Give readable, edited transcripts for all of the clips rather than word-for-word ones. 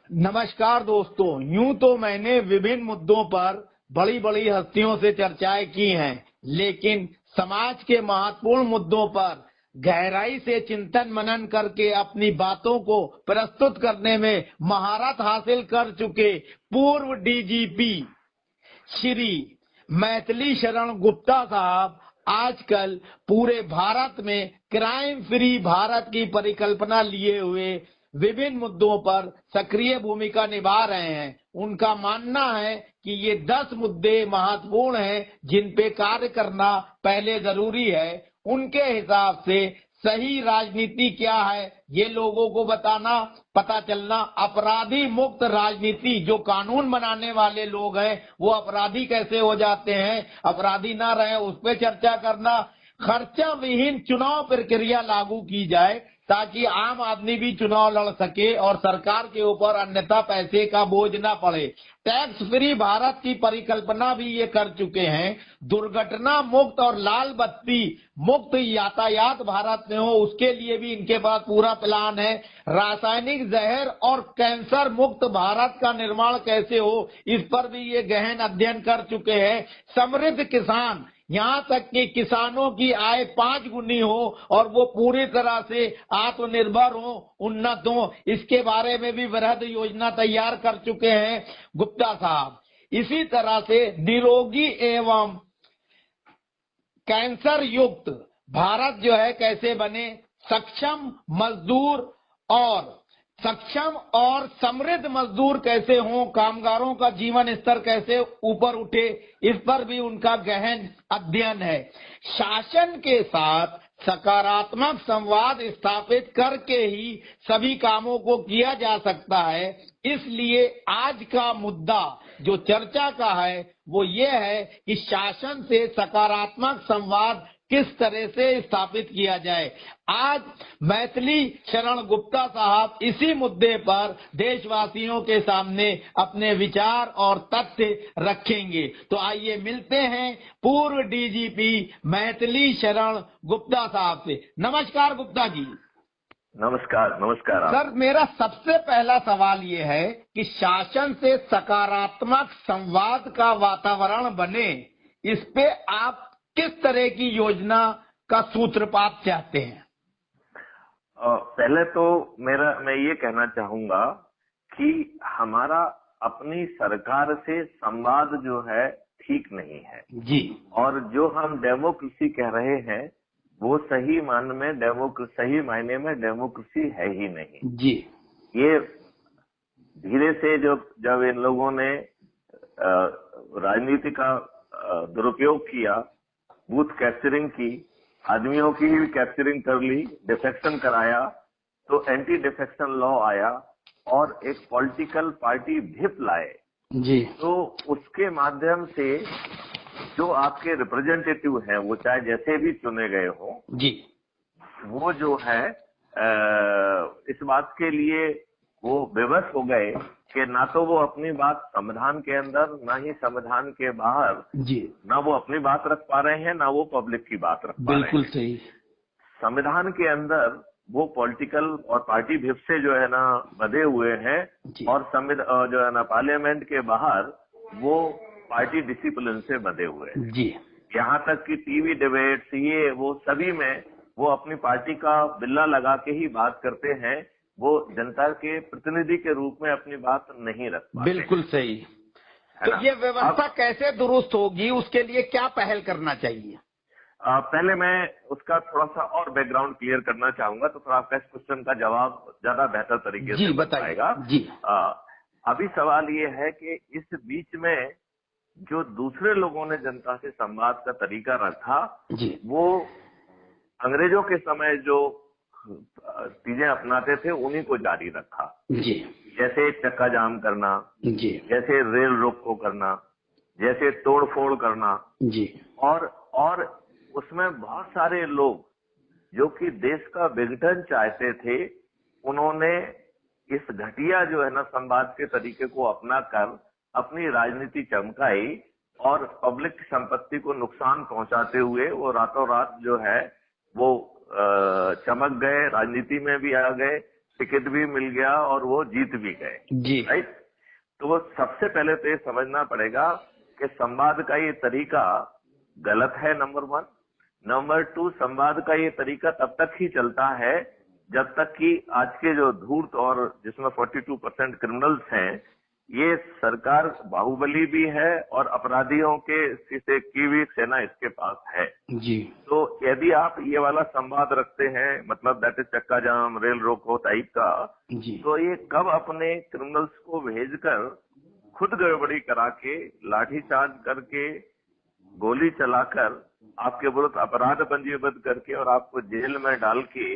नमस्कार दोस्तों। यूं तो मैंने विभिन्न मुद्दों पर बड़ी बड़ी हस्तियों से चर्चाएं की हैं, लेकिन समाज के महत्वपूर्ण मुद्दों पर गहराई से चिंतन मनन करके अपनी बातों को प्रस्तुत करने में महारत हासिल कर चुके पूर्व डीजीपी श्री मैथिली शरण गुप्ता साहब आजकल पूरे भारत में क्राइम फ्री भारत की परिकल्पना लिए हुए विभिन्न मुद्दों पर सक्रिय भूमिका निभा रहे हैं। उनका मानना है कि ये 10 मुद्दे महत्वपूर्ण हैं जिन पे कार्य करना पहले जरूरी है। उनके हिसाब से सही राजनीति क्या है ये लोगों को बताना, पता चलना, अपराधी मुक्त राजनीति, जो कानून बनाने वाले लोग हैं वो अपराधी कैसे हो जाते हैं, अपराधी ना रहे उस पर चर्चा करना, खर्चा विहीन चुनाव प्रक्रिया लागू की जाए ताकि आम आदमी भी चुनाव लड़ सके और सरकार के ऊपर अन्यथा पैसे का बोझ ना पड़े। टैक्स फ्री भारत की परिकल्पना भी ये कर चुके हैं। दुर्घटना मुक्त और लाल बत्ती मुक्त यातायात भारत में हो उसके लिए भी इनके पास पूरा प्लान है। रासायनिक जहर और कैंसर मुक्त भारत का निर्माण कैसे हो इस पर भी ये गहन अध्ययन कर चुके हैं। समृद्ध किसान, यहाँ तक कि किसानों की आय 5 गुनी हो और वो पूरी तरह से आत्मनिर्भर हो, उन्नत हो, इसके बारे में भी वृहद योजना तैयार कर चुके हैं गुप्ता साहब। इसी तरह से निरोगी एवं कैंसर युक्त भारत जो है कैसे बने, सक्षम और समृद्ध मजदूर कैसे हों, कामगारों का जीवन स्तर कैसे ऊपर उठे, इस पर भी उनका गहन अध्ययन है। शासन के साथ सकारात्मक संवाद स्थापित करके ही सभी कामों को किया जा सकता है। इसलिए आज का मुद्दा जो चर्चा का है वो ये है कि शासन से सकारात्मक संवाद किस तरह से स्थापित किया जाए। आज मैथिली शरण गुप्ता साहब इसी मुद्दे पर देशवासियों के सामने अपने विचार और तथ्य रखेंगे। तो आइए मिलते हैं पूर्व डीजीपी मैथिली शरण गुप्ता साहब से। नमस्कार गुप्ता जी। नमस्कार। नमस्कार सर, मेरा सबसे पहला सवाल ये है कि शासन से सकारात्मक संवाद का वातावरण बने, इस पे आप किस तरह की योजना का सूत्रपात चाहते हैं? पहले तो मैं ये कहना चाहूंगा कि हमारा अपनी सरकार से संवाद जो है ठीक नहीं है जी। और जो हम डेमोक्रेसी कह रहे हैं वो सही मायने में डेमोक्रेसी है ही नहीं जी। ये धीरे से जब इन लोगों ने राजनीति का दुरुपयोग किया, बूथ कैप्चरिंग की, आदमियों की भी कैप्चरिंग कर ली, डिफेक्शन कराया, तो एंटी डिफेक्शन लॉ आया और एक पॉलिटिकल पार्टी व्हिप लाए जी। तो उसके माध्यम से जो आपके रिप्रेजेंटेटिव हैं वो चाहे जैसे भी चुने गए हों जी, वो जो है इस बात के लिए वो विवश हो गए कि ना तो वो अपनी बात संविधान के अंदर ना ही संविधान के बाहर जी, ना वो अपनी बात रख पा रहे हैं ना वो पब्लिक की बात रख पा रहे हैं। बिल्कुल सही। संविधान के अंदर वो पॉलिटिकल और पार्टी भिप से जो है ना बंधे हुए हैं और जो है ना पार्लियामेंट के बाहर वो पार्टी डिसिप्लिन से बंधे हुए हैं जी। यहाँ तक कि टीवी डिबेट्स ये वो सभी में वो अपनी पार्टी का बिल्ला लगा के ही बात करते हैं, वो जनता के प्रतिनिधि के रूप में अपनी बात नहीं रख पाते। बिल्कुल सही। तो ये व्यवस्था कैसे दुरुस्त होगी, उसके लिए क्या पहल करना चाहिए? पहले मैं उसका थोड़ा सा और बैकग्राउंड क्लियर करना चाहूंगा तो थोड़ा आपका इस क्वेश्चन का जवाब ज्यादा बेहतर तरीके से बताएगा। जी। अभी सवाल ये है कि इस बीच में जो दूसरे लोगों ने जनता से संवाद का तरीका रखा जी, वो अंग्रेजों के समय जो चीजें अपनाते थे उन्हीं को जारी रखा। जी। जैसे चक्का जाम करना, जी। जैसे रेल रोको करना, जैसे तोड़ फोड़ करना। जी। और उसमें बहुत सारे लोग जो कि देश का विघटन चाहते थे उन्होंने इस घटिया जो है ना संवाद के तरीके को अपना कर अपनी राजनीति चमकाई और पब्लिक संपत्ति को नुकसान पहुंचाते हुए वो रातों रात जो है वो चमक गए, राजनीति में भी आ गए, टिकट भी मिल गया और वो जीत भी गए। जी राइट। तो वो सबसे पहले तो ये समझना पड़ेगा कि संवाद का ये तरीका गलत है, नंबर 1। नंबर 2, संवाद का ये तरीका तब तक ही चलता है जब तक कि आज के जो धूर्त और जिसमें 42% क्रिमिनल्स हैं, ये सरकार बाहुबली भी है और अपराधियों के शीशे की भी सेना इसके पास है। जी तो यदि आप ये वाला संवाद रखते हैं, मतलब दैट इज चक्का जाम, रेल रोको टाइप का, जी तो ये कब अपने क्रिमिनल्स को भेजकर खुद गड़बड़ी करा के, लाठीचार्ज करके, गोली चलाकर, आपके विरुद्ध अपराध पंजीबद्ध करके और आपको जेल में डाल के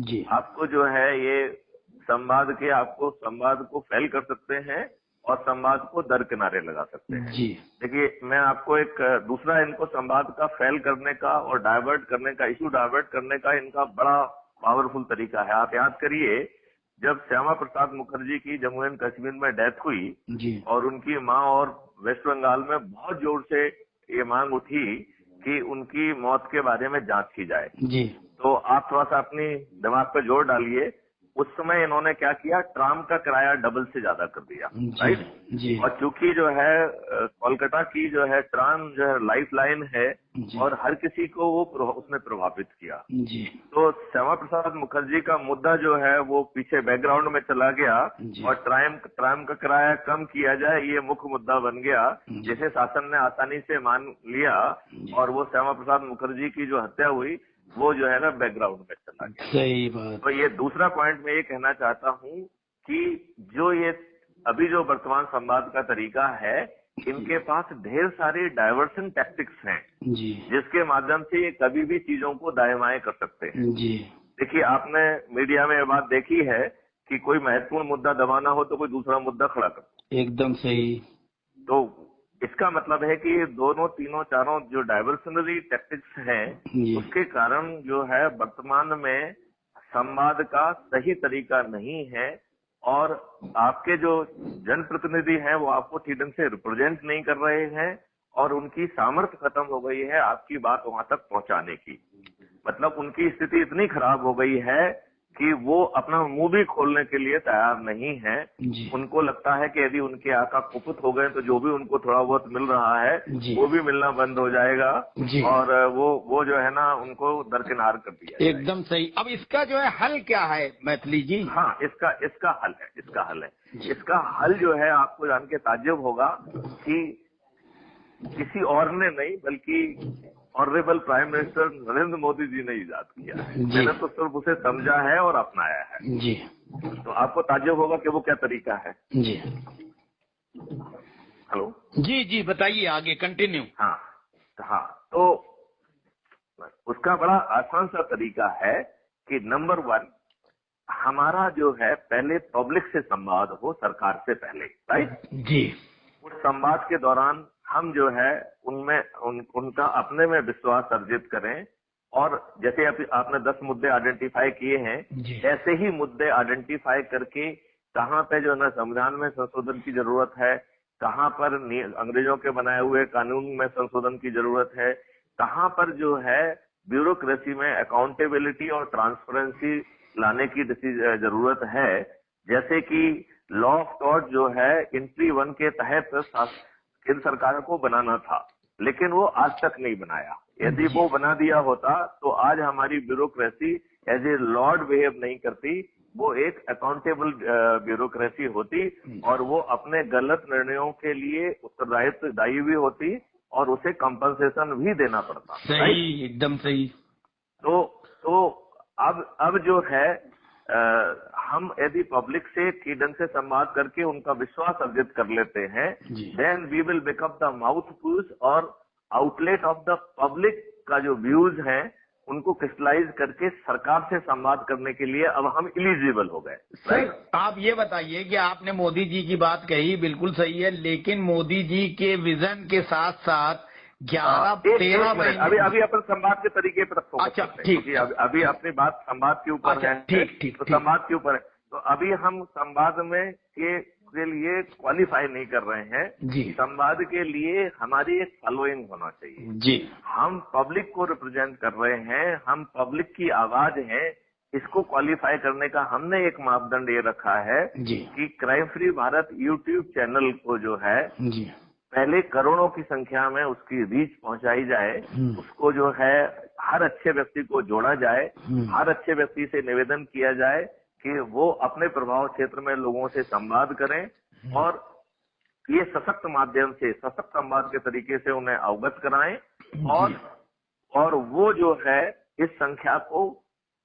जी आपको जो है ये आपको संवाद को फेल कर सकते हैं और संवाद को दरकिनारे लगा सकते हैं। जी देखिए, मैं आपको एक दूसरा इनको संवाद का फेल करने का और डाइवर्ट करने का, इशू डाइवर्ट करने का इनका बड़ा पावरफुल तरीका है। आप याद करिए, जब श्यामा प्रसाद मुखर्जी की जम्मू एंड कश्मीर में डेथ हुई जी और उनकी माँ और वेस्ट बंगाल में बहुत जोर से ये मांग उठी कि उनकी मौत के बारे में जांच की जाए, जी तो आप थोड़ा सा अपनी दिमाग पे जोर डालिए। उस समय इन्होंने क्या किया, ट्राम का किराया डबल से ज्यादा कर दिया। राइट। जी और चूंकि जो है कोलकाता की जो है ट्राम जो है लाइफ लाइन है जी और हर किसी को वो उसने प्रभावित किया। जी तो श्यामा प्रसाद मुखर्जी का मुद्दा जो है वो पीछे बैकग्राउंड में चला गया जी। और ट्राम का किराया कम किया जाए, ये मुख्य मुद्दा बन गया, जी। जिसे शासन ने आसानी से मान लिया जी। और वो श्यामा प्रसाद मुखर्जी की जो हत्या हुई वो जो है ना बैकग्राउंड में चला गया। सही बात। तो ये दूसरा पॉइंट मैं ये कहना चाहता हूँ कि जो ये अभी जो वर्तमान संवाद का तरीका है, इनके पास ढेर सारे डाइवर्सन टैक्टिक्स हैं जी जिसके माध्यम से ये कभी भी चीजों को दाएं बाएं कर सकते हैं। जी देखिए, आपने मीडिया में ये बात देखी है कि कोई महत्वपूर्ण मुद्दा दबाना हो तो कोई दूसरा मुद्दा खड़ा कर, एकदम सही। तो इसका मतलब है कि ये दोनों तीनों चारों जो डाइवर्सनरी टैक्टिक्स हैं जी उसके कारण जो है वर्तमान में संवाद का सही तरीका नहीं है और आपके जो जनप्रतिनिधि हैं वो आपको ठीक ढंग से रिप्रेजेंट नहीं कर रहे हैं और उनकी सामर्थ्य खत्म हो गई है आपकी बात वहां तक पहुंचाने की। मतलब उनकी स्थिति इतनी खराब हो गई है कि वो अपना मुंह भी खोलने के लिए तैयार नहीं है। जी उनको लगता है कि यदि उनके आका कुपित हो गए तो जो भी उनको थोड़ा बहुत मिल रहा है जी। वो भी मिलना बंद हो जाएगा जी। और वो जो है ना उनको दरकिनार कर दिया जाएगा। एकदम सही। अब इसका जो है हल क्या है मैथिली जी? हाँ, इसका हल है। इसका हल जो है आपको जान के ताज्जुब होगा कि किसी और ने नहीं बल्कि honourable prime minister Narendra Modi ji ने इजाद किया है। मैंने तो सिर्फ उसे समझा है और अपनाया है। जी। तो आपको ताज्जुब होगा कि वो क्या तरीका है। जी हेलो जी जी बताइए, आगे कंटिन्यू। हाँ, तो उसका बड़ा आसान सा तरीका है कि नंबर 1, हमारा जो है पहले पब्लिक से संवाद हो सरकार से पहले। राइट। जी उस संवाद के दौरान हम जो है उनका अपने में विश्वास अर्जित करें और जैसे आपने 10 मुद्दे आइडेंटिफाई किए हैं, ऐसे ही मुद्दे आइडेंटिफाई करके कहाँ पे जो है ना संविधान में संशोधन की जरूरत है, कहाँ पर अंग्रेजों के बनाए हुए कानून में संशोधन की जरूरत है, कहाँ पर जो है ब्यूरोक्रेसी में अकाउंटेबिलिटी और ट्रांसपेरेंसी लाने की जरूरत है। जैसे कि लॉ ऑफ टॉर्ट जो है एंट्री 1 के तहत केंद्र सरकार को बनाना था, लेकिन वो आज तक नहीं बनाया। यदि वो बना दिया होता तो आज हमारी bureaucracy as a lord behave नहीं करती, वो एक अकाउंटेबल ब्यूरोक्रेसी होती और वो अपने गलत निर्णयों के लिए उत्तरदायी भी होती और उसे कंपनसेशन भी देना पड़ता। सही, एकदम सही। तो अब जो है हम यदि पब्लिक से ठीक ढंग से संवाद करके उनका विश्वास अर्जित कर लेते हैं, then we will become the mouthpiece और आउटलेट ऑफ द पब्लिक का जो व्यूज हैं उनको क्रिस्टलाइज करके सरकार से संवाद करने के लिए अब हम एलिजिबल हो गए। सर आप ये बताइए कि आपने मोदी जी की बात कही, बिल्कुल सही है, लेकिन मोदी जी के विजन के साथ साथ 11-13 महीने अभी अपन संवाद के तरीके पर फोकस अच्छा करते हैं, क्योंकि अभी अपनी बात संवाद के ऊपर है। ठीक तो संवाद के ऊपर है, तो अभी हम संवाद में के लिए क्वालिफाई नहीं कर रहे हैं जी। संवाद के लिए हमारी एक फॉलोइंग होना चाहिए जी। हम पब्लिक को रिप्रेजेंट कर रहे हैं, हम पब्लिक की आवाज हैं, इसको क्वालिफाई करने का हमने एक मापदंड ये रखा है जी कि crime free Bharat YouTube channel को जो है जी पहले करोड़ों की संख्या में उसकी रीच पहुंचाई जाए, उसको जो है हर अच्छे व्यक्ति को जोड़ा जाए, हर अच्छे व्यक्ति से निवेदन किया जाए कि वो अपने प्रभाव क्षेत्र में लोगों से संवाद करें और ये सशक्त माध्यम से सशक्त संवाद के तरीके से उन्हें अवगत कराएं और वो जो है इस संख्या को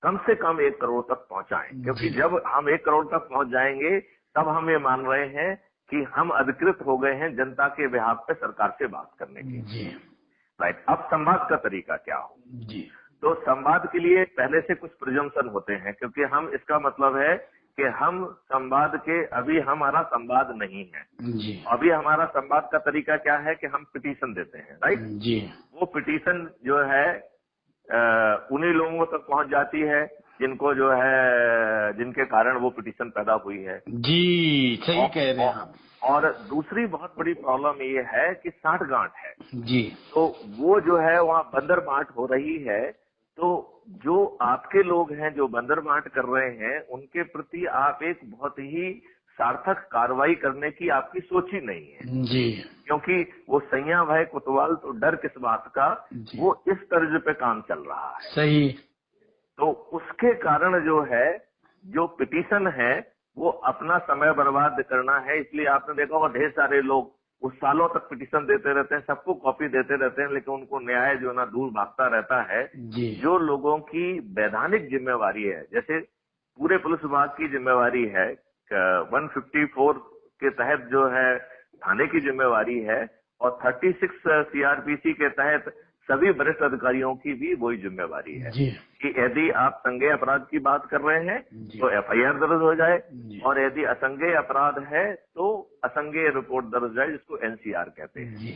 कम से कम 1 करोड़ तक पहुंचाएं, क्योंकि जब हम 1 करोड़ तक पहुंच जाएंगे तब हम ये मान रहे हैं कि हम अधिकृत हो गए हैं जनता के बिहाफ पे सरकार से बात करने की। राइट। अब संवाद का तरीका क्या हो जी। तो संवाद के लिए पहले से कुछ प्रिजम्पशन होते हैं, क्योंकि हम इसका मतलब है कि हम संवाद के अभी हमारा संवाद नहीं है जी। अभी हमारा संवाद का तरीका क्या है कि हम पिटीशन देते हैं। राइट जी। वो पिटीशन जो है उन्हीं लोगों तक पहुंच जाती है जिनको जो है जिनके कारण वो पिटीशन पैदा हुई है। जी सही कह रहे हैं आप। और दूसरी बहुत बड़ी प्रॉब्लम ये है कि साठगांठ है जी। तो वो जो है वहाँ बंदर बांट हो रही है, तो जो आपके लोग हैं जो बंदर बांट कर रहे हैं उनके प्रति आप एक बहुत ही सार्थक कार्रवाई करने की आपकी सोच ही नहीं है जी। क्योंकि वो सैया भाई कोतवाल तो डर किस बात का, वो इस तर्ज पे काम चल रहा है। सही। तो उसके कारण जो है जो पिटीशन है वो अपना समय बर्बाद करना है। इसलिए आपने देखा होगा ढेर सारे लोग उस सालों तक पिटीशन देते रहते हैं, सबको कॉपी देते रहते हैं, लेकिन उनको न्याय जो ना दूर भागता रहता है। जो लोगों की वैधानिक जिम्मेवारी है, जैसे पूरे पुलिस विभाग की जिम्मेवारी है 154 के तहत जो है थाने की जिम्मेवारी है और 36 सीआरपीसी के तहत सभी वरिष्ठ अधिकारियों की भी वही जिम्मेवारी है कि यदि आप संज्ञेय अपराध की बात कर रहे हैं तो एफआईआर दर्ज हो जाए और यदि असंज्ञेय अपराध है तो असंज्ञेय रिपोर्ट दर्ज हो जाए, जिसको एनसीआर कहते हैं।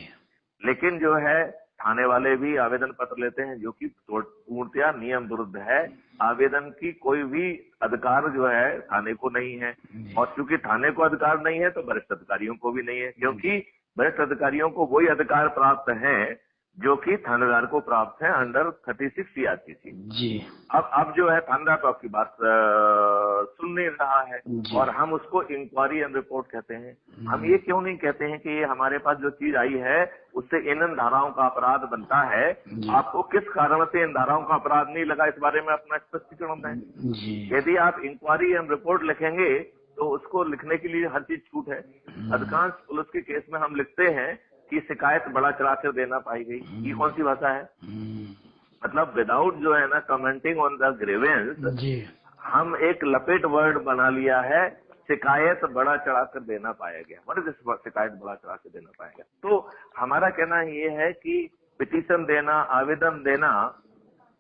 लेकिन जो है थाने वाले भी आवेदन पत्र लेते हैं जो कि पूर्णतया नियम विरुद्ध है। आवेदन की कोई भी अधिकार जो है थाने को नहीं है और चूंकि थाने को अधिकार नहीं है तो वरिष्ठ अधिकारियों को भी नहीं है, क्योंकि वरिष्ठ अधिकारियों को वही अधिकार प्राप्त है जो कि थानेदार को प्राप्त है अंडर 36 सीआरपीसी। जी। अब जो है थानेदार तो आपकी बात सुन नहीं रहा है और हम उसको इंक्वायरी एंड रिपोर्ट कहते हैं। हम ये क्यों नहीं कहते हैं कि ये हमारे पास जो चीज आई है उससे इन धाराओं का अपराध बनता है, आपको किस कारण से इन धाराओं का अपराध नहीं लगा, इस बारे में अपना स्पष्टीकरण दें। यदि आप इंक्वायरी एंड रिपोर्ट लिखेंगे तो उसको लिखने के लिए हर चीज छूट है। अधिकांश पुलिस के केस में हम लिखते हैं कि शिकायत बड़ा चढ़ा कर देना पाई गई। ये कौन सी भाषा है? मतलब विदाउट जो है ना कमेंटिंग ऑन द ग्रीवेंस, हम एक लपेट वर्ड बना लिया है शिकायत बड़ा चढ़ा कर देना पाया गया। व्हाट इज दिस शिकायत बड़ा चढ़ा कर देना पाया गया? तो हमारा कहना ये है कि पिटीशन देना, आवेदन देना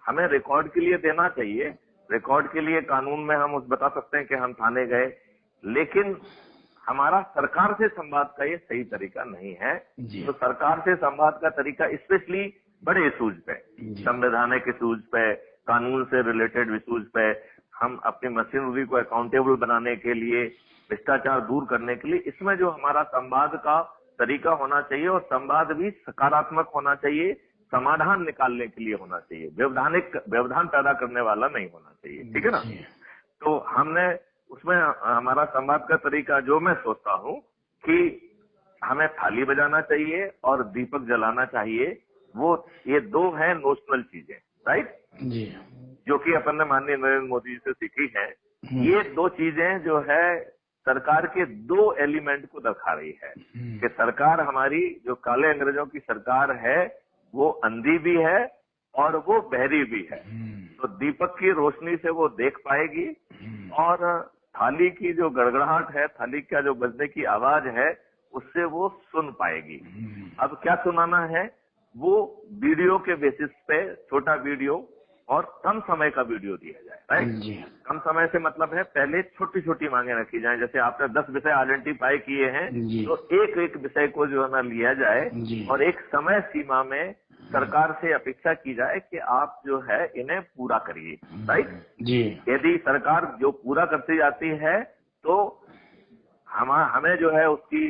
हमें रिकॉर्ड के लिए देना चाहिए। रिकॉर्ड के लिए कानून में हम बता सकते हैं कि हम थाने गए, लेकिन हमारा सरकार से संवाद का ये सही तरीका नहीं है। तो सरकार से संवाद का तरीका स्पेशली बड़े इशूज पे, संवैधानिक इशूज पे, कानून से रिलेटेड इशूज पे, हम अपनी मशीनरी को अकाउंटेबल बनाने के लिए, भ्रष्टाचार दूर करने के लिए, इसमें जो हमारा संवाद का तरीका होना चाहिए और संवाद भी सकारात्मक होना चाहिए, समाधान निकालने के लिए होना चाहिए, व्यवधान पैदा करने वाला नहीं होना चाहिए। ठीक है ना? तो हमने उसमें हमारा संवाद का तरीका जो मैं सोचता हूँ कि हमें थाली बजाना चाहिए और दीपक जलाना चाहिए। वो ये दो हैं नोशनल चीजें, राइट जी, जो कि अपन ने माननीय नरेंद्र मोदी जी से सीखी है। ये दो चीजें जो है सरकार के दो एलिमेंट को दिखा रही है कि सरकार हमारी जो काले अंग्रेजों की सरकार है वो अंधी भी है और वो बहरी भी है। तो दीपक की रोशनी से वो देख पाएगी और थाली की जो गड़गड़ाहट है, थाली का जो बजने की आवाज है, उससे वो सुन पाएगी। अब क्या सुनाना है? वो वीडियो के बेसिस पे छोटा वीडियो और कम समय का वीडियो दिया जाए, राइट? कम समय से मतलब है पहले छोटी छोटी मांगे रखी जाए। जैसे आपने 10 विषय आइडेंटिफाई किए हैं तो एक एक विषय को जो है ना लिया जाए और एक समय सीमा में सरकार से अपेक्षा की जाए कि आप जो है इन्हें पूरा करिए, राइट जी। यदि सरकार जो पूरा करती जाती है तो हमें जो है उसकी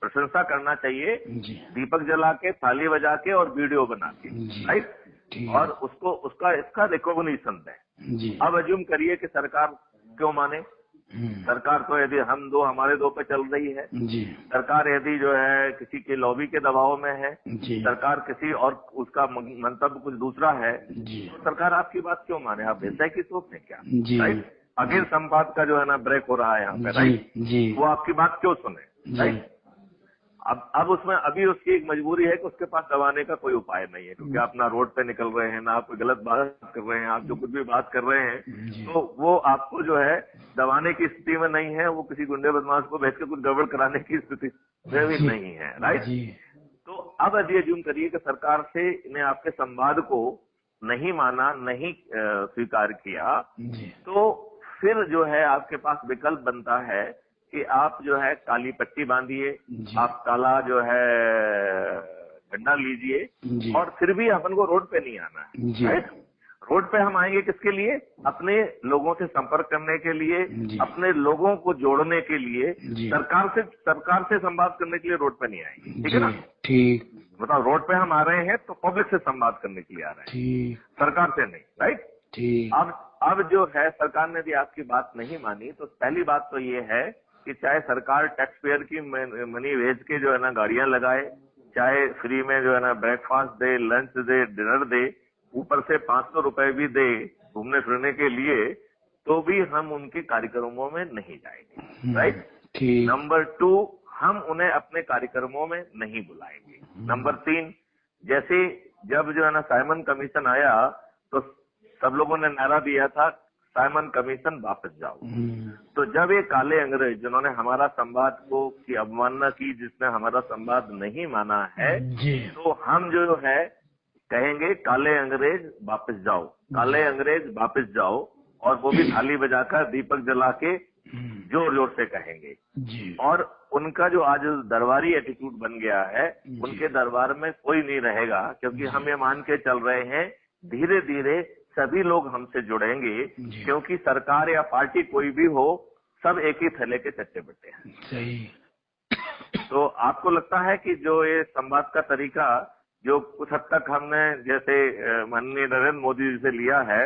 प्रशंसा करना चाहिए, दीपक जला के, थाली बजा के और वीडियो बना के, राइट? और उसको इसका रिकॉग्निशन दें, जी। अब अज्यूम करिए कि सरकार क्यों माने। सरकार तो यदि हम दो हमारे दो पे चल रही है, जी। सरकार यदि जो है किसी के लॉबी के दबाव में है, जी। सरकार किसी और उसका मंतव्य कुछ दूसरा है, जी। तो सरकार आपकी बात क्यों माने? आप वैसा की सोच है क्या? जी। राइट। अखिल संवाद का जो है ना ब्रेक हो रहा है यहाँ पे, जी। राइट। जी। वो आपकी बात क्यों सुने, जी। राइट। अब उसमें अभी उसकी एक मजबूरी है कि उसके पास दबाने का कोई उपाय नहीं है, क्योंकि आप ना रोड पे निकल रहे हैं, ना आप कोई गलत बात कर रहे हैं, आप जो कुछ भी बात कर रहे हैं, जी। तो वो आपको जो है दबाने की स्थिति में नहीं है। वो किसी गुंडे बदमाश को भेज के कुछ गड़बड़ कराने की स्थिति में भी जी। नहीं है, राइट। जी। तो अब यदि अज्यूम करिए कि सरकार से ने आपके संवाद को नहीं माना, नहीं स्वीकार किया, जी। तो फिर जो है आपके पास विकल्प बनता है कि आप जो है काली पट्टी बांधिए, जी। आप काला जो है झंडा लीजिए, जी। और फिर भी अपन को रोड पे नहीं आना है, जी। राइट। रोड पे हम आएंगे किसके लिए? अपने लोगों से संपर्क करने के लिए, जी। अपने लोगों को जोड़ने के लिए। जी। सरकार से संवाद करने के लिए रोड पे नहीं आएंगे, ठीक है जी। ना। ठीक। मतलब रोड पे हम आ रहे हैं तो पब्लिक से संवाद करने के लिए आ रहे हैं, ठीक। सरकार से नहीं, राइट। ठीक। अब जो है सरकार ने भी आपकी बात नहीं मानी, तो पहली बात तो ये है कि चाहे सरकार टैक्स पेयर की मनी भेज के जो है ना गाड़ियां लगाए, चाहे फ्री में जो है ना ब्रेकफास्ट दे, लंच दे, डिनर दे, ऊपर से 500 रुपए भी दे घूमने फिरने के लिए, तो भी हम उनके कार्यक्रमों में नहीं जाएंगे, राइट। ठीक। नंबर 2, हम उन्हें अपने कार्यक्रमों में नहीं बुलाएंगे। नंबर 3, जैसे जब जो है ना साइमन कमीशन आया तो सब लोगों ने नारा दिया था, साइमन कमीशन वापस जाओ। तो जब ये काले अंग्रेज जिन्होंने हमारा संवाद को की अवमानना की, जिसने हमारा संवाद नहीं माना है, जी। तो हम जो है कहेंगे काले अंग्रेज वापस जाओ, काले अंग्रेज वापस जाओ, और वो भी थाली बजाकर दीपक जला के जोर जोर से कहेंगे। जी। और उनका जो आज दरबारी एटीट्यूड बन गया है, उनके दरबार में कोई नहीं रहेगा, क्योंकि हम ये मान के चल रहे हैं धीरे धीरे सभी लोग हमसे जुड़ेंगे, क्योंकि सरकार या पार्टी कोई भी हो, सब एक ही थैले के चट्टे बट्टे हैं। सही। तो आपको लगता है कि जो ये संवाद का तरीका जो कुछ हद तक हमने जैसे माननीय नरेंद्र मोदी जी से लिया है,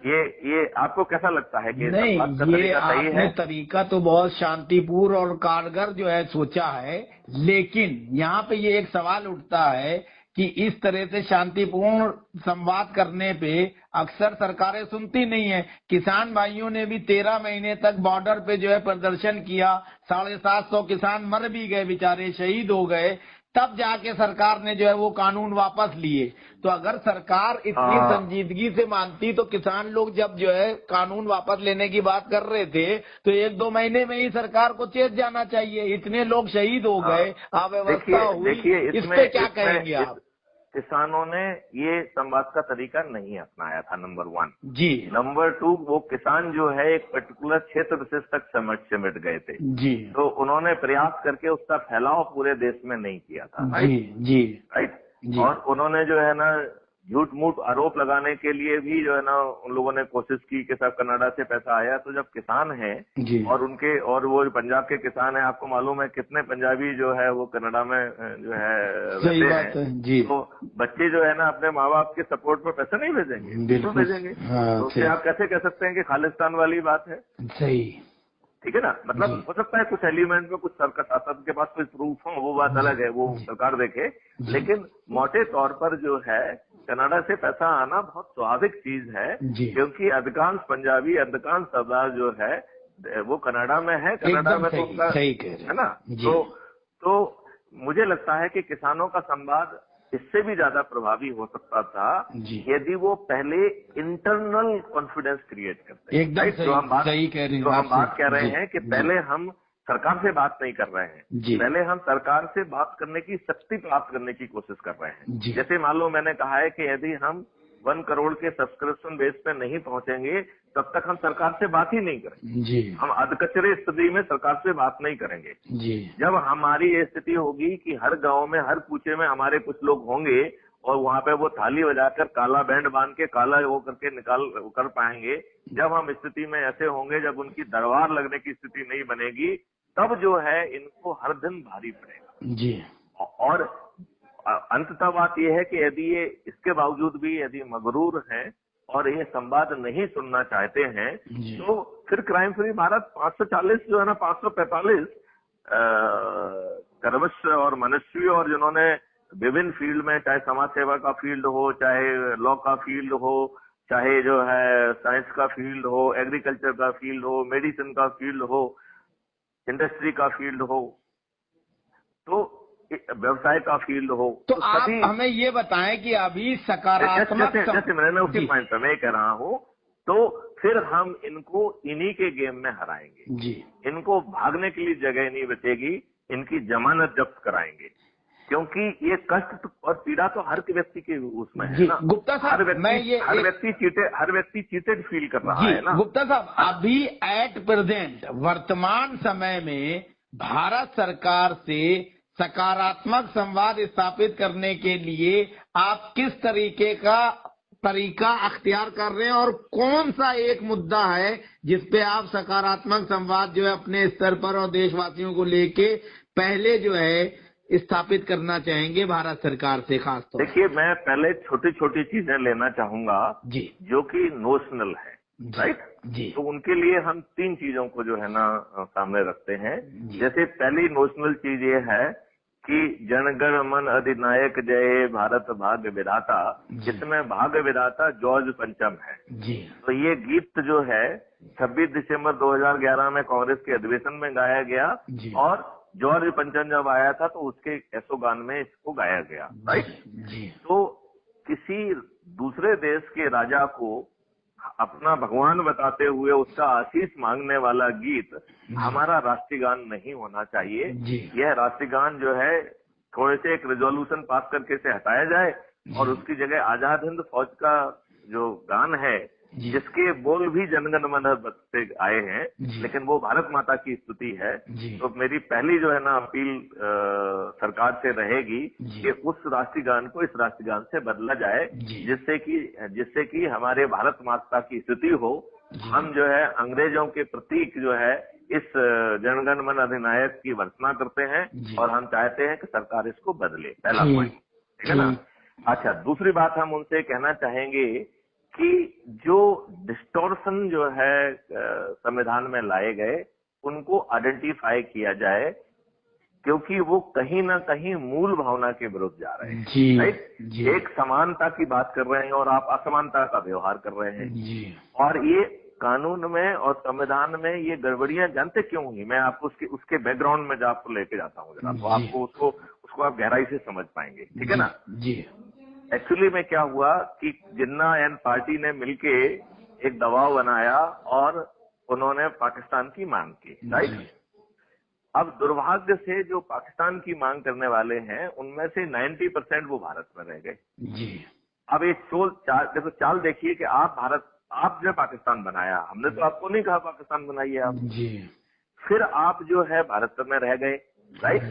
ये आपको कैसा लगता है कि नहीं, संवाद का ये तरीका सही आपने है? तरीका तो बहुत शांतिपूर्ण और कारगर जो है सोचा है, लेकिन यहाँ पे ये एक सवाल उठता है कि इस तरह से शांतिपूर्ण संवाद करने पे अक्सर सरकारें सुनती नहीं है। किसान भाइयों ने भी 13 महीने तक बॉर्डर पे जो है प्रदर्शन किया, 750 किसान मर भी गए, बेचारे शहीद हो गए, तब जाके सरकार ने जो है वो कानून वापस लिए। तो अगर सरकार इतनी संजीदगी से मानती तो किसान लोग जब जो है कानून वापस लेने की बात कर रहे थे तो 1-2 महीने में ही सरकार को चेत जाना चाहिए। इतने लोग शहीद हो गए, अव्यवस्था हुई, इस पे क्या कहेंगे आप? किसानों ने ये संवाद का तरीका नहीं अपनाया था, नंबर 1 जी। नंबर 2, वो किसान जो है एक पर्टिकुलर क्षेत्र विशेष तक सिमट गए थे जी। तो उन्होंने प्रयास करके उसका फैलाव पूरे देश में नहीं किया था, जी। जी। राइट। जी। और उन्होंने जो है ना झूठ मूठ आरोप लगाने के लिए भी जो है ना उन लोगों ने कोशिश की कि सब कनाडा से पैसा आया। तो जब किसान हैं और वो पंजाब के किसान हैं, आपको मालूम है कितने पंजाबी जो है वो कनाडा में जो है सही रहते बात हैं। है जी। तो बच्चे जो है ना अपने माँ बाप के सपोर्ट पर पैसा नहीं भेजेंगे, बिल्कुल भेजेंगे। हाँ, तो उससे आप कैसे कह सकते हैं कि खालिस्तान वाली बात है? सही। ठीक है ना। मतलब हो सकता है कुछ एलिमेंट में कुछ शासन के पास कोई प्रूफ हो, वो बात अलग है, वो सरकार देखे। लेकिन मोटे तौर पर जो है कनाडा से पैसा आना बहुत स्वाभाविक चीज है, क्योंकि अधिकांश पंजाबी, अधिकांश सरदार जो है वो कनाडा में है। कनाडा में तो उनका है ना। तो मुझे लगता है कि किसानों का संवाद इससे भी ज्यादा प्रभावी हो सकता था यदि वो पहले इंटरनल कॉन्फिडेंस क्रिएट करते हैं। एकदम सही, सही कह रहे हैं। जो हम बात कह रहे हैं कि पहले हम सरकार से बात नहीं कर रहे हैं, पहले हम सरकार से बात करने की शक्ति प्राप्त करने की कोशिश कर रहे हैं। जैसे मान लो मैंने कहा है कि यदि हम 1 करोड़ के सब्सक्रिप्शन बेस पे नहीं पहुंचेंगे तब तक हम सरकार से बात ही नहीं करेंगे। हम अधकचरे स्थिति में सरकार से बात नहीं करेंगे। जब हमारी ये स्थिति होगी कि हर गांव में, हर कूचे में हमारे कुछ लोग होंगे और वहां पे वो थाली बजाकर काला बैंड बांध के काला वो करके कर पाएंगे, जब हम स्थिति में ऐसे होंगे, जब उनकी दरबार लगने की स्थिति नहीं बनेगी, तब जो है इनको हर दिन भारी पड़ेगा। और अंततः बात यह है कि यदि ये इसके बावजूद भी यदि मगरूर हैं और ये संवाद नहीं सुनना चाहते हैं, जी। तो फिर क्राइम फ्री भारत 540 जो है ना 545 कर्मश और मनस्वी और जिन्होंने विभिन्न फील्ड में, चाहे समाज सेवा का फील्ड हो, चाहे लॉ का फील्ड हो, चाहे जो है साइंस का फील्ड हो, एग्रीकल्चर का फील्ड हो, मेडिसिन का फील्ड हो, इंडस्ट्री का फील्ड हो, तो व्यवसाय का फील्ड हो, तो आप सभी हमें ये बताएं कि अभी सकारात्मक जैसे मैंने उसी जी। पॉइंट पर मैं कह रहा हूँ, तो फिर हम इनको इन्हीं के गेम में हराएंगे। जी। इनको भागने के लिए जगह नहीं बचेगी, इनकी जमानत जब्त कराएंगे, क्योंकि ये कष्ट और पीड़ा तो हर व्यक्ति के उसमें है ना। गुप्ता साहब, हर व्यक्ति चीटेड फील कर रहा जी है ना। गुप्ता साहब, अभी एट प्रेजेंट वर्तमान समय में भारत सरकार से सकारात्मक संवाद स्थापित करने के लिए आप किस तरीका अख्तियार कर रहे हैं, और कौन सा एक मुद्दा है जिस पे आप सकारात्मक संवाद जो है अपने स्तर पर और देशवासियों को लेके पहले जो है स्थापित करना चाहेंगे भारत सरकार से खास तौर? देखिए, मैं पहले छोटी छोटी चीजें लेना चाहूंगा जी, जो कि नोशनल है, राइट जी, तो उनके लिए हम 3 चीजों को जो है ना सामने रखते हैं। जी। जैसे पहली नोशनल चीज ये है कि जनगण मन अधिनायक जय भारत भाग्य विधाता, जी। इसमें भाग्य विधाता जॉर्ज पंचम है। जी, तो ये गीत जो है 26 दिसंबर 2011 में कांग्रेस के अधिवेशन में गाया गया, जी। और जॉर्ज पंचम जब आया था तो उसके यशोगान में इसको गाया गया, राइट। जी, तो किसी दूसरे देश के राजा को अपना भगवान बताते हुए उसका आशीष मांगने वाला गीत हमारा राष्ट्रीय गान नहीं होना चाहिए। जी। यह राष्ट्रीय गान जो है थोड़े से एक रेजोल्यूशन पास करके से हटाया जाए, और उसकी जगह आजाद हिंद फौज का जो गान है, जी। जिसके बोल भी जनगण मन से आए हैं, जी। लेकिन वो भारत माता की स्तुति है। जी। तो मेरी पहली जो है ना अपील सरकार से रहेगी जी। कि उस राष्ट्रीय गान को इस राष्ट्रीय गान से बदला जाए, जी। जिससे कि हमारे भारत माता की स्तुति हो। हम जो है अंग्रेजों के प्रतीक जो है इस जनगण मन अधिनायक की वर्षना करते हैं, और हम चाहते हैं कि सरकार इसको बदले। पहला पॉइंट, ठीक है ना। अच्छा, दूसरी बात हम उनसे कहना चाहेंगे कि जो डिस्टॉर्शन जो है संविधान में लाए गए, उनको आइडेंटिफाई किया जाए, क्योंकि वो कहीं ना कहीं मूल भावना के विरुद्ध जा रहे हैं। जी, राइट जी। एक समानता की बात कर रहे हैं और आप असमानता का व्यवहार कर रहे हैं। जी। और ये कानून में और संविधान में ये गड़बड़ियां जानते क्यों हुई, मैं आपको उसके बैकग्राउंड में जो आपको लेके जाता हूँ जरा, तो आपको उसको आप गहराई से समझ पाएंगे, ठीक है ना। जी। एक्चुअली में क्या हुआ कि जिन्ना एंड पार्टी ने मिलके एक दबाव बनाया और उन्होंने पाकिस्तान की मांग की, राइट। अब दुर्भाग्य से जो पाकिस्तान की मांग करने वाले हैं, उनमें से 90% वो भारत में रह गए। जी। अब एक चाल देखिए कि आप जो पाकिस्तान बनाया, हमने तो आपको नहीं कहा पाकिस्तान बनाइए आप, जी। फिर आप जो है भारत में रह गए, राइट।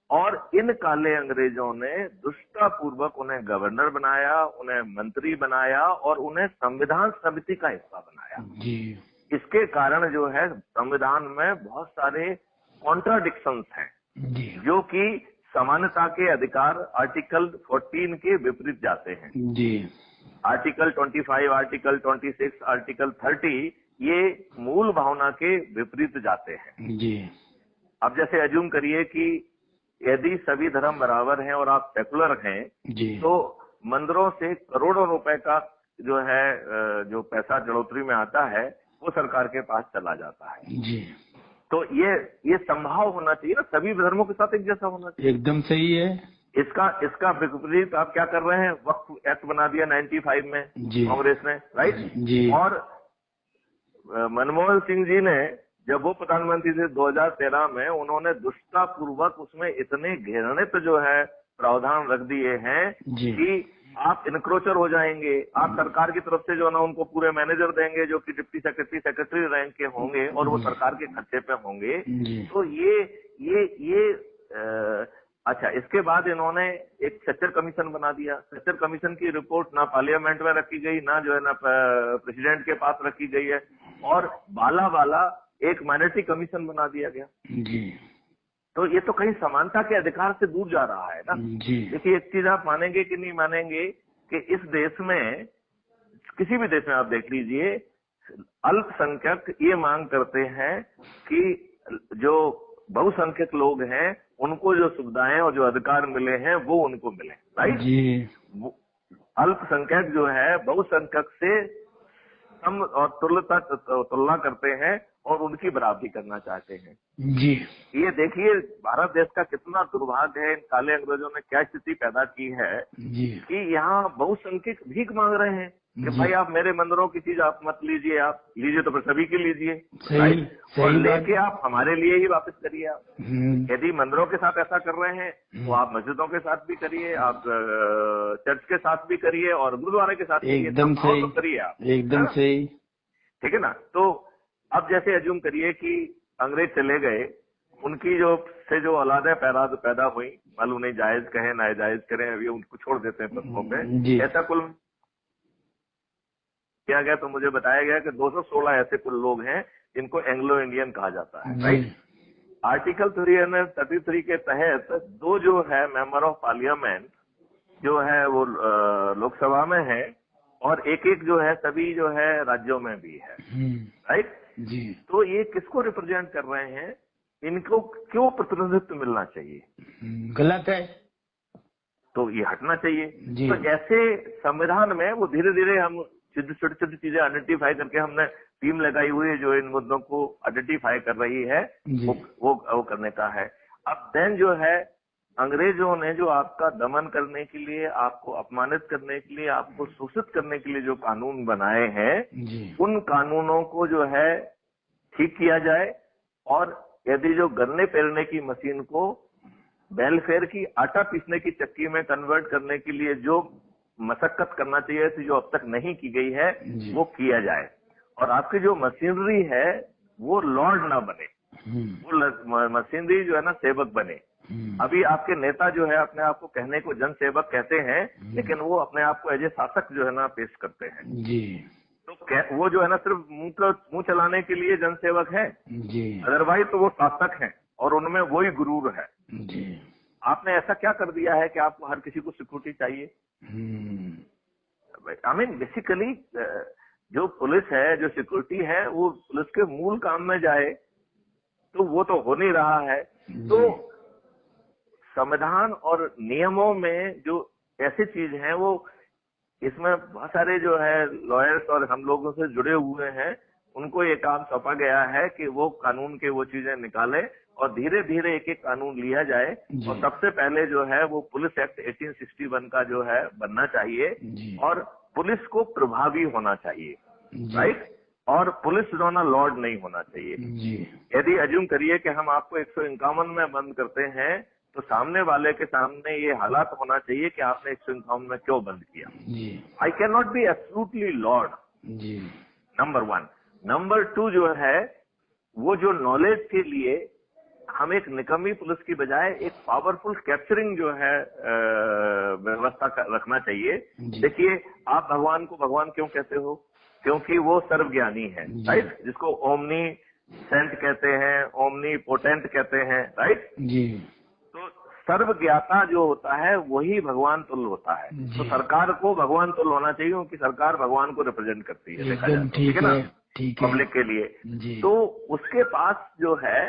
और इन काले अंग्रेजों ने दुष्टतापूर्वक उन्हें गवर्नर बनाया, उन्हें मंत्री बनाया, और उन्हें संविधान समिति का हिस्सा बनाया। जी। इसके कारण जो है संविधान में बहुत सारे कॉन्ट्राडिक्शंस हैं, जो कि समानता के अधिकार आर्टिकल 14 के विपरीत जाते हैं। जी। आर्टिकल 25, आर्टिकल 26, आर्टिकल 30 ये मूल भावना के विपरीत जाते हैं। जी। अब जैसे अज्यूम करिए कि यदि सभी धर्म बराबर हैं और आप सेकुलर हैं, तो मंदिरों से करोड़ों रुपए का जो है जो पैसा जड़ोतरी में आता है, वो सरकार के पास चला जाता है। जी। तो ये संभाव होना चाहिए ना, सभी धर्मों के साथ एक जैसा होना चाहिए। एकदम सही है। इसका विपरीत आप क्या कर रहे हैं, वक्फ एक्ट बना दिया 95 में कांग्रेस ने, राइट। जी। और मनमोहन सिंह जी ने जब वो प्रधानमंत्री थे 2013 में, उन्होंने दुष्टतापूर्वक उसमें इतने घृणित जो है प्रावधान रख दिए हैं कि आप इनक्रोचर हो जाएंगे। आप सरकार की तरफ से जो ना उनको पूरे मैनेजर देंगे जो कि डिप्टी सेक्रेटरी रैंक के होंगे, और वो सरकार के खर्चे पे होंगे। तो ये अच्छा, इसके बाद इन्होंने एक सच्चर कमीशन बना दिया। सच्चर कमीशन की रिपोर्ट ना पार्लियामेंट में रखी गई, ना जो है ना प्रेसिडेंट के पास रखी गई है, और बाला एक माइनॉरिटी कमीशन बना दिया गया। जी। तो ये तो कहीं समानता के अधिकार से दूर जा रहा है ना। जी। देखिए, एक चीज आप मानेंगे कि नहीं मानेंगे कि इस देश में किसी भी देश में आप देख लीजिए, अल्पसंख्यक ये मांग करते हैं कि जो बहुसंख्यक लोग हैं उनको जो सुविधाएं और जो अधिकार मिले हैं वो उनको मिले, राइट जी। अल्पसंख्यक जो है बहुसंख्यक से सम और तुलना करते हैं और उनकी बराबरी करना चाहते हैं। जी। ये देखिए भारत देश का कितना दुर्भाग्य है, इन काले अंग्रेजों ने क्या स्थिति पैदा की है जी। कि यहाँ बहुसंख्यक भीख मांग रहे हैं कि जी। भाई आप मेरे मंदिरों की चीज आप मत लीजिए, आप लीजिए तो फिर सभी की लीजिए, सही राइट? और सही बात। लेके आप हमारे लिए ही वापस करिए। आप यदि मंदिरों के साथ ऐसा कर रहे हैं तो आप मस्जिदों के साथ भी करिए, आप चर्च के साथ भी करिए और गुरुद्वारे के साथ करिए, एकदम सब और सही, तो करिए आप, एकदम है ना? सही। ठीक है ना? तो अब जैसे अज्यूम करिए कि अंग्रेज चले गए, उनकी जो से जो औलादें पैदा हुई, मालूम नहीं जायज कहें नाजायज करें, अभी उनको छोड़ देते हैं पत्थरों जी। पे, ऐसा कुल किया गया तो मुझे बताया गया कि 216 ऐसे कुल लोग हैं जिनको एंग्लो इंडियन कहा जाता है, राइट? आर्टिकल 333 के तहत दो जो है मेंबर ऑफ पार्लियामेंट जो है वो लोकसभा में है और एक एक जो है सभी जो है राज्यों में भी है, राइट जी। तो ये किसको रिप्रेजेंट कर रहे हैं? इनको क्यों प्रतिनिधित्व मिलना चाहिए? गलत है, तो ये हटना चाहिए। जी। तो ऐसे संविधान में वो धीरे धीरे हम छोटी छोटी चीजें आइडेंटिफाई करके हमने टीम लगाई हुई है जो इन मुद्दों को आइडेंटिफाई कर रही है, वो करने का है। अब देन जो है अंग्रेजों ने जो आपका दमन करने के लिए, आपको अपमानित करने के लिए, आपको शोषित करने के लिए जो कानून बनाए हैं, उन कानूनों को जो है ठीक किया जाए और यदि जो गन्ने पेरने की मशीन को वेलफेयर की आटा पीसने की चक्की में कन्वर्ट करने के लिए जो मशक्कत करना चाहिए थी, जो अब तक नहीं की गई है, वो किया जाए और आपकी जो मशीनरी है वो लॉर्ड ना बने, वो मशीनरी जो है ना सेवक बने। अभी आपके नेता जो है अपने आप को कहने को जन सेवक कहते हैं, लेकिन वो अपने आप को एज ए शासक जो है ना पेश करते हैं जी। तो वो जो है ना सिर्फ मुंह चलाने के लिए जन सेवक है जी, अदरवाइज तो वो शासक हैं और उनमें वही गुरूर है जी। आपने ऐसा क्या कर दिया है कि आपको हर किसी को सिक्योरिटी चाहिए? आई मीन बेसिकली जो पुलिस है, जो सिक्योरिटी है, वो पुलिस के मूल काम में जाए, तो वो तो हो नहीं रहा है। तो संविधान और नियमों में जो ऐसी चीज है, वो इसमें बहुत सारे जो है लॉयर्स और हम लोगों से जुड़े हुए हैं, उनको ये काम सौंपा गया है कि वो कानून के वो चीजें निकाले और धीरे धीरे एक एक कानून लिया जाए। और सबसे पहले जो है वो पुलिस एक्ट 1861 का जो है बनना चाहिए और पुलिस को प्रभावी होना चाहिए, राइट? और पुलिस रोना लॉर्ड नहीं होना चाहिए। यदि अज्यूम करिए कि हम आपको 151 में बंद करते हैं, तो सामने वाले के सामने ये हालात होना चाहिए कि आपने 151 में क्यों बंद किया। I can not be absolutely Lord, number 1। Number 2 जो है वो जो नॉलेज के लिए हम एक निकम्मी पुलिस की बजाय एक पावरफुल कैप्चरिंग जो है व्यवस्था रखना चाहिए। देखिए, आप भगवान को भगवान क्यों कहते हो? क्योंकि वो सर्वज्ञानी है, राइट? जिसको ओमनी सेंट कहते हैं, ओमनी पोटेंट कहते हैं, राइट जी। तो सर्वज्ञाता जो होता है वही भगवान तुल्य होता है। तो सरकार को भगवान तुल्य होना चाहिए, क्योंकि सरकार भगवान को रिप्रेजेंट करती है, देखा जाए, ठीक है ना, पब्लिक के लिए। तो उसके पास जो है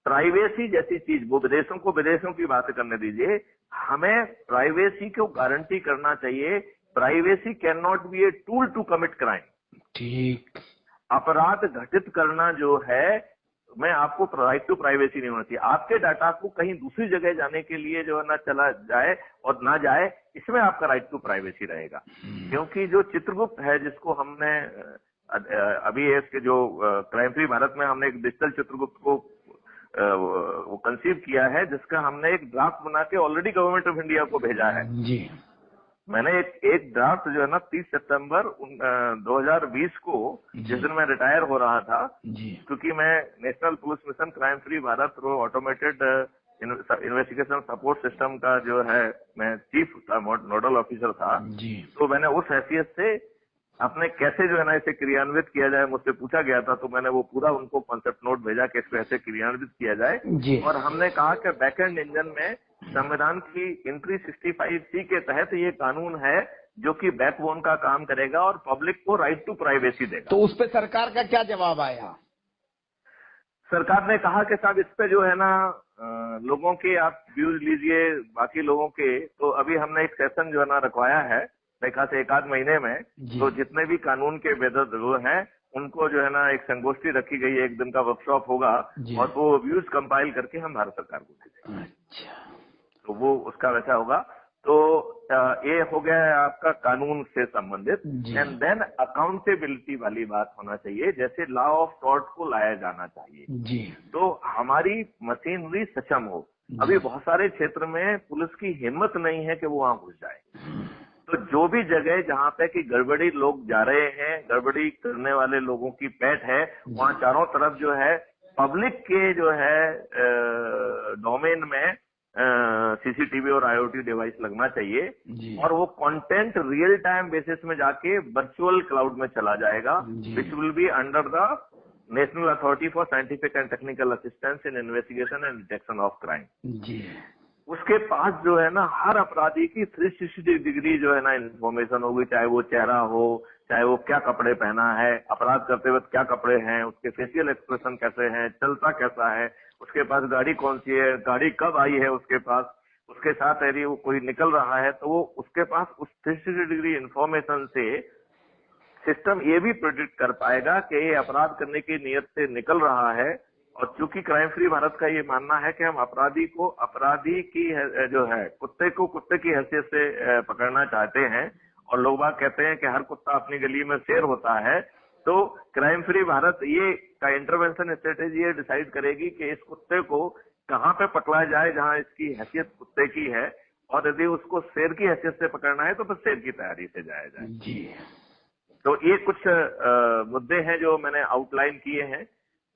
प्राइवेसी जैसी चीज, वो विदेशों की बात करने दीजिए, हमें प्राइवेसी को गारंटी करना चाहिए। Privacy can not be a tool to commit crime. ठीक, अपराध घटित करना जो है, मैं आपको राइट टू प्राइवेसी नहीं होना चाहिए। आपके डाटा को कहीं दूसरी जगह जाने के लिए जो है ना चला जाए और ना जाए, इसमें आपका राइट टू प्राइवेसी रहेगा। क्योंकि जो चित्रगुप्त है, जिसको हमने अभी इसके जो क्राइम फ्री भारत में हमने एक डिजिटल चित्रगुप्त को वो कंसीव किया है, जिसका हमने एक ड्राफ्ट बना के ऑलरेडी गवर्नमेंट ऑफ इंडिया को भेजा है जी। मैंने एक ड्राफ्ट जो है ना 30 सितंबर 2020 को, जिस दिन मैं रिटायर हो रहा था, क्योंकि मैं national police mission crime free Bharat through automated investigation support system का जो है मैं चीफ नोडल ऑफिसर था, तो मैंने उस हैसियत से अपने कैसे जो है ना इसे क्रियान्वित किया जाए मुझसे पूछा गया था, तो मैंने वो पूरा उनको कॉन्सेप्ट नोट भेजा कि इसको ऐसे क्रियान्वित किया जाए। और हमने कहा कि बैकएंड इंजन में संविधान की एंट्री 65C के तहत ये कानून है जो कि बैकबोन का काम करेगा और पब्लिक को राइट टू प्राइवेसी देगा। तो उस पे सरकार का क्या जवाब आया? सरकार ने कहा कि साहब इस पे जो है ना लोगों के आप व्यूज लीजिए, बाकी लोगों के। तो अभी हमने एक सेशन जो है ना रखवाया है देखा से 1 आध महीने में, तो जितने भी कानून के वेदर वो हैं उनको जो है ना एक संगोष्ठी रखी गई है, 1 दिन का वर्कशॉप होगा और वो व्यूज कंपाइल करके हम भारत सरकार को भेजेंगे। अच्छा, तो वो उसका वैसा होगा। तो ये हो गया है आपका कानून से संबंधित। एंड देन अकाउंटेबिलिटी वाली बात होना चाहिए, जैसे लॉ ऑफ टॉर्ट को लाया जाना चाहिए जी। तो हमारी मशीनरी सक्षम हो। अभी बहुत सारे क्षेत्र में पुलिस की हिम्मत नहीं है कि वो वहां घुस जाए। तो जो भी जगह जहां पे कि गड़बड़ी लोग जा रहे हैं, गड़बड़ी करने वाले लोगों की पैठ है, वहां चारों तरफ जो है पब्लिक के जो है डोमेन में सीसीटीवी और आईओटी डिवाइस लगना चाहिए और वो कंटेंट रियल टाइम बेसिस में जाके वर्चुअल क्लाउड में चला जाएगा, which will be under the national authority for scientific and technical assistance in investigation and detection of crime. उसके पास जो है ना हर अपराधी की 360 डिग्री जो है ना इन्फॉर्मेशन होगी, चाहे वो चेहरा हो, चाहे वो क्या कपड़े पहना है, अपराध करते वक्त क्या कपड़े हैं, उसके फेशियल एक्सप्रेशन कैसे हैं, चलता कैसा है, उसके पास गाड़ी कौन सी है, गाड़ी कब आई है उसके पास, उसके साथ यदि वो कोई निकल रहा है तो वो उसके पास उस 360 डिग्री इन्फॉर्मेशन से सिस्टम ये भी प्रेडिक्ट कर पाएगा कि ये अपराध करने की नीयत से निकल रहा है। और चूंकि क्राइम फ्री भारत का ये मानना है कि हम अपराधी को अपराधी की जो है कुत्ते को कुत्ते की हैसियत से पकड़ना चाहते हैं, और लोग बात कहते हैं कि हर कुत्ता अपनी गली में शेर होता है, तो क्राइम फ्री भारत ये का इंटरवेंशन स्ट्रेटेजी ये डिसाइड करेगी कि इस कुत्ते को कहाँ पे पकड़ा जाए जहाँ इसकी हैसियत कुत्ते की है, और यदि उसको शेर की हैसियत से पकड़ना है तो फिर शेर की तैयारी से जाया जाए जी। तो ये कुछ मुद्दे हैं जो मैंने आउटलाइन किए हैं,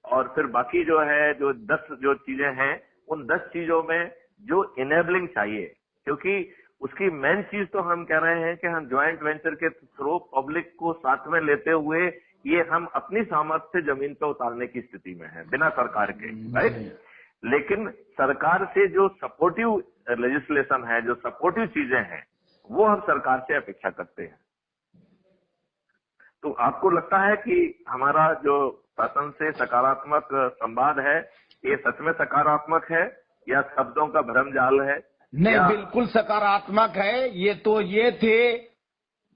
और फिर बाकी जो है जो 10 जो चीजें हैं उन 10 चीजों में जो इनेबलिंग चाहिए, क्योंकि उसकी मेन चीज तो हम कह रहे हैं कि हम ज्वाइंट वेंचर के थ्रू पब्लिक को साथ में लेते हुए ये हम अपनी सामर्थ्य से जमीन पे उतारने की स्थिति में है बिना सरकार के, राइट। लेकिन सरकार से जो सपोर्टिव लेजिस्लेशन है, जो सपोर्टिव चीजें हैं, वो हम सरकार से अपेक्षा करते हैं। तो आपको लगता है कि हमारा जो शासन से सकारात्मक संवाद है ये सच में सकारात्मक है या शब्दों का भ्रमजाल है? नहीं, बिल्कुल सकारात्मक है। ये थे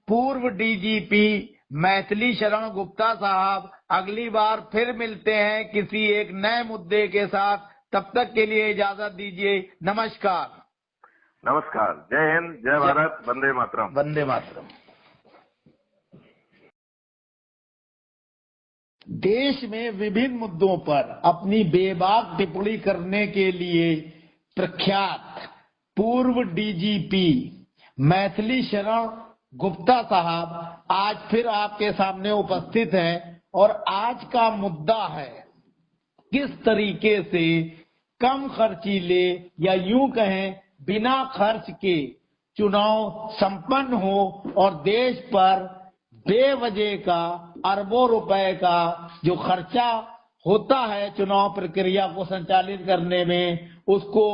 पूर्व डीजीपी मैथिली शरण गुप्ता साहब। अगली बार फिर मिलते हैं किसी एक नए मुद्दे के साथ। तब तक के लिए इजाजत दीजिए। नमस्कार। नमस्कार। जय हिंद, जय भारत, वंदे मातरम। वंदे मातरम। देश में विभिन्न मुद्दों पर अपनी बेबाक टिप्पणी करने के लिए प्रख्यात पूर्व डीजीपी मैथिली शरण गुप्ता साहब आज फिर आपके सामने उपस्थित हैं, और आज का मुद्दा है किस तरीके से कम खर्चीले या यूं कहें बिना खर्च के चुनाव संपन्न हो और देश पर बेवजह का अरबों रुपए का जो खर्चा होता है चुनाव प्रक्रिया को संचालित करने में, उसको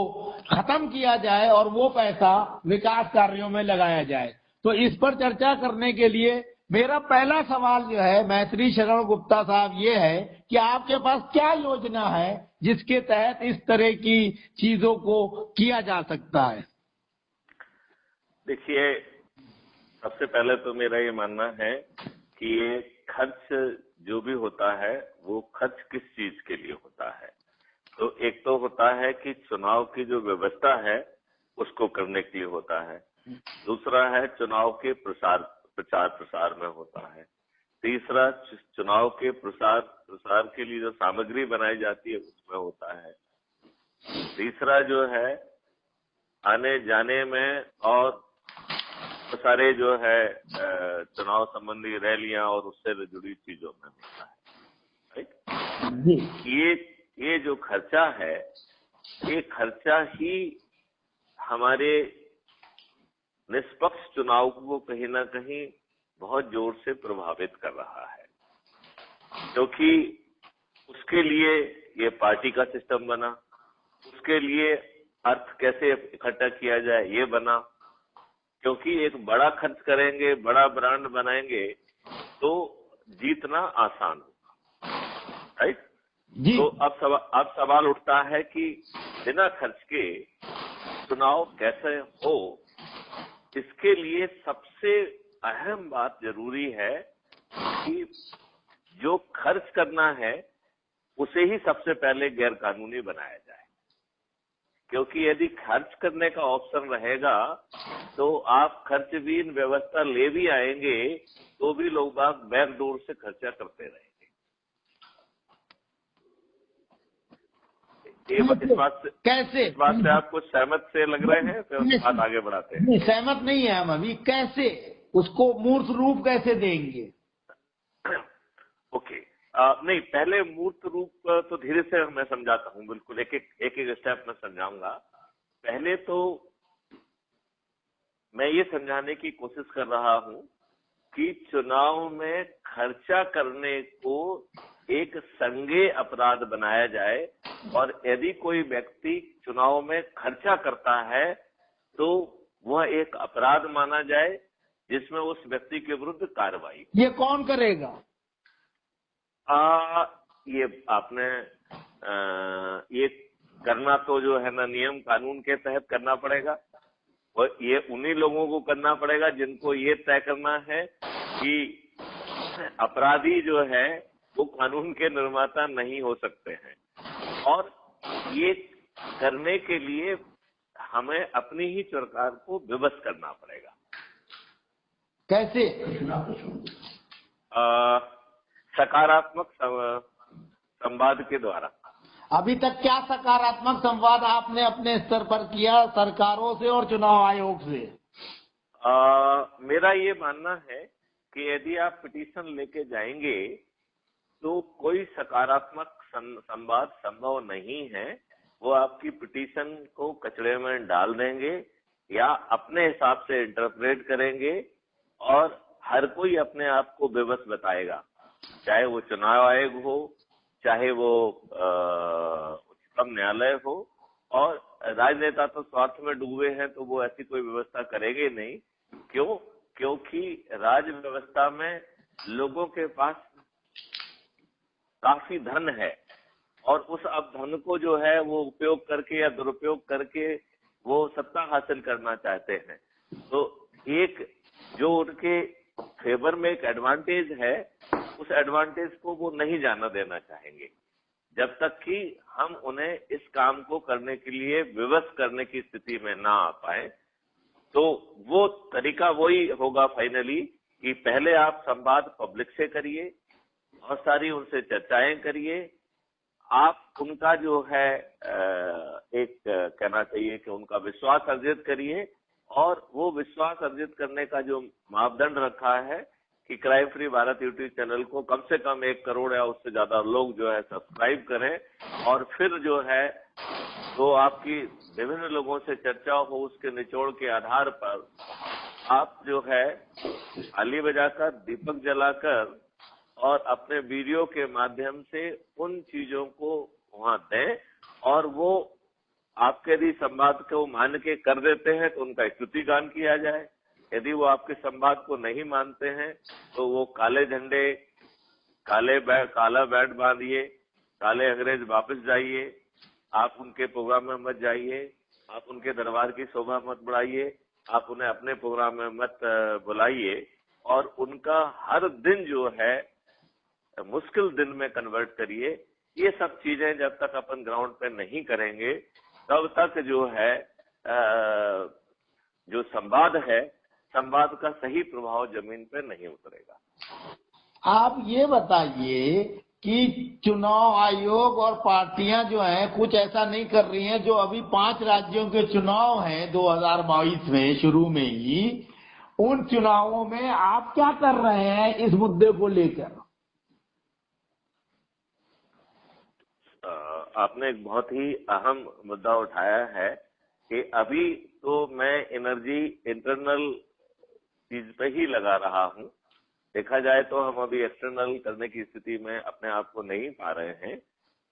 खत्म किया जाए और वो पैसा विकास कार्यों में लगाया जाए। तो इस पर चर्चा करने के लिए मेरा पहला सवाल जो है मैथिली शरण गुप्ता साहब ये है कि आपके पास क्या योजना है जिसके तहत इस तरह की चीजों को किया जा सकता है? देखिए, सबसे पहले तो मेरा ये मानना है कि ये खर्च जो भी होता है वो खर्च किस चीज के लिए होता है। तो एक तो होता है कि चुनाव की जो व्यवस्था है उसको करने के लिए होता है, दूसरा है चुनाव के प्रचार प्रसार में होता है, तीसरा चुनाव के प्रसार के लिए जो सामग्री बनाई जाती है उसमें होता है, तीसरा जो है आने जाने में और सारे जो है चुनाव संबंधी रैलियां और उससे जुड़ी चीजों में होता है, राइट। ये जो खर्चा है ये खर्चा ही हमारे निष्पक्ष चुनाव को कहीं ना कहीं बहुत जोर से प्रभावित कर रहा है, क्योंकि उसके लिए ये पार्टी का सिस्टम बना, उसके लिए अर्थ कैसे इकट्ठा किया जाए ये बना, क्योंकि एक बड़ा खर्च करेंगे, बड़ा ब्रांड बनाएंगे तो जीतना आसान होगा, राइट। जी। तो अब सवाल उठता है कि बिना खर्च के चुनाव कैसे हो। इसके लिए सबसे अहम बात जरूरी है कि जो खर्च करना है उसे ही सबसे पहले गैर कानूनी बनाया जाए, क्योंकि यदि खर्च करने का ऑप्शन रहेगा तो आप खर्च विहीन व्यवस्था ले भी आएंगे तो भी लोग बाग बैकडोर से खर्चा करते रहेंगे। कैसे? इस बात से आप कुछ सहमत से लग रहे हैं? फिर बात आगे बढ़ाते हैं। नहीं, सहमत नहीं है हम अभी। कैसे उसको मूर्त रूप कैसे देंगे? ओके, नहीं, पहले मूर्त रूप तो धीरे से मैं समझाता हूँ, बिल्कुल एक एक स्टेप में समझाऊंगा। पहले तो मैं ये समझाने की कोशिश कर रहा हूँ कि चुनाव में खर्चा करने को एक संज्ञेय अपराध बनाया जाए, और यदि कोई व्यक्ति चुनाव में खर्चा करता है तो वह एक अपराध माना जाए जिसमें उस व्यक्ति के विरुद्ध कार्रवाई। ये कौन करेगा? ये आपने ये करना तो जो है ना नियम कानून के तहत करना पड़ेगा, और ये उन्हीं लोगों को करना पड़ेगा जिनको ये तय करना है कि अपराधी जो है वो कानून के निर्माता नहीं हो सकते हैं, और ये करने के लिए हमें अपनी ही सरकार को विवश करना पड़ेगा। कैसे? सकारात्मक संवाद के द्वारा। अभी तक क्या सकारात्मक संवाद आपने अपने स्तर पर किया सरकारों से और चुनाव आयोग से? मेरा ये मानना है कि यदि आप पिटीशन लेके जाएंगे तो कोई सकारात्मक संवाद संभव नहीं है। वो आपकी पिटीशन को कचड़े में डाल देंगे या अपने हिसाब से इंटरप्रेट करेंगे, और हर कोई अपने आप को बेबस बताएगा, चाहे वो चुनाव आयोग हो, चाहे वो उच्चतम न्यायालय हो। और राजनेता तो स्वार्थ में डूबे हैं तो वो ऐसी कोई व्यवस्था करेंगे नहीं। क्यों? क्योंकि राज व्यवस्था में लोगों के पास काफी धन है, और उस अब धन को जो है वो उपयोग करके या दुरुपयोग करके वो सत्ता हासिल करना चाहते हैं। तो एक जो उनके फेवर में एक एडवांटेज है, उस एडवांटेज को वो नहीं जाना देना चाहेंगे जब तक कि हम उन्हें इस काम को करने के लिए विवश करने की स्थिति में ना आ पाए। तो वो तरीका वही होगा फाइनली कि पहले आप संवाद पब्लिक से करिए, बहुत सारी उनसे चर्चाएं करिए, आप उनका जो है एक कहना चाहिए कि उनका विश्वास अर्जित करिए, और वो विश्वास अर्जित करने का जो मापदंड रखा है कि crime free Bharat YouTube channel को कम से कम 1 करोड़ या उससे ज्यादा लोग जो है सब्सक्राइब करें, और फिर जो है तो आपकी विभिन्न लोगों से चर्चा हो, उसके निचोड़ के आधार पर आप जो है थाली बजाकर, दीपक जलाकर और अपने वीडियो के माध्यम से उन चीजों को वहां दें, और वो आपके यदि संवाद को मान के कर देते हैं तो उनका स्तुति गान किया जाए। यदि वो आपके संवाद को नहीं मानते हैं तो वो काले झंडे, काला बैट बांधिए, काले अंग्रेज वापस जाइए, आप उनके प्रोग्राम में मत जाइए, आप उनके दरबार की शोभा मत बढ़ाइए, आप उन्हें अपने प्रोग्राम में मत बुलाइए, और उनका हर दिन जो है मुश्किल दिन में कन्वर्ट करिए। ये सब चीजें जब तक अपन ग्राउंड पे नहीं करेंगे तब तक जो है जो संवाद है, संवाद का सही प्रभाव जमीन पे नहीं उतरेगा। आप ये बताइए कि चुनाव आयोग और पार्टियां जो हैं कुछ ऐसा नहीं कर रही हैं। जो अभी 5 राज्यों के चुनाव हैं 2022 में शुरू में ही, उन चुनावों में आप क्या कर रहे हैं इस मुद्दे को लेकर? आपने एक बहुत ही अहम मुद्दा उठाया है कि अभी तो मैं एनर्जी इंटरनल चीज पे ही लगा रहा हूं। देखा जाए तो हम अभी एक्सटर्नल करने की स्थिति में अपने आप को नहीं पा रहे हैं,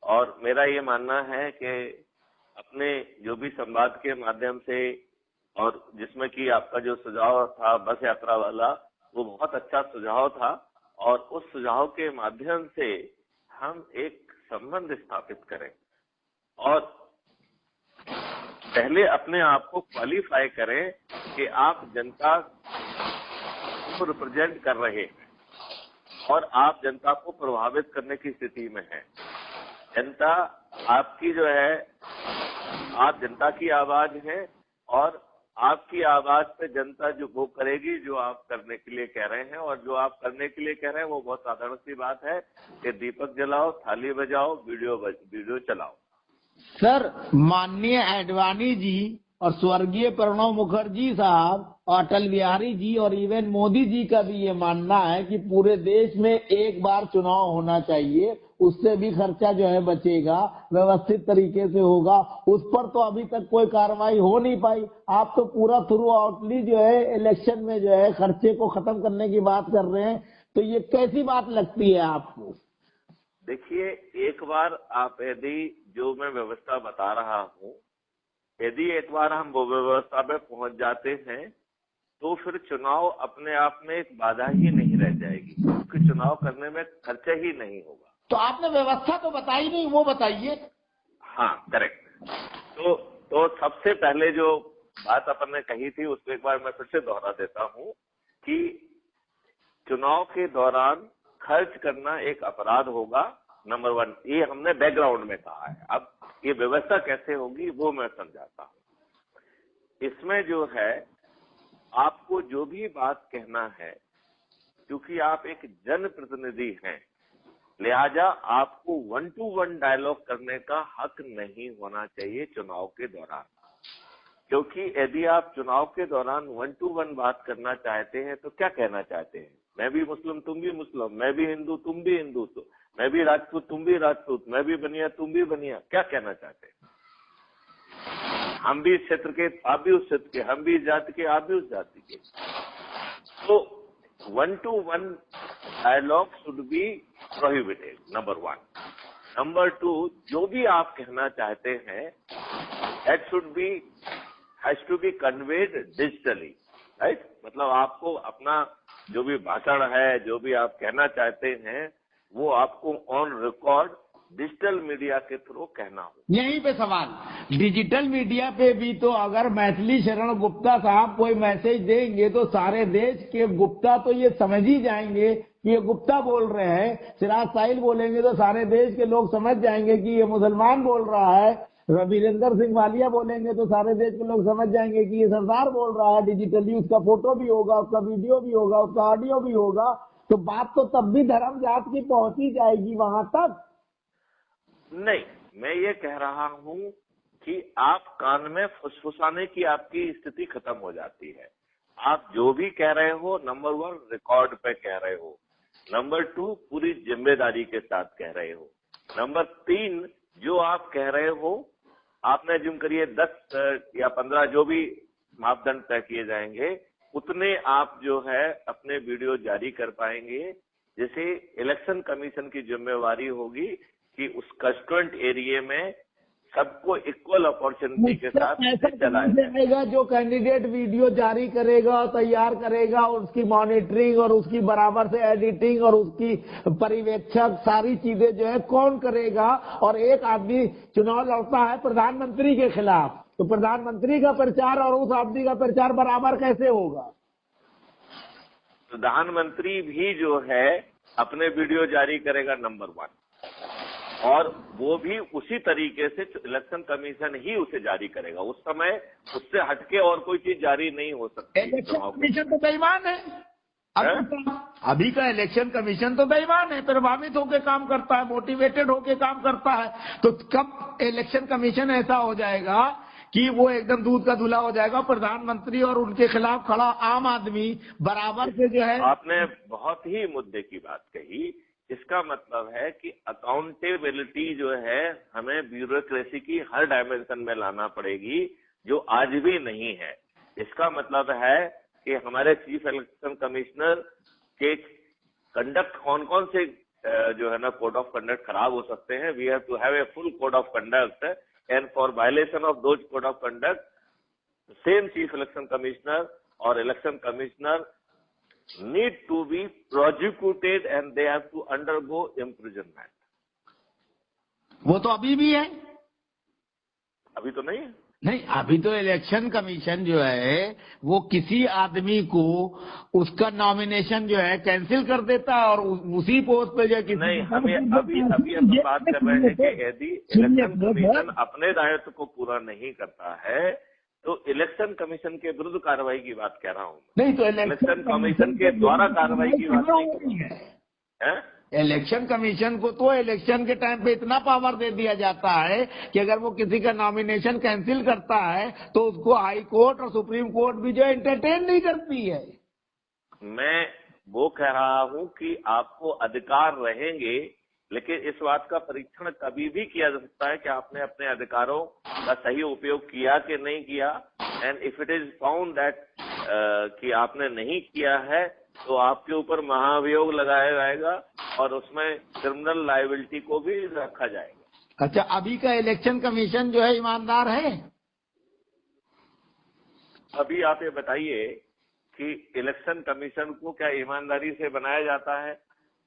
और मेरा ये मानना है कि अपने जो भी संवाद के माध्यम से और जिसमें कि आपका जो सुझाव था बस यात्रा वाला, वो बहुत अच्छा सुझाव था। और उस सुझाव के माध्यम से हम एक संबंध स्थापित करें और पहले अपने आप को क्वालिफाई करें कि आप जनता को रिप्रेजेंट कर रहे हैं और आप जनता को प्रभावित करने की स्थिति में हैं। जनता आपकी जो है, आप जनता की आवाज है और आपकी आवाज पे जनता जो वो करेगी जो आप करने के लिए कह रहे हैं। और जो आप करने के लिए कह रहे हैं वो बहुत साधारण सी बात है कि दीपक जलाओ, थाली बजाओ, वीडियो चलाओ। सर, माननीय आडवाणी जी और स्वर्गीय प्रणब मुखर्जी साहब और अटल बिहारी जी और इवन मोदी जी का भी ये मानना है कि पूरे देश में एक बार चुनाव होना चाहिए, उससे भी खर्चा जो है बचेगा, व्यवस्थित तरीके से होगा। उस पर तो अभी तक कोई कार्रवाई हो नहीं पाई। आप तो पूरा थ्रू आउटली जो है इलेक्शन में जो है खर्चे को खत्म करने की बात कर रहे हैं, तो ये कैसी बात लगती है आपको? देखिए, एक बार आप यदि जो मैं व्यवस्था बता रहा हूँ, यदि एक बार हम वो व्यवस्था पे पहुंच जाते हैं तो फिर चुनाव अपने आप में एक बाधा ही नहीं रह जाएगी, क्योंकि चुनाव करने में खर्चा ही नहीं होगा। तो आपने व्यवस्था तो बताई नहीं, वो बताइए। हाँ, करेक्ट। तो सबसे पहले जो बात अपन ने कही थी उसको एक बार मैं फिर से दोहरा देता हूँ कि चुनाव के दौरान खर्च करना एक अपराध होगा, नंबर 1। ये हमने बैकग्राउंड में कहा है। अब ये व्यवस्था कैसे होगी वो मैं समझाता हूँ। इसमें जो है आपको जो भी बात कहना है, क्योंकि आप एक जनप्रतिनिधि हैं, लिहाजा आपको 1 to 1 डायलॉग करने का हक नहीं होना चाहिए चुनाव के दौरान। क्योंकि यदि आप चुनाव के दौरान 1 to 1 बात करना चाहते हैं तो क्या कहना चाहते हैं? मैं भी मुस्लिम तुम भी मुस्लिम, मैं भी हिंदू तुम भी हिंदू, तो मैं भी राजपूत तुम भी राजपूत, मैं भी बनिया तुम भी बनिया, क्या कहना चाहते हैं? हम भी इस क्षेत्र के आप भी उस क्षेत्र के, हम भी इस जाति के आप भी उस जाति के। तो 1 to 1 dialogue should be prohibited, number 1। Number 2, जो भी आप कहना चाहते हैं that should be has to be conveyed digitally, right? मतलब आपको अपना जो भी भाषण है, जो भी आप कहना चाहते हैं, वो आपको ऑन रिकॉर्ड डिजिटल मीडिया के थ्रू कहना हो। यहीं पे सवाल, डिजिटल मीडिया पे भी तो अगर मैथिली शरण गुप्ता साहब कोई मैसेज देंगे तो सारे देश के गुप्ता तो ये समझ ही जाएंगे कि ये गुप्ता बोल रहे हैं। सिराज साहिल बोलेंगे तो सारे देश के लोग समझ जाएंगे कि ये मुसलमान बोल रहा है। वीरेंद्र सिंह वालिया बोलेंगे तो सारे देश के लोग समझ जाएंगे कि ये सरदार बोल रहा है। डिजिटली उसका फोटो भी होगा, उसका वीडियो भी होगा, उसका ऑडियो भी होगा, तो बात तो तब भी धर्म जात की पहुंची जाएगी वहां तक। नहीं, मैं ये कह रहा हूं कि आप कान में फुसफुसाने की आपकी स्थिति खत्म हो जाती है। आप जो भी कह रहे हो, नंबर 1 रिकॉर्ड पे कह रहे हो, नंबर 2 पूरी जिम्मेदारी के साथ कह रहे हो, नंबर 3 जो आप कह रहे हो आपने जिम करिए 10 या 15 जो भी मापदंड तय किए जाएंगे उतने आप जो है अपने वीडियो जारी कर पाएंगे। जैसे इलेक्शन कमीशन की जिम्मेवारी होगी कि उस कंस्टिट्यूएंट एरिया में सबको इक्वल अपॉर्चुनिटी के साथ चलाया जाएगा। जो कैंडिडेट वीडियो जारी करेगा, तैयार करेगा, उसकी मॉनिटरिंग और उसकी बराबर से एडिटिंग और उसकी पर्यवेक्षक सारी चीजें जो है कौन करेगा? और एक आदमी चुनाव लड़ता है प्रधानमंत्री के खिलाफ, तो प्रधानमंत्री का प्रचार और उस आदमी का प्रचार बराबर कैसे होगा? प्रधानमंत्री भी जो है अपने वीडियो जारी करेगा, नंबर 1, और वो भी उसी तरीके से इलेक्शन कमीशन ही उसे जारी करेगा। उस समय उससे हटके और कोई चीज जारी नहीं हो सकती। इलेक्शन कमीशन तो बेईमान है। अभी का इलेक्शन कमीशन तो बेईमान है, प्रभावित होकर काम करता है, मोटिवेटेड होकर काम करता है। तो कब इलेक्शन कमीशन ऐसा हो जाएगा कि वो एकदम दूध का धुला हो जाएगा? प्रधानमंत्री और उनके खिलाफ खड़ा आम आदमी बराबर से जो है। आपने बहुत ही मुद्दे की बात कही। इसका मतलब है कि अकाउंटेबिलिटी जो है हमें ब्यूरोक्रेसी की हर डायमेंशन में लाना पड़ेगी, जो आज भी नहीं है। इसका मतलब है कि हमारे चीफ इलेक्शन कमिश्नर के कंडक्ट कौन कौन से जो है ना कोड ऑफ कंडक्ट खराब हो सकते हैं। We have to have a full code of conduct and for violation of those code of conduct same chief election commissioner or election commissioner need to be prosecuted and they have to undergo imprisonment. वो तो अभी भी है। अभी तो नहीं है। नहीं, अभी तो इलेक्शन कमीशन जो है वो किसी आदमी को उसका नॉमिनेशन जो है कैंसिल कर देता है और उसी पोस्ट पे जो है नहीं, अभी हम बात कर रहे हैं कि यदि इलेक्शन कमीशन अपने दायित्व को पूरा नहीं करता है तो इलेक्शन कमीशन के विरुद्ध कार्रवाई की बात कह रहा हूँ। नहीं तो इलेक्शन कमीशन के द्वारा कार्रवाई की बात नहीं है। इलेक्शन कमीशन को तो इलेक्शन के टाइम पे इतना पावर दे दिया जाता है कि अगर वो किसी का नॉमिनेशन कैंसिल करता है तो उसको हाई कोर्ट और सुप्रीम कोर्ट भी जो एंटरटेन नहीं करती है। मैं वो कह रहा हूं कि आपको अधिकार रहेंगे, लेकिन इस बात का परीक्षण कभी भी किया जा सकता है कि आपने अपने अधिकारों का सही उपयोग किया कि नहीं किया। And if it is found that कि आपने नहीं किया है तो आपके ऊपर महाभियोग लगाया जाएगा और उसमें क्रिमिनल लायबिलिटी को भी रखा जाएगा। अच्छा, अभी का इलेक्शन कमीशन जो है ईमानदार है? अभी आप ये बताइए कि इलेक्शन कमीशन को क्या ईमानदारी से बनाया जाता है?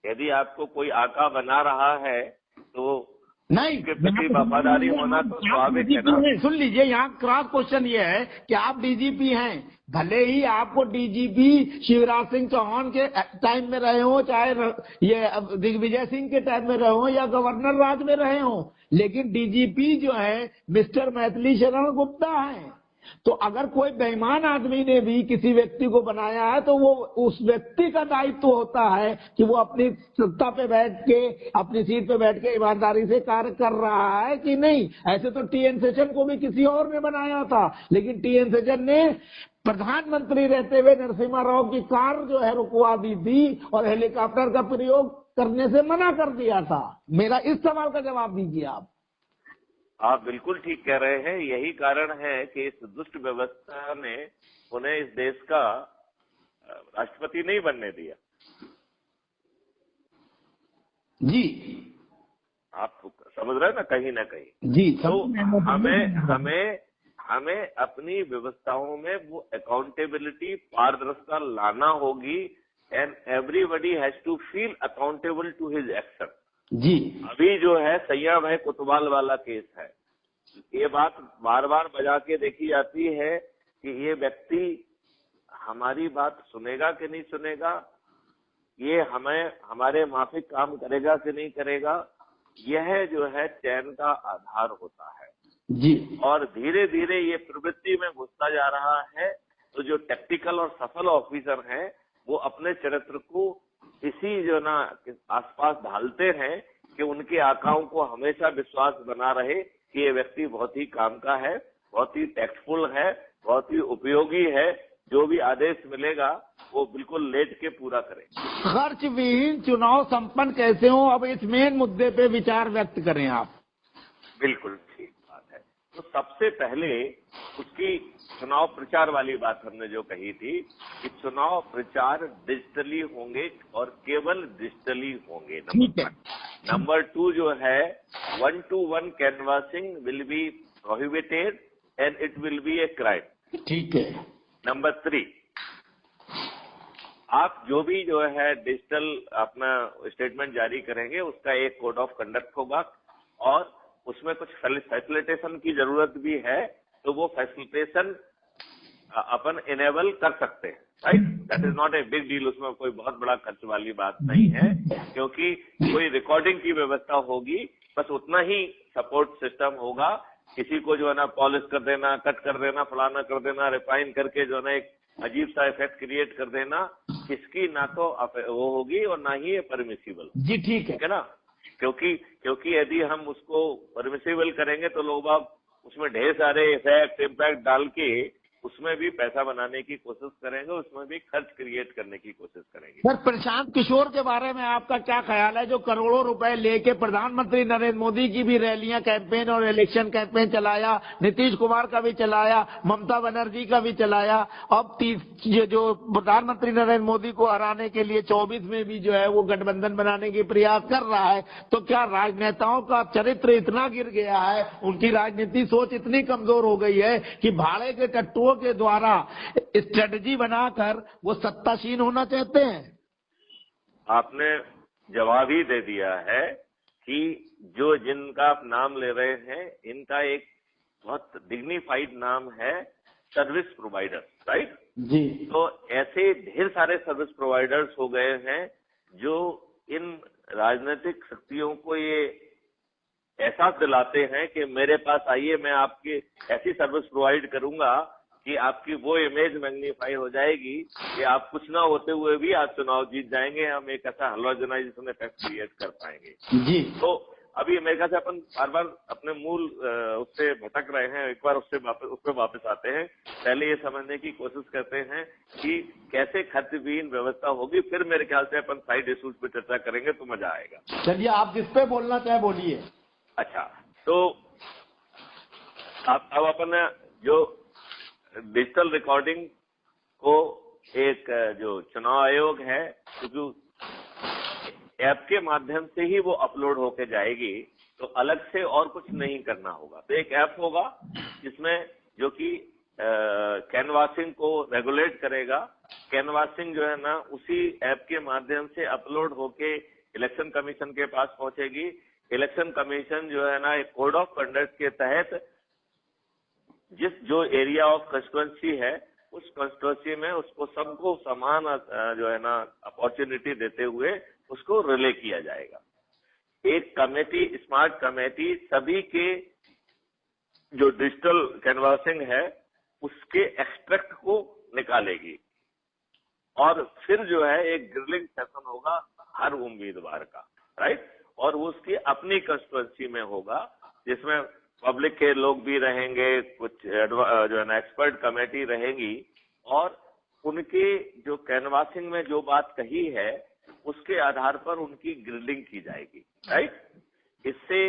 यदि आपको कोई आका बना रहा है तो नहीं, उसके प्रति वफादारी होना तो स्वाभाविक है ना। सुन लीजिए, यहाँ क्रॉस क्वेश्चन ये है कि आप डीजीपी हैं, भले ही आपको डीजीपी शिवराज सिंह चौहान के टाइम में रहे हो, चाहे ये दिग्विजय सिंह के टाइम में रहे हो या गवर्नर राज में रहे हो, लेकिन डीजीपी जो है मिस्टर मैथिली शरण गुप्ता है। तो अगर कोई बेईमान आदमी ने भी किसी व्यक्ति को बनाया है तो वो उस व्यक्ति का दायित्व होता है कि वो अपनी सत्ता पे बैठ के, अपनी सीट पे बैठ के ईमानदारी से कार्य कर रहा है कि नहीं। ऐसे तो टीएन सेशन को भी किसी और ने बनाया था, लेकिन टीएन सेशन ने प्रधानमंत्री रहते हुए नरसिम्हा राव की कार जो है रुकवा दी थी और हेलीकॉप्टर का प्रयोग करने से मना कर दिया था। मेरा इस सवाल का जवाब दीजिए आप बिल्कुल ठीक कह रहे हैं। यही कारण है कि इस दुष्ट व्यवस्था ने उन्हें इस देश का राष्ट्रपति नहीं बनने दिया। जी, आप समझ रहे हैं ना, कहीं ना कहीं। जी, तो हमें अपनी व्यवस्थाओं में वो अकाउंटेबिलिटी, पारदर्शिता लाना होगी and everybody has to feel accountable to his action. जी, अभी जो है सैया भाई कोतवाल वाला केस है, ये बात बार बार बजा के देखी जाती है कि ये व्यक्ति हमारी बात सुनेगा कि नहीं सुनेगा, ये हमारे माफिक काम करेगा कि नहीं करेगा। यह जो है चयन का आधार होता है जी। और धीरे धीरे ये प्रवृत्ति में घुसता जा रहा है। तो जो टेक्निकल और सफल ऑफिसर हैं वो अपने चरित्र को इसी जो ना आसपास ढालते हैं कि उनके आकाओं को हमेशा विश्वास बना रहे कि ये व्यक्ति बहुत ही काम का है, बहुत ही टैक्टफुल है, बहुत ही उपयोगी है, जो भी आदेश मिलेगा वो बिल्कुल लेट के पूरा करे। खर्च विहीन चुनाव संपन्न कैसे हो, अब इस मेन मुद्दे पे विचार व्यक्त करें आप। बिल्कुल ठीक बात है। तो सबसे पहले उसकी चुनाव प्रचार वाली बात हमने जो कही थी कि चुनाव प्रचार डिजिटली होंगे और केवल डिजिटली होंगे। नंबर 2 जो है 1-to-1 canvassing will be prohibited and it will be a crime. ठीक है। नंबर 3, आप जो भी जो है डिजिटल अपना स्टेटमेंट जारी करेंगे उसका एक कोड ऑफ कंडक्ट होगा और उसमें कुछ फैसिलिटेशन की जरूरत भी है, तो वो फैसिलिटेशन अपन इनेबल कर सकते हैं। Right, that is not a big deal. उसमें कोई बहुत बड़ा खर्च वाली बात नहीं है, क्योंकि कोई रिकॉर्डिंग की व्यवस्था होगी, बस उतना ही सपोर्ट सिस्टम होगा। किसी को जो है ना पॉलिश कर देना, कट कर देना, फलाना कर देना, रिफाइन करके जो है ना एक अजीब सा इफेक्ट क्रिएट कर देना, इसकी ना तो वो होगी और ना ही ये परमिसिबल। जी ठीक है ना, क्योंकि यदि हम उसको परमिसिबल करेंगे तो लोग बाग उसमें ढेर सारे इफेक्ट इम्पैक्ट डाल के उसमें भी पैसा बनाने की कोशिश करेंगे, उसमें भी खर्च क्रिएट करने की कोशिश करेंगे। सर, प्रशांत किशोर के बारे में आपका क्या ख्याल है, जो करोड़ों रुपए लेके प्रधानमंत्री नरेंद्र मोदी की भी रैलियां, कैंपेन और इलेक्शन कैंपेन चलाया, नीतीश कुमार का भी चलाया, ममता बनर्जी का भी चलाया, अब जो प्रधानमंत्री नरेंद्र मोदी को हराने के लिए 24 में भी जो है वो गठबंधन बनाने की प्रयास कर रहा है, तो क्या राजनेताओं का चरित्र इतना गिर गया है, उनकी राजनीति सोच इतनी कमजोर हो गई है कि भाड़े के टट्टुओं के द्वारा स्ट्रेटजी बनाकर वो सत्तासीन होना चाहते हैं? आपने जवाब ही दे दिया है कि जो जिनका आप नाम ले रहे हैं, इनका एक बहुत डिग्निफाइड नाम है सर्विस प्रोवाइडर, राइट जी। तो ऐसे ढेर सारे सर्विस प्रोवाइडर्स हो गए हैं जो इन राजनीतिक शक्तियों को ये एहसास दिलाते हैं कि मेरे पास आइए, मैं आपकी ऐसी सर्विस प्रोवाइड करूंगा कि आपकी वो इमेज मैग्नीफाई हो जाएगी कि आप कुछ ना होते हुए भी आज चुनाव जीत जाएंगे, हम एक ऐसा हेलोजेनाइजेशन इफेक्ट क्रिएट कर पाएंगे। जी। तो अभी मेरे ख्याल से अपन बार बार अपने मूल उससे भटक रहे हैं, एक बार उस पर वापस आते हैं। पहले ये समझने की कोशिश करते हैं कि कैसे खर्चविहीन व्यवस्था होगी, फिर मेरे ख्याल से अपन साइड इश्यूज पे चर्चा करेंगे तो मजा आएगा। चलिए, आप जिस पे बोलना चाहे बोलिए। अच्छा, तो अब अपन जो डिजिटल रिकॉर्डिंग को एक जो चुनाव आयोग है, क्योंकि ऐप के माध्यम से ही वो अपलोड होके जाएगी, तो अलग से और कुछ नहीं करना होगा। तो एक ऐप होगा जिसमें जो कि कैनवासिंग को रेगुलेट करेगा। कैनवासिंग जो है ना, उसी ऐप के माध्यम से अपलोड होके इलेक्शन कमीशन के पास पहुंचेगी। इलेक्शन कमीशन जो है ना, एक कोड ऑफ कंडक्ट के तहत जो एरिया ऑफ कंस्टिट्यूएंसी है, उस कंस्टिट्यूएंसी में उसको सबको समान जो है ना अपॉर्चुनिटी देते हुए उसको रिले किया जाएगा। एक कमेटी, स्मार्ट कमेटी, सभी के जो डिजिटल कैनवासिंग है उसके एक्सट्रैक्ट को निकालेगी और फिर जो है एक ग्रिलिंग सेशन होगा हर उम्मीदवार का, राइट, और वो उसकी अपनी कंस्टिट्यूएंसी में होगा, जिसमें पब्लिक के लोग भी रहेंगे, कुछ जो है ना एक्सपर्ट कमेटी रहेगी और उनके जो कैनवासिंग में जो बात कही है उसके आधार पर उनकी ग्रिलिंग की जाएगी, राइट। इससे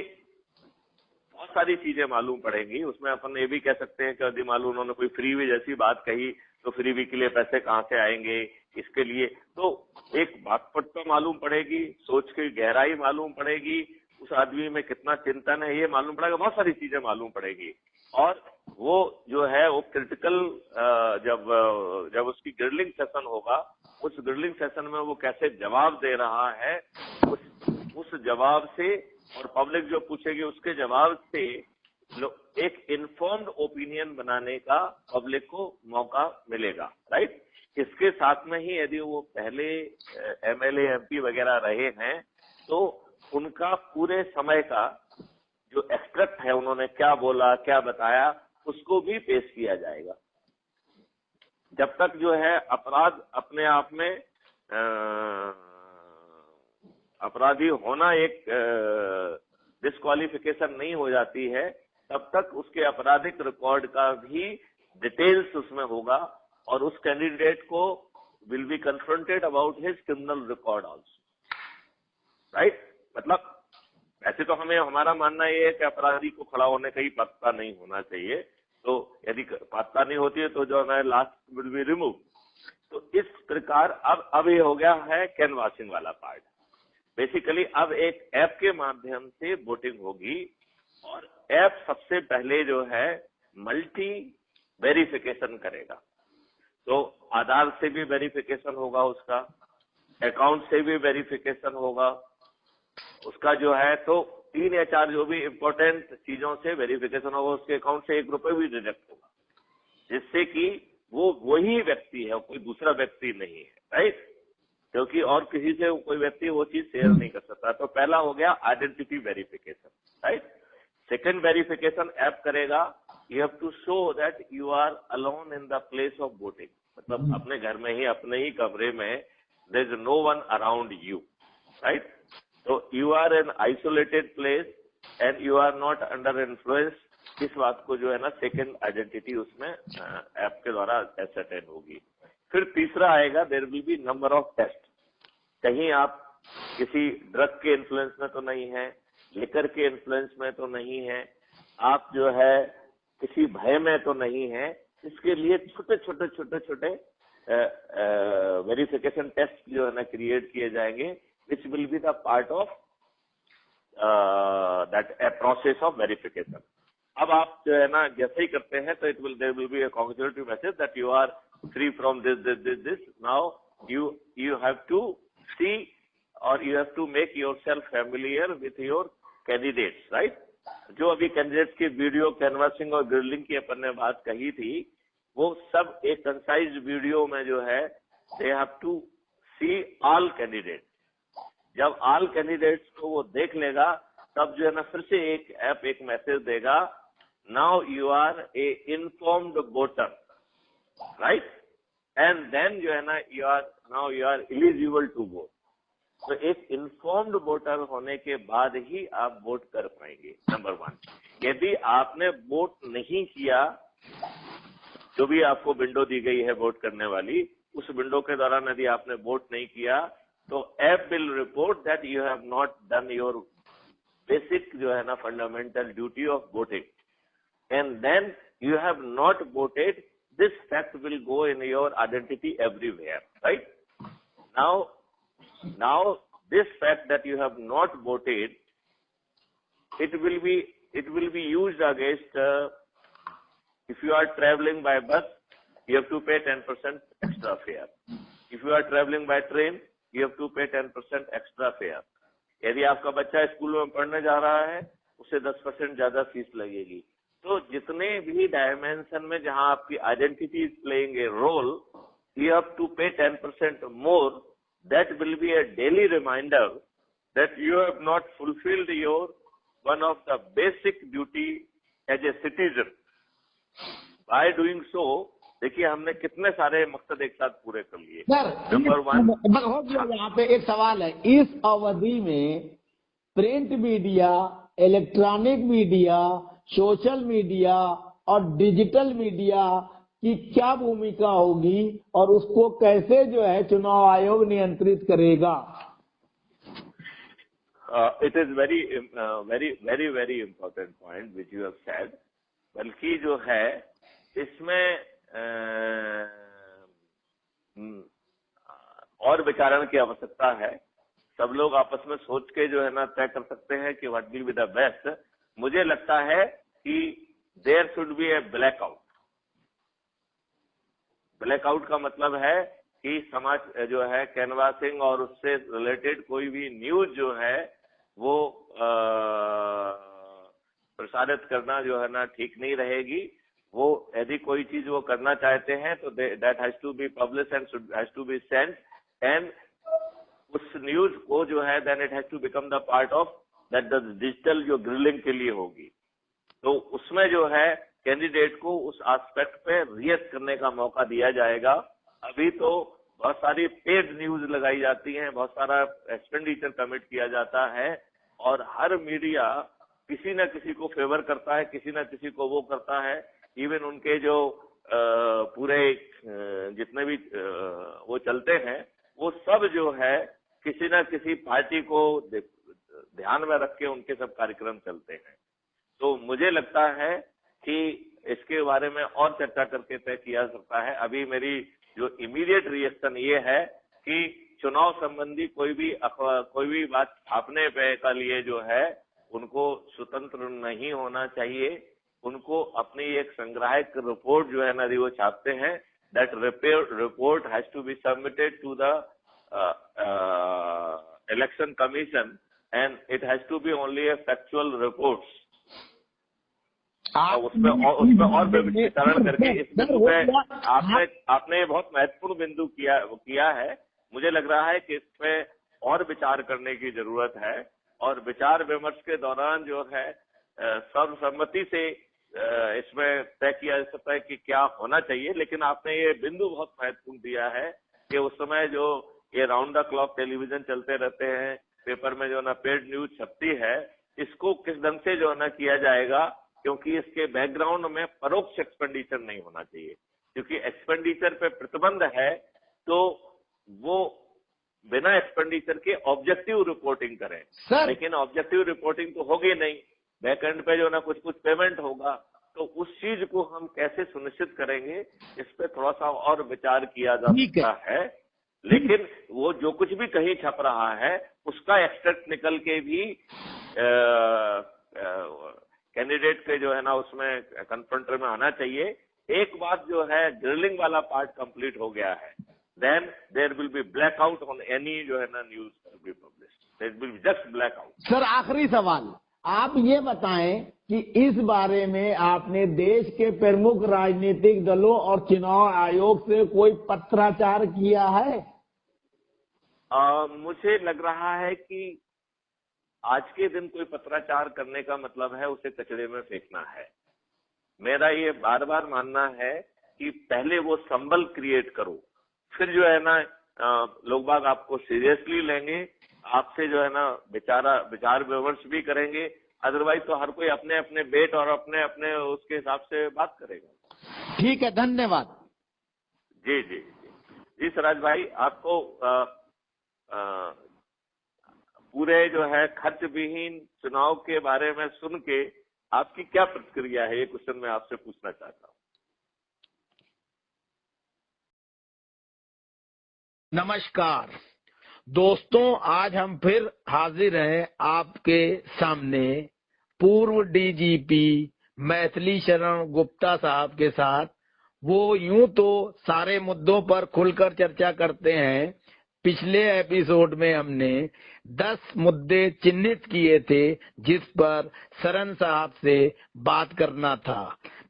बहुत सारी चीजें मालूम पड़ेंगी। उसमें अपन ये भी कह सकते हैं कि यदि मालूम उन्होंने कोई फ्रीवी जैसी बात कही तो फ्रीवी के लिए पैसे कहाँ से आएंगे, इसके लिए तो एक बातपटता मालूम पड़ेगी, सोच की गहराई मालूम पड़ेगी, उस आदमी में कितना चिंतन है ये मालूम पड़ेगा, बहुत सारी चीजें मालूम पड़ेगी। और वो जो है वो क्रिटिकल जब उसकी ग्रिलिंग सेशन होगा, उस ग्रिलिंग सेशन में वो कैसे जवाब दे रहा है, उस जवाब से और पब्लिक जो पूछेगी उसके जवाब से एक इन्फॉर्म्ड ओपिनियन बनाने का पब्लिक को मौका मिलेगा, राइट। इसके साथ में ही यदि वो पहले एमएलए एमपी वगैरह रहे हैं तो उनका पूरे समय का जो एक्सट्रैक्ट है, उन्होंने क्या बोला, क्या बताया, उसको भी पेश किया जाएगा। जब तक जो है अपराध अपने आप में अपराधी होना एक डिस्क्वालिफिकेशन नहीं हो जाती है, तब तक उसके आपराधिक रिकॉर्ड का भी डिटेल्स उसमें होगा और उस कैंडिडेट को will be confronted about his criminal record also, right. मतलब वैसे तो हमारा मानना ये है कि अपराधी को खड़ा होने का ही पात्रता नहीं होना चाहिए, तो यदि पात्रता नहीं होती है तो जो है लास्ट विल बी रिमूव। तो इस प्रकार अब ये हो गया है कैनवासिंग वाला पार्ट। बेसिकली अब एक ऐप के माध्यम से वोटिंग होगी और ऐप सबसे पहले जो है मल्टी वेरिफिकेशन करेगा। तो आधार से भी वेरिफिकेशन होगा, उसका अकाउंट से भी वेरिफिकेशन होगा, उसका जो है तो 3 या 4 जो भी इंपॉर्टेंट चीजों से वेरिफिकेशन होगा, उसके अकाउंट से 1 रुपए भी डिडक्ट होगा, जिससे कि वो वही व्यक्ति है, कोई दूसरा व्यक्ति नहीं है, राइट। क्योंकि और किसी से कोई व्यक्ति वो चीज शेयर नहीं कर सकता। तो पहला हो गया identity verification, right. Second verification app करेगा, you have to show that you are alone in the place of voting, मतलब अपने घर में ही, अपने ही कमरे में, there is no one around you, right. So you are an isolated place and you are not under influence इस बात को जो है ना सेकंड आइडेंटिटी उसमें ऐप के द्वारा एसरटेन होगी। फिर तीसरा आएगा, there will be number of test. कहीं आप किसी ड्रग के इन्फ्लुएंस में तो नहीं है, लिकर के इन्फ्लुएंस में तो नहीं है, आप जो है किसी भय में तो नहीं है। इसके लिए छोटे छोटे छोटे छोटे वेरिफिकेशन टेस्ट जो है ना क्रिएट किए जाएंगे, which will be the part of that process of verification. अब आप जो है ना जैसे ही करते हैं तो there will be a congratulatory message that you are free from this. Now you have to see or you have to make yourself familiar with your candidates, right? जो अभी कैंडिडेट्स की वीडियो कैनवासिंग और grilling की अपन ने बात कही थी, वो सब एक कंसाइज वीडियो में जो है they have to see all candidate. जब ऑल कैंडिडेट्स को वो देख लेगा तब जो है ना फिर से एक ऐप एक मैसेज देगा, now you are a informed voter, right? And then जो है ना you are eligible to vote. तो एक इन्फॉर्म्ड वोटर होने के बाद ही आप वोट कर पाएंगे, नंबर 1। यदि आपने वोट नहीं किया, जो भी आपको विंडो दी गई है वोट करने वाली, उस विंडो के दौरान यदि आपने वोट नहीं किया तो app will report that you have not done your basic जो है ना fundamental duty of voting, and then you have not voted. This fact will go in your identity everywhere, right? Now this fact that you have not voted, it will be used against if you are traveling by bus, you have to pay 10% extra fare. If you are traveling by train, you have to pay 10% extra fare. यदि आपका बच्चा school में पढ़ने जा रहा है, उसे 10% ज्यादा फीस लगेगी। तो जितने भी डायमेंशन में जहां आपकी identity is playing a role, you have to pay 10% more. That will be a daily reminder that you have not fulfilled your one of the basic duty as a citizen. By doing so, देखिए हमने कितने सारे मकसद एक साथ पूरे कर लिए। नंबर 1 हो गया। यहाँ पे एक सवाल है, इस अवधि में print media, electronic media, social media और डिजिटल मीडिया की क्या भूमिका होगी और उसको कैसे जो है चुनाव आयोग नियंत्रित करेगा? It is very very important point which you have said. बल्कि जो है इसमें और विचारण की आवश्यकता है। सब लोग आपस में सोच के जो है ना तय कर सकते हैं कि what will be the best. मुझे लगता है कि there should be a blackout. Blackout का मतलब है कि समाज जो है कैनवासिंग और उससे रिलेटेड कोई भी न्यूज जो है वो प्रसारित करना जो है ना ठीक नहीं रहेगी। वो यदि कोई चीज वो करना चाहते हैं तो that has to be publish and has to be sent, and उस न्यूज को जो है then it has to become the part of that the digital जो ग्रिलिंग के लिए होगी। तो उसमें जो है कैंडिडेट को उस एस्पेक्ट पे रिएक्ट करने का मौका दिया जाएगा। अभी तो बहुत सारी पेड न्यूज लगाई जाती हैं, बहुत सारा एक्सपेंडिचर कमिट किया जाता है और हर मीडिया किसी न किसी को फेवर करता है, किसी न किसी को वो करता है। इवन उनके जो पूरे जितने भी वो चलते हैं वो सब जो है किसी न किसी पार्टी को ध्यान में रख के उनके सब कार्यक्रम चलते हैं। तो मुझे लगता है कि इसके बारे में और चर्चा करके तय किया जा सकता है। अभी मेरी जो इमीडिएट रिएक्शन ये है कि चुनाव संबंधी कोई भी बात छापने पे का लिए जो है उनको स्वतंत्र नहीं होना चाहिए। उनको अपनी एक संग्राहक रिपोर्ट जो है ना वो छापते हैं, that report has to be submitted to the election commission and it has to be only a factual reports. उसमें और विचारण करके इस बिंदु पे आपने बहुत महत्वपूर्ण बिंदु किया है। मुझे लग रहा है कि इस पे और विचार करने की जरूरत है और विचार विमर्श के दौरान जो है सर्वसम्मति से इसमें तय किया जा सकता है कि क्या होना चाहिए। लेकिन आपने ये बिंदु बहुत महत्वपूर्ण दिया है कि उस समय जो ये राउंड द क्लॉक टेलीविजन चलते रहते हैं, पेपर में जो ना पेड न्यूज छपती है, इसको किस ढंग से जो ना किया जाएगा, क्योंकि इसके बैकग्राउंड में परोक्ष एक्सपेंडिचर नहीं होना चाहिए, क्योंकि एक्सपेंडिचर पे प्रतिबंध है तो वो बिना एक्सपेंडिचर के ऑब्जेक्टिव रिपोर्टिंग करें। सर लेकिन ऑब्जेक्टिव रिपोर्टिंग तो होगी नहीं, बैकएंड पे जो ना कुछ पेमेंट होगा, तो उस चीज को हम कैसे सुनिश्चित करेंगे, इस पे थोड़ा सा और विचार किया जा ठीक है। सकता है। लेकिन वो जो कुछ भी कहीं छप रहा है उसका एक्सट्रैक्ट निकल के भी कैंडिडेट के जो है ना उसमें कन्फ्रंटर में आना चाहिए। एक बात जो है ग्रिलिंग वाला पार्ट कंप्लीट हो गया है, then there will be blackout on any जो है ना news be publish, there will be just blackout. Sir आखिरी सवाल, आप ये बताएं कि इस बारे में आपने देश के प्रमुख राजनीतिक दलों और चुनाव आयोग से कोई पत्राचार किया है? मुझे लग रहा है कि आज के दिन कोई पत्राचार करने का मतलब है उसे कचरे में फेंकना है। मेरा ये बार बार मानना है कि पहले वो संबल क्रिएट करो, फिर जो है ना लोग बाग आपको सीरियसली लेंगे, आपसे जो है ना विचार विमर्श भी करेंगे। अदरवाइज तो हर कोई अपने अपने बेट और अपने अपने उसके हिसाब से बात करेगा। ठीक है, धन्यवाद। जी जी जी जी सिराज भाई, आपको पूरे जो है खर्च विहीन चुनाव के बारे में सुन के आपकी क्या प्रतिक्रिया है, ये क्वेश्चन मैं आपसे पूछना चाहता हूँ। नमस्कार दोस्तों, आज हम फिर हाजिर हैं आपके सामने पूर्व डीजीपी मैथिली शरण गुप्ता साहब के साथ। वो यूं तो सारे मुद्दों पर खुलकर चर्चा करते हैं। पिछले एपिसोड में हमने 10 मुद्दे चिन्हित किए थे जिस पर शरण साहब से बात करना था।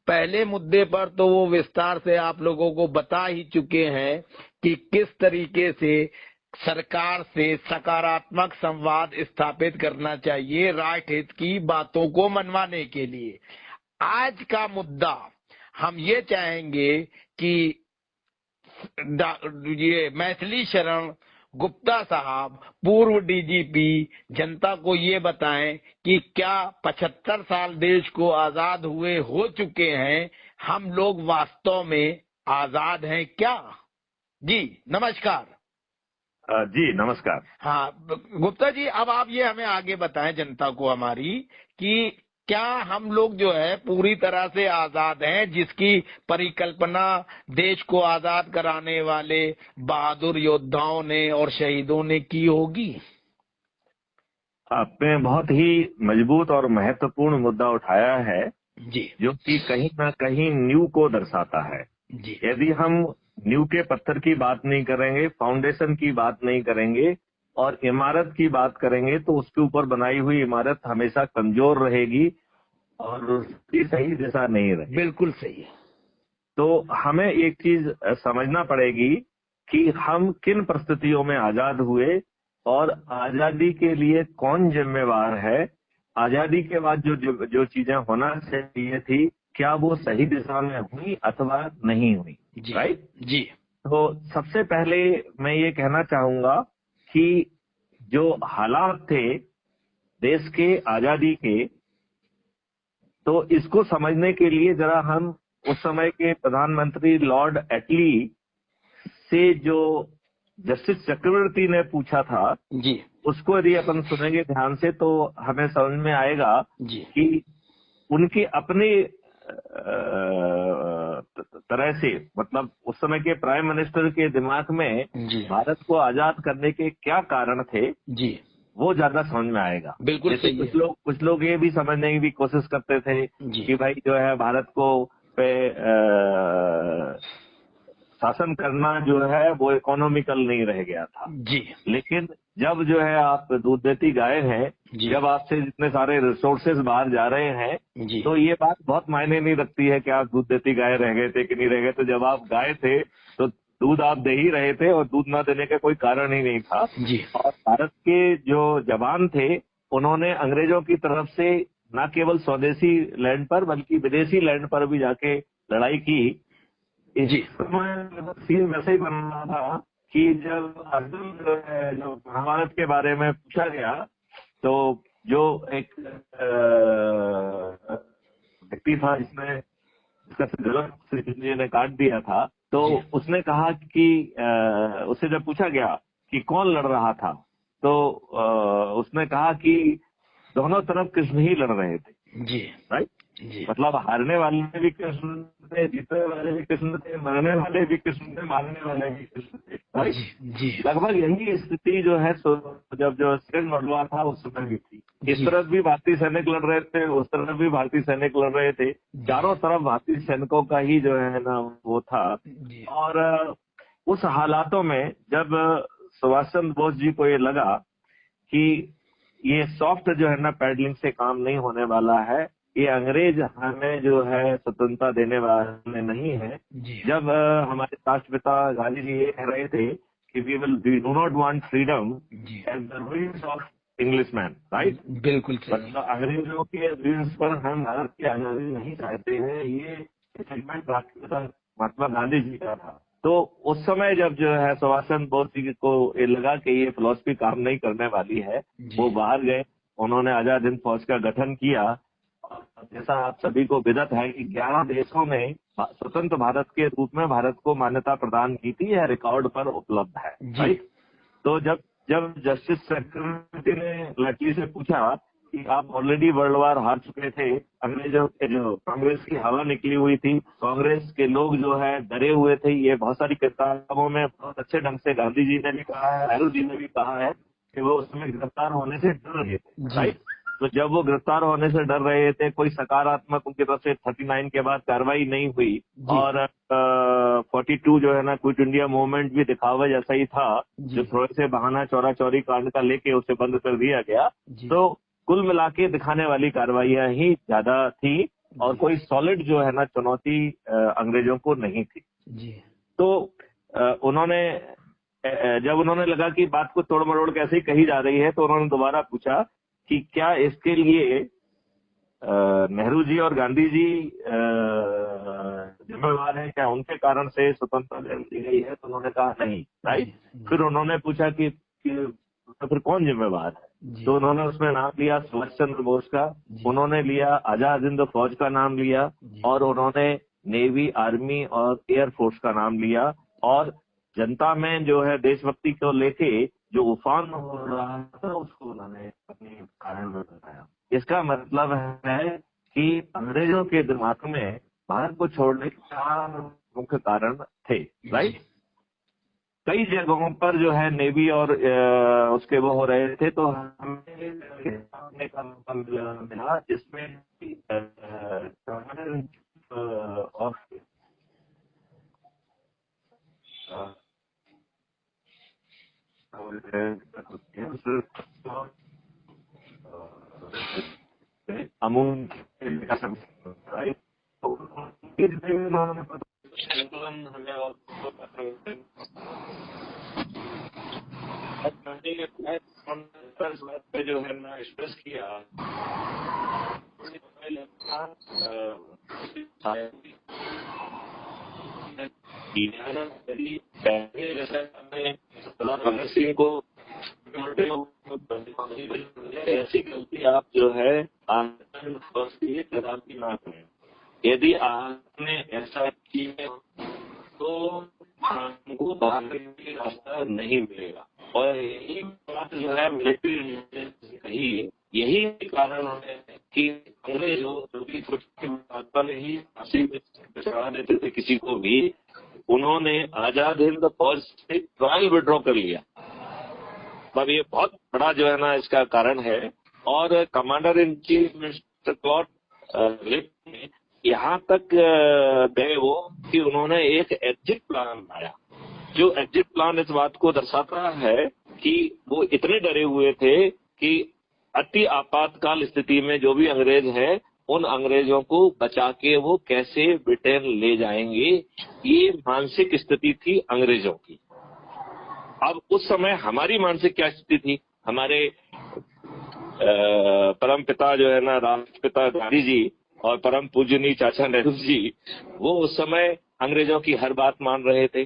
पहले मुद्दे पर तो वो विस्तार से आप लोगों को बता ही चुके हैं कि किस तरीके से सरकार से सकारात्मक संवाद स्थापित करना चाहिए राष्ट्र हित की बातों को मनवाने के लिए। आज का मुद्दा हम ये चाहेंगे कि ये मैथिली शरण गुप्ता साहब पूर्व डीजीपी जनता को ये बताएं कि क्या 75 साल देश को आजाद हुए हो चुके हैं, हम लोग वास्तव में आजाद हैं क्या? जी नमस्कार। जी नमस्कार। हाँ गुप्ता जी, अब आप ये हमें आगे बताएं जनता को हमारी कि क्या हम लोग जो है पूरी तरह से आजाद हैं, जिसकी परिकल्पना देश को आजाद कराने वाले बहादुर योद्धाओं ने और शहीदों ने की होगी? आपने बहुत ही मजबूत और महत्वपूर्ण मुद्दा उठाया है जी जो कि कहीं ना कहीं न्यू को दर्शाता है। जी यदि हम न्यू के पत्थर की बात नहीं करेंगे, फाउंडेशन की बात नहीं करेंगे और इमारत की बात करेंगे तो उसके ऊपर बनाई हुई इमारत हमेशा कमजोर रहेगी और उसकी सही दिशा नहीं रहेगी। बिल्कुल सही है। तो हमें एक चीज समझना पड़ेगी कि हम किन परिस्थितियों में आजाद हुए और आजादी के लिए कौन जिम्मेवार है। आजादी के बाद जो चीजें होना चाहिए थी, क्या वो सही दिशा में हुई अथवा नहीं हुई, राइट? जी तो सबसे पहले मैं ये कहना चाहूंगा कि जो हालात थे देश के आजादी के, तो इसको समझने के लिए जरा हम उस समय के प्रधानमंत्री लॉर्ड एटली से जो जस्टिस चक्रवर्ती ने पूछा था जी उसको यदि अपन सुनेंगे ध्यान से तो हमें समझ में आएगा जी कि उनके अपने तरह से, मतलब उस समय के प्राइम मिनिस्टर के दिमाग में जी भारत को आजाद करने के क्या कारण थे, जी वो ज्यादा समझ में आएगा। बिल्कुल जैसे सही है। कुछ लोग ये भी समझने की भी कोशिश करते थे जी कि भाई जो है भारत को पे शासन करना जो है वो इकोनॉमिकल नहीं रह गया था। जी लेकिन जब जो है आप दूध देती गाय हैं, जी जब आपसे जितने सारे रिसोर्सेज बाहर जा रहे हैं, जी तो ये बात बहुत मायने नहीं रखती है कि आप दूध देती गाय रह गए थे कि नहीं रह गए। तो जब आप गाय थे तो दूध आप दे ही रहे थे और दूध ना देने का कोई कारण ही नहीं था। जी और भारत के जो जवान थे उन्होंने अंग्रेजों की तरफ से न केवल स्वदेशी लैंड पर बल्कि विदेशी लैंड पर भी जाके लड़ाई की। इस जी समय सीन वैसे ही बन रहा था कि जब अर्जुन जो महाभारत के बारे में पूछा गया तो जो एक व्यक्ति था जिसने इसका गलत जी ने काट दिया था, तो उसने कहा कि उससे जब पूछा गया कि कौन लड़ रहा था, तो उसने कहा कि दोनों तरफ कृष्ण ही लड़ रहे थे जी राइट। जी मतलब हारने वाले भी कृष्ण थे, जीतने वाले भी कृष्ण थे, मरने वाले भी कृष्ण थे, मारने वाले भी कृष्ण थे राइट। जी लगभग यही स्थिति जो है जब जो सेकंड वर्ल्ड वॉर था उस समय भी थी। इस तरफ भी भारतीय सैनिक लड़ रहे थे, उस तरफ भी भारतीय सैनिक लड़ रहे थे, चारों तरफ भारतीय सैनिकों का ही जो है ना वो था। और उस हालातों में जब सुभाष चंद्र बोस जी को ये लगा कि ये सॉफ्ट जो है ना पैडलिंग से काम नहीं होने वाला है, ये अंग्रेज हमें जो है स्वतंत्रता देने वाले नहीं है। जब हमारे राष्ट्रपिता गांधी जी ये कह रहे थे कि we do not want freedom as the rules of Englishman right. बिल्कुल मतलब अंग्रेजों के रूल्स पर हम भारत की आजादी नहीं चाहते हैं, ये सेगमेंट राष्ट्रपिता महात्मा गांधी जी का था। तो उस समय जब जो है सुभाष चंद्र बोस जी को ये लगा कि ये फिलॉसफी काम नहीं करने वाली है, वो बाहर गए, उन्होंने आजाद हिंद फौज का गठन किया। जैसा आप सभी को विदित है कि 11 देशों ने स्वतंत्र भारत के रूप में भारत को मान्यता प्रदान की थी, यह रिकॉर्ड पर उपलब्ध है राइट। तो जब जस्टिस सेक्रेटरी ने लड़की से पूछा कि आप ऑलरेडी वर्ल्ड वार हार चुके थे, अंग्रेजों के जो कांग्रेस की हवा निकली हुई थी, कांग्रेस के लोग जो है डरे हुए थे, ये बहुत सारी किताबों में बहुत अच्छे ढंग से गांधी जी ने भी कहा है, नेहरू जी ने भी कहा है कि वो उसमें गिरफ्तार होने से डर रहे थे राइट। तो जब वो गिरफ्तार होने से डर रहे थे, कोई सकारात्मक उनकी तरफ से 39 के बाद कार्रवाई नहीं हुई और 42 जो है ना क्विट इंडिया मूवमेंट भी दिखावा जैसा ही था, जो थोड़े से बहाना चौरा चौरी कांड का लेके उसे बंद कर दिया गया। तो कुल मिला के दिखाने वाली कार्रवाइयां ही ज्यादा थी और कोई सॉलिड जो है ना चुनौती अंग्रेजों को नहीं थी। तो उन्होंने जब उन्होंने लगा कि बात को तोड़ मरोड़ कैसे ही कही जा रही है, तो उन्होंने दोबारा पूछा कि क्या इसके लिए नेहरू जी और गांधी जी जिम्मेवार हैं, क्या उनके कारण से स्वतंत्रता दी गई है? तो उन्होंने कहा नहीं राइट। फिर उन्होंने पूछा कि तो फिर कौन जिम्मेवार है? तो उन्होंने उसमें नाम लिया सुभाष चंद्र बोस का, उन्होंने लिया आजाद हिंद फौज का नाम लिया और उन्होंने नेवी, आर्मी और एयर फोर्स का नाम लिया और जनता में जो है देशभक्ति को लेके जो उफान हो रहा था उसको उन्होंने अपने कारण में बताया। इसका मतलब है कि अंग्रेजों के दिमाग में भारत को छोड़ने के 4 मुख्य कारण थे राइट। कई जगहों पर जो है नेवी और उसके वो हो रहे थे, तो हमें का मौका मिला जिसमें अमूल पे जो है ना एक्सप्रेस किया भगत सिंह को ऐसी गलती आप जो है कदापि ना करें। यदि आपने ऐसा किया तो हमको भागने का रास्ता नहीं मिलेगा। और यही बात जो है मिलिट्री कही, यही कारण है कि अंग्रेज जो कि छोटी बात पर ही फांसी में चढ़ा देते थे किसी को भी, उन्होंने आजाद हिंद फौज से ट्रायल विड्रॉ कर लिया। अब ये बहुत बड़ा जो है ना इसका कारण है। और commander in chief mister Claude ने यहाँ तक गए वो कि उन्होंने एक एग्जिट प्लान बनाया। जो एग्जिट प्लान इस बात को दर्शाता है कि वो इतने डरे हुए थे कि अति आपातकाल स्थिति में जो भी अंग्रेज हैं उन अंग्रेजों को बचा के वो कैसे ब्रिटेन ले जाएंगे, ये मानसिक स्थिति थी अंग्रेजों की। अब उस समय हमारी मानसिक क्या स्थिति थी? हमारे परम पिता जो है ना राष्ट्रपिता गांधी जी और परम पूजनीय चाचा नेहरू जी, वो उस समय अंग्रेजों की हर बात मान रहे थे।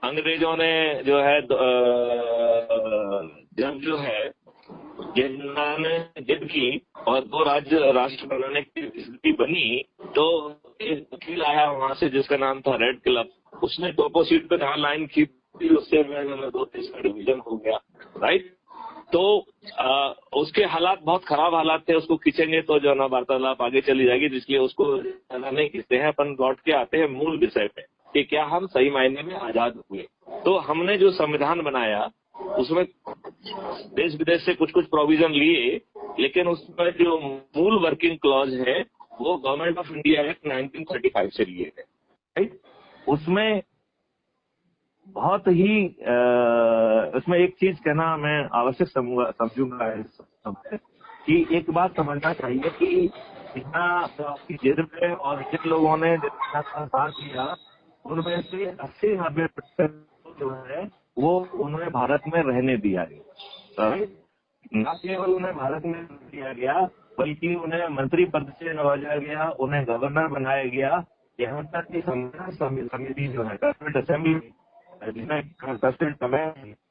अंग्रेजों ने जो है जब जो है जिन्ना ने जिद की और 2 राज्य राष्ट्र बनाने की स्थिति बनी, तो एक वकील आया वहां से जिसका नाम था रेड क्लब, उसने टोपो सीट पे जहां लाइन खींची उससे में 2 देश का डिवीजन हो गया, राइट। तो उसके हालात बहुत खराब हालात थे, उसको खींचेंगे तो जो ना वार्तालाप आगे चली जाएगी, इसलिए उसको नहीं खींचते हैं। अपन लौट के आते हैं मूल विषय पे कि क्या हम सही मायने में आजाद हुए। तो हमने जो संविधान बनाया उसमें देश विदेश से कुछ कुछ प्रोविजन लिए, लेकिन उसमें जो मूल वर्किंग क्लॉज है वो गवर्नमेंट ऑफ इंडिया एक्ट 1935 से लिए गए, राइट। उसमें बहुत ही उसमें एक चीज कहना मैं आवश्यक समझूंगा इस समय कि एक बात समझना चाहिए कि इतना आपकी जिद पे और जिन लोगों ने जितना साथ दिया उनमें से 80-90% जो है वो उन्हें भारत में रहने दिया गया, राइट। न केवल उन्हें भारत में दिया गया बल्कि उन्हें मंत्री पद से नवाजा गया, उन्हें गवर्नर बनाया गया, यहाँ तक कि संविधान समिति जो है कॉन्स्टिट्यूएंट असेंबली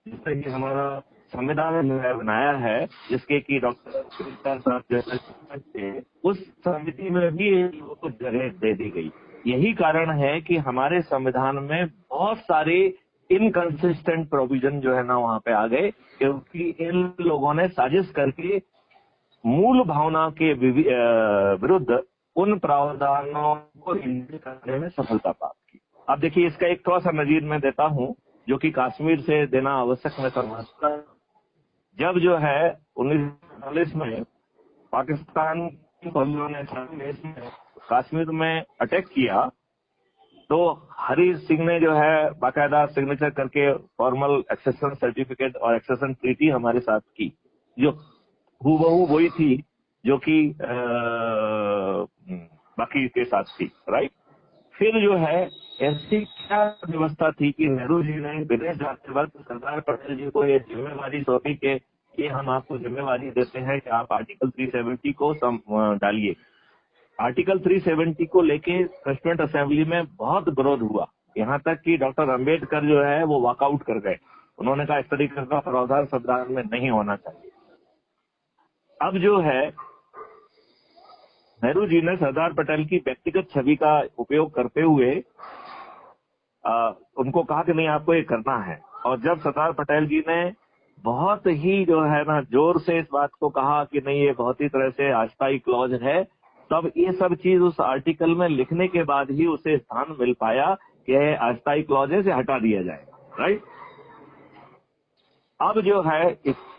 जिससे कि हमारा संविधान जो है बनाया है, जिसके कि डॉक्टर साहब थे, उस समिति में भी लोगों को जगह दे दी गई। यही कारण है कि हमारे संविधान में बहुत सारे इनकंसिस्टेंट प्रोविजन जो है ना वहां पे आ गए, क्योंकि इन लोगों ने साजिश करके मूल भावना के विरुद्ध उन प्रावधानों को इंगित करने में सफलता प्राप्त की। अब देखिए इसका एक थोड़ा सा नजीर मैं देता हूं जो कि कश्मीर से देना आवश्यक मैं समझता हूं। जब जो है 1940 में पाकिस्तान की फौजियों ने कश्मीर में अटैक किया तो हरी सिंह ने जो है बाकायदा सिग्नेचर करके फॉर्मल एक्सेशन सर्टिफिकेट और एक्सेशन ट्रीटी हमारे साथ की, जो हूबहू वही थी जो कि बाकी के साथ थी, राइट। फिर जो है ऐसी क्या व्यवस्था थी कि नेहरू जी ने विदेश जाते वक्त सरदार पटेल जी को ये जिम्मेवारी सौंपी कि ये हम आपको जिम्मेवारी देते हैं कि आप आर्टिकल 370 को डालिए। आर्टिकल 370 को लेके कॉन्स्टिट्यूएंट असेंबली में बहुत विरोध हुआ, यहाँ तक कि डॉक्टर अंबेडकर जो है वो वॉकआउट कर गए। उन्होंने कहा इस तरीके का प्रावधान संविधान में नहीं होना चाहिए। अब जो है नेहरू जी ने सरदार पटेल की व्यक्तिगत छवि का उपयोग करते हुए उनको कहा कि नहीं आपको ये करना है। और जब सरदार पटेल जी ने बहुत ही जो है ना जोर से इस बात को कहा कि नहीं ये बहुत ही तरह से अस्थायी क्लॉज है, तब ये सब चीज उस आर्टिकल में लिखने के बाद ही उसे स्थान मिल पाया कि अस्थायी क्लॉज से हटा दिया जाएगा, राइट। अब जो है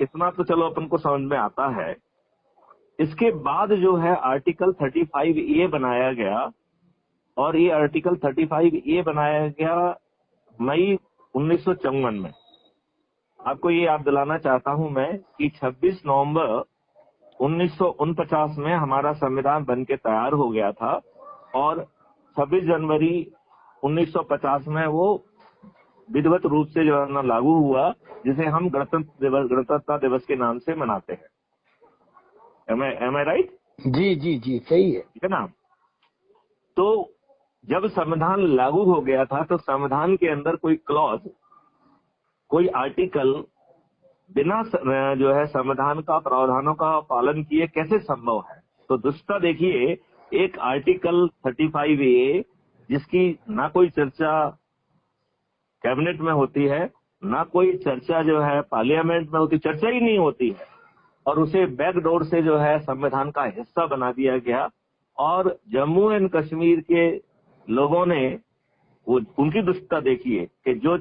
इतना तो चलो अपन को समझ में आता है। इसके बाद जो है आर्टिकल 35A बनाया गया और ये आर्टिकल 35A बनाया गया मई 1954 में। आपको ये याद दिलाना चाहता हूं मैं कि 26 नवंबर 1949 में हमारा संविधान बन के तैयार हो गया था और 26 जनवरी 1950 में वो विधिवत रूप से जो है ना लागू हुआ, जिसे हम गणतंत्र दिवस के नाम से मनाते हैं। Am I right? जी जी जी सही है, ठीक है ना। तो जब संविधान लागू हो गया था तो संविधान के अंदर कोई क्लॉज, कोई आर्टिकल बिना जो है संविधान का प्रावधानों का पालन किए कैसे संभव है। तो दुष्टा देखिए, एक आर्टिकल 35A जिसकी ना कोई चर्चा कैबिनेट में होती है, ना कोई चर्चा जो है पार्लियामेंट में होती, चर्चा ही नहीं होती है, और उसे बैकडोर से जो है संविधान का हिस्सा बना दिया गया। और जम्मू एंड कश्मीर के लोगों ने वो उनकी दुष्टता देखिए कि जो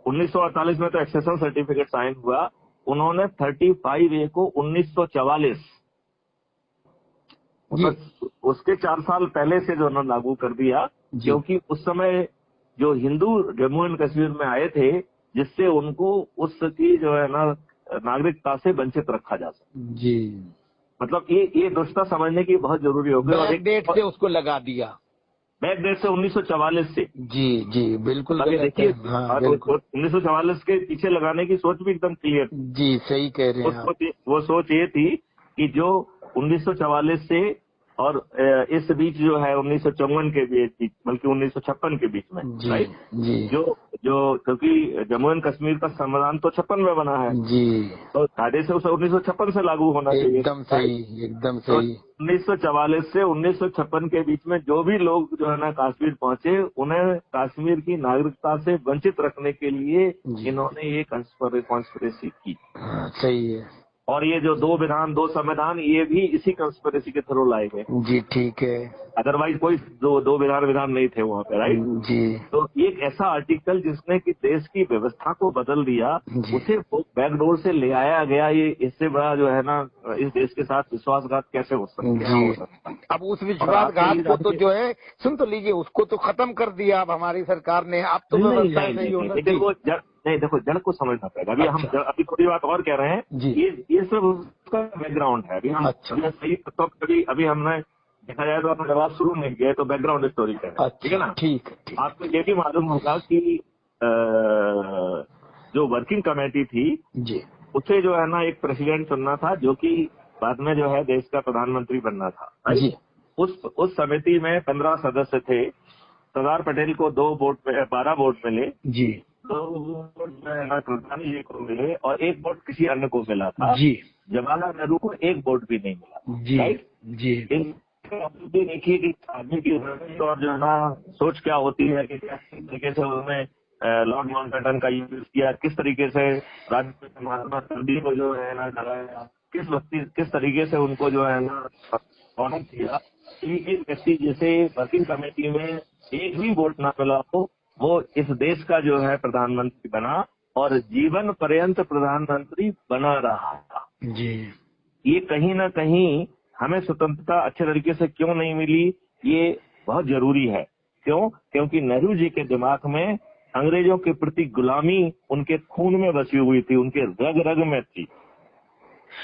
1948 में तो एक्सेशन सर्टिफिकेट साइन हुआ, उन्होंने 35A को 1944 उसके 4 साल पहले से जो लागू कर दिया, क्योंकि उस समय जो हिंदू जम्मू एंड कश्मीर में आए थे, जिससे उनको उसकी जो है ना नागरिकता से वंचित रखा जा सके। जी, मतलब ये दुष्टता समझने की बहुत जरूरी होगी। और बैक डेट से उसको लगा दिया, बैक डेट से 1944 से। जी जी बिल्कुल देखिए, हाँ, 1944 के पीछे लगाने की सोच भी एकदम क्लियर। जी सही कह रहे हैं आप। वो सोच ये थी कि जो 1944 से और इस बीच जो है 1954 के बीच, बल्कि 1956 के बीच में, राइट, जी जो जो क्योंकि जम्मू एंड कश्मीर का संविधान तो 56 में बना है जी, तो कायदे से उसे 1956 से लागू होना चाहिए। एकदम सही, एकदम तो सही। 1944 से 1956 के बीच में जो भी लोग जो है ना कश्मीर पहुंचे, उन्हें कश्मीर की नागरिकता से वंचित रखने के लिए जी। इन्होंने ये कॉन्स्पिरेसी की। हाँ, सही है। और ये जो 2 विधान 2 संविधान, ये भी इसी कॉन्स्पिरेसी के थ्रू लाए गए। जी, ठीक है। अदरवाइज कोई दो विधान नहीं थे वहाँ पे, राइट। जी, तो एक ऐसा आर्टिकल जिसने कि देश की व्यवस्था को बदल दिया, जी। उसे बैकडोर से ले आया गया। ये इससे बड़ा जो है ना इस देश के साथ विश्वासघात कैसे हो सकता है, क्या हो सकता है। अब उस विश्वासघात को तो जो है, सुन तो लीजिए, उसको तो खत्म कर दिया अब हमारी सरकार ने। अब तो व्यवस्था सही होना लेकिन वो नहीं, देखो जड़ को समझना पड़ेगा। अभी हम अभी थोड़ी बात और कह रहे हैं जी। ये सब उसका बैकग्राउंड है। अभी हम सही तो अभी हमने देखा जाए तो अपना जवाब शुरू नहीं किया, तो बैकग्राउंड स्टोरी का है, ठीक है ना। ठीक है। आपको ये भी मालूम होगा कि जो वर्किंग कमेटी थी जी, उसे जो है ना एक प्रेसिडेंट चुनना था, जो कि बाद में जो है देश का प्रधानमंत्री बनना था जी। उस समिति में 15 सदस्य थे। सरदार पटेल को 12 वोट मिले जी। 2 वोट जो है ना प्रधानी जी को मिले और 1 वोट किसी अन्य को मिला था जी। जवाहरलाल नेहरू को 1 वोट भी नहीं मिला जी, राइट जी। देखिए कि आदमी की और जो है ना सोच क्या होती है कि किस तरीके से उन्होंने लॉर्ड माउंटबेटन का यूज किया, किस तरीके से राज्य महात्मा गांधी को जो है ना डराया, किस तरीके से उनको जो है ना ऑनर किया। एक व्यक्ति जैसे वर्किंग कमेटी में एक भी वोट ना मिला हो, वो इस देश का जो है प्रधानमंत्री बना और जीवन पर्यंत प्रधानमंत्री बना रहा था जी। ये कहीं ना कहीं हमें स्वतंत्रता अच्छे तरीके से क्यों नहीं मिली, ये बहुत जरूरी है। क्यों? क्योंकि नेहरू जी के दिमाग में अंग्रेजों के प्रति गुलामी उनके खून में बसी हुई थी, उनके रग रग में थी।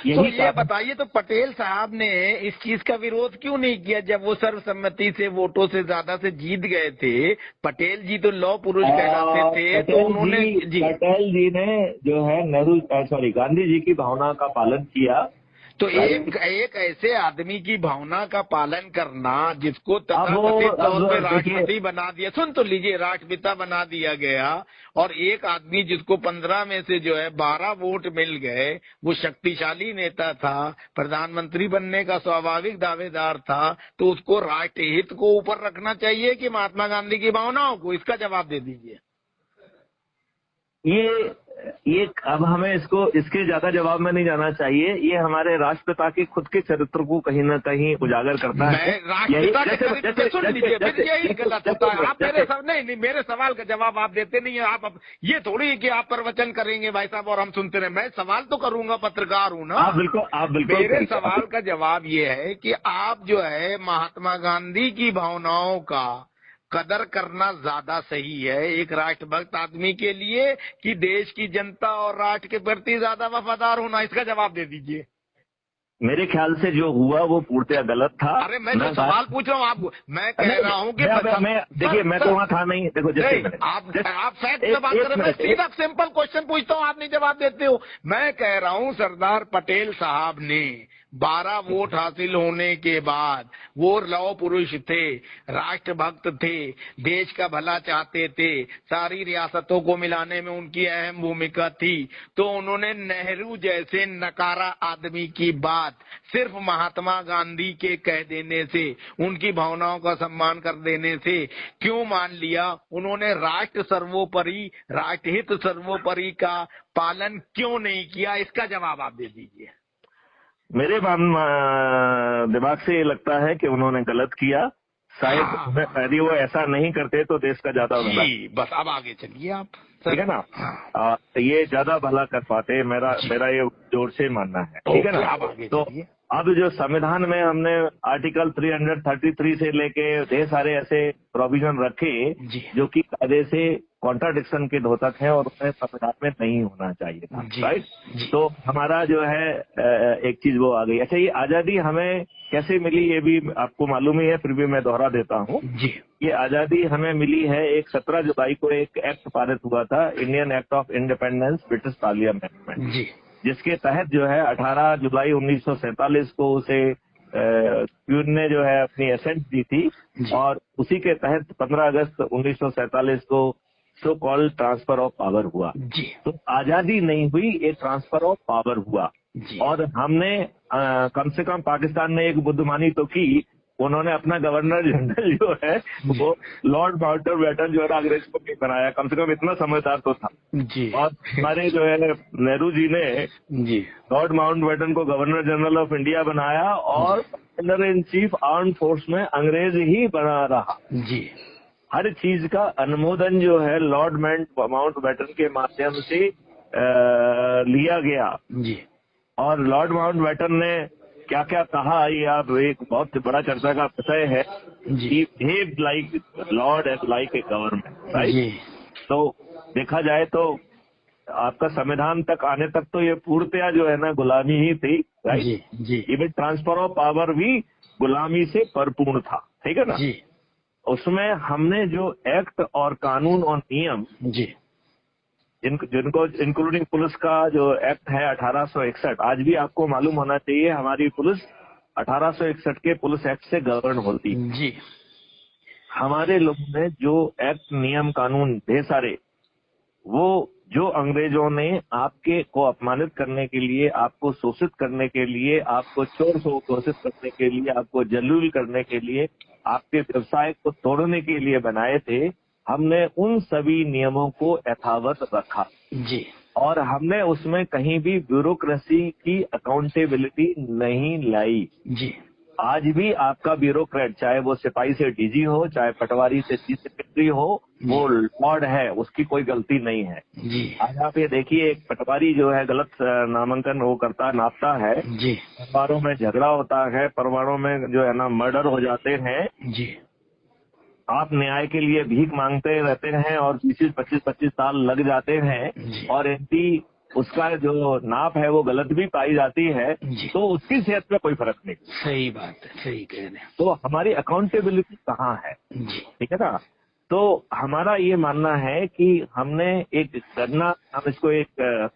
तो ये बताइए, तो पटेल साहब ने इस चीज का विरोध क्यों नहीं किया जब वो सर्वसम्मति से वोटों से ज्यादा से जीत गए थे? पटेल जी तो लौह पुरुष कहलाते थे, तो उन्होंने पटेल जी ने जो है गांधी जी की भावना का पालन किया। तो एक ऐसे आदमी की भावना का पालन करना जिसको तथाकथित तौर पे राष्ट्रपति बना दिया, सुन तो लीजिए, राष्ट्रपिता बना दिया गया, और एक आदमी जिसको 15 में से जो है 12 वोट मिल गए, वो शक्तिशाली नेता था, प्रधानमंत्री बनने का स्वाभाविक दावेदार था, तो उसको राष्ट्रहित को ऊपर रखना चाहिए कि महात्मा गांधी की भावनाओं को? इसका जवाब दे दीजिए। ये अब हमें इसके ज्यादा जवाब में नहीं जाना चाहिए। ये हमारे राष्ट्रपिता के खुद के चरित्र को कहीं ना कहीं उजागर करता है। राष्ट्रपिता के चरित्र सुन लीजिए, फिर यही गलत होता है। आप मेरे सवाल का जवाब आप देते नहीं है। आप ये थोड़ी कि आप प्रवचन करेंगे भाई साहब और हम सुनते रहे। मैं सवाल तो करूंगा, पत्रकार हूँ ना। आप बिल्कुल मेरे सवाल का जवाब ये है कि आप जो है महात्मा गांधी की भावनाओं का कदर करना ज्यादा सही है एक राष्ट्रभक्त आदमी के लिए, कि देश की जनता और राष्ट्र के प्रति ज्यादा वफादार होना? इसका जवाब दे दीजिए। मेरे ख्याल से जो हुआ वो पूर्णतः गलत था। अरे मैं जो सवाल पूछ रहा हूँ आपको, मैं कह रहा हूँ कि देखिए मैं तो वहाँ था नहीं। देखो आप फैक्ट में बात कर रहे हैं, मैं सीधा सिंपल क्वेश्चन पूछता हूँ, आप नहीं जवाब देते हो। मैं कह रहा हूँ सरदार पटेल साहब ने 12 वोट हासिल होने के बाद, वो लौह पुरुष थे, राष्ट्रभक्त थे, देश का भला चाहते थे, सारी रियासतों को मिलाने में उनकी अहम भूमिका थी, तो उन्होंने नेहरू जैसे नकारा आदमी की बात सिर्फ महात्मा गांधी के कह देने से, उनकी भावनाओं का सम्मान कर देने से क्यों मान लिया? उन्होंने राष्ट्र सर्वोपरि, राष्ट्रहित सर्वोपरि का पालन क्यों नहीं किया? इसका जवाब आप दे दीजिए। मेरे दिमाग से ये लगता है कि उन्होंने गलत किया। शायद यदि वो ऐसा नहीं करते तो देश का ज्यादा भला। बस अब आगे चलिए आप, ठीक है ना। ये ज्यादा भला कर पाते, मेरा ये जोर से मानना है, ठीक है ना। तो अब जो संविधान में हमने आर्टिकल 333 से लेके ढेर सारे ऐसे प्रोविजन रखे जो कि कायदे से कॉन्ट्राडिक्शन के द्योतक है और उसमें संविधान में नहीं होना चाहिए था, राइट। तो हमारा जो है एक चीज वो आ गई। अच्छा, ये आजादी हमें कैसे मिली ये भी आपको मालूम ही है, फिर भी मैं दोहरा देता हूँ। ये आजादी हमें मिली है, 17 जुलाई को एक एक्ट पारित हुआ था, Indian act of independence, British parliament में, जिसके तहत जो है 18 जुलाई 1947 को उसे क्वीन ने जो है अपनी एसेंट दी थी, और उसी के तहत 15 अगस्त 1947 को so called transfer of power हुआ। जी तो आजादी नहीं हुई, एक ट्रांसफर ऑफ पावर हुआ। जी और हमने कम से कम पाकिस्तान ने एक बुद्धिमानी तो की, उन्होंने अपना गवर्नर जनरल जो है वो लॉर्ड माउंटबेटन जो है अंग्रेज को नहीं बनाया, कम से कम इतना समझदार तो था। जी और हमारे जो है नेहरू जी ने जी लॉर्ड माउंटबेटन को गवर्नर जनरल ऑफ इंडिया बनाया और commander in chief arm force में अंग्रेज ही बना रहा। जी हर चीज का अनुमोदन जो है लॉर्ड माउंटबेटन के माध्यम से लिया गया। जी और लॉर्ड माउंटबेटन ने क्या क्या कहा, ये आप एक बहुत बड़ा चर्चा का विषय है। जी behave like lord and like a government, right. जी तो देखा जाए तो आपका संविधान तक आने तक तो ये पूर्णतया जो है ना गुलामी ही थी, राइट। जी जी इवन ट्रांसफर ऑफ पावर भी गुलामी से भरपूर था, ठीक है ना। जी उसमें हमने जो एक्ट और कानून और नियम जी जिनको इंक्लूडिंग पुलिस का जो एक्ट है 1861, आज भी आपको मालूम होना चाहिए हमारी पुलिस 1861 के पुलिस एक्ट से गवर्न होती है। जी हमारे लोगों ने जो एक्ट नियम कानून ढेर सारे, वो जो अंग्रेजों ने आपके को अपमानित करने के लिए, आपको शोषित करने के लिए, आपको चोर घोषित करने के लिए, आपको जलील करने के लिए, आपके व्यवसाय को तोड़ने के लिए बनाए थे, हमने उन सभी नियमों को यथावत रखा। जी और हमने उसमें कहीं भी ब्यूरोक्रेसी की अकाउंटेबिलिटी नहीं लाई। जी आज भी आपका ब्यूरोक्रेट, चाहे वो सिपाही से डीजी हो, चाहे पटवारी से चीफ सेक्रेटरी हो, वो लॉर्ड है, उसकी कोई गलती नहीं है। जी आज आप ये देखिए, एक पटवारी जो है गलत नामांकन वो करता नापता है, जी परिवारों में झगड़ा होता है, परिवारों में जो है ना मर्डर हो जाते हैं, जी आप न्याय के लिए भीख मांगते रहते हैं और 25 साल लग जाते हैं, जी। और यदि उसका जो नाप है वो गलत भी पाई जाती है जी। तो उसकी सेहत में कोई फर्क नहीं। सही बात है, सही कह रहे हैं। तो हमारी अकाउंटेबिलिटी कहाँ है, जी ठीक है ना। तो हमारा ये मानना है कि हमने एक गन्ना, हम इसको एक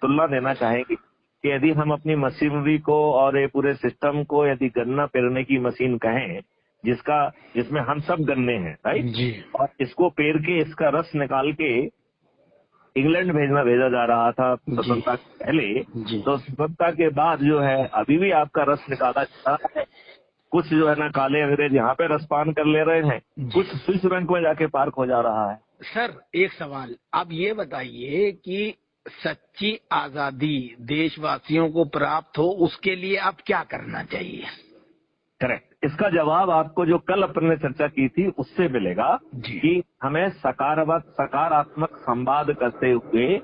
तुलना देना चाहेंगे कि यदि हम अपनी मशीनरी को और ये पूरे सिस्टम को यदि गन्ना पेरने की मशीन कहें, जिसमें हम सब गन्ने हैं, राइट, जी और इसको पेर के इसका रस निकाल के इंग्लैंड भेजा जा रहा था स्वतंत्रता से पहले। जी। तो स्वतंत्रता के बाद जो है अभी भी आपका रस निकाला जा रहा है। कुछ जो है ना काले अंग्रेज यहाँ पे रसपान कर ले रहे हैं, कुछ स्विस बैंक में जाके पार्क हो जा रहा है। सर, एक सवाल आप ये बताइए कि सच्ची आजादी देशवासियों को प्राप्त हो, उसके लिए अब क्या करना चाहिए? करेक्ट, इसका जवाब आपको जो कल अपन ने चर्चा की थी उससे मिलेगा कि हमें सकारात्मक संवाद करते हुए,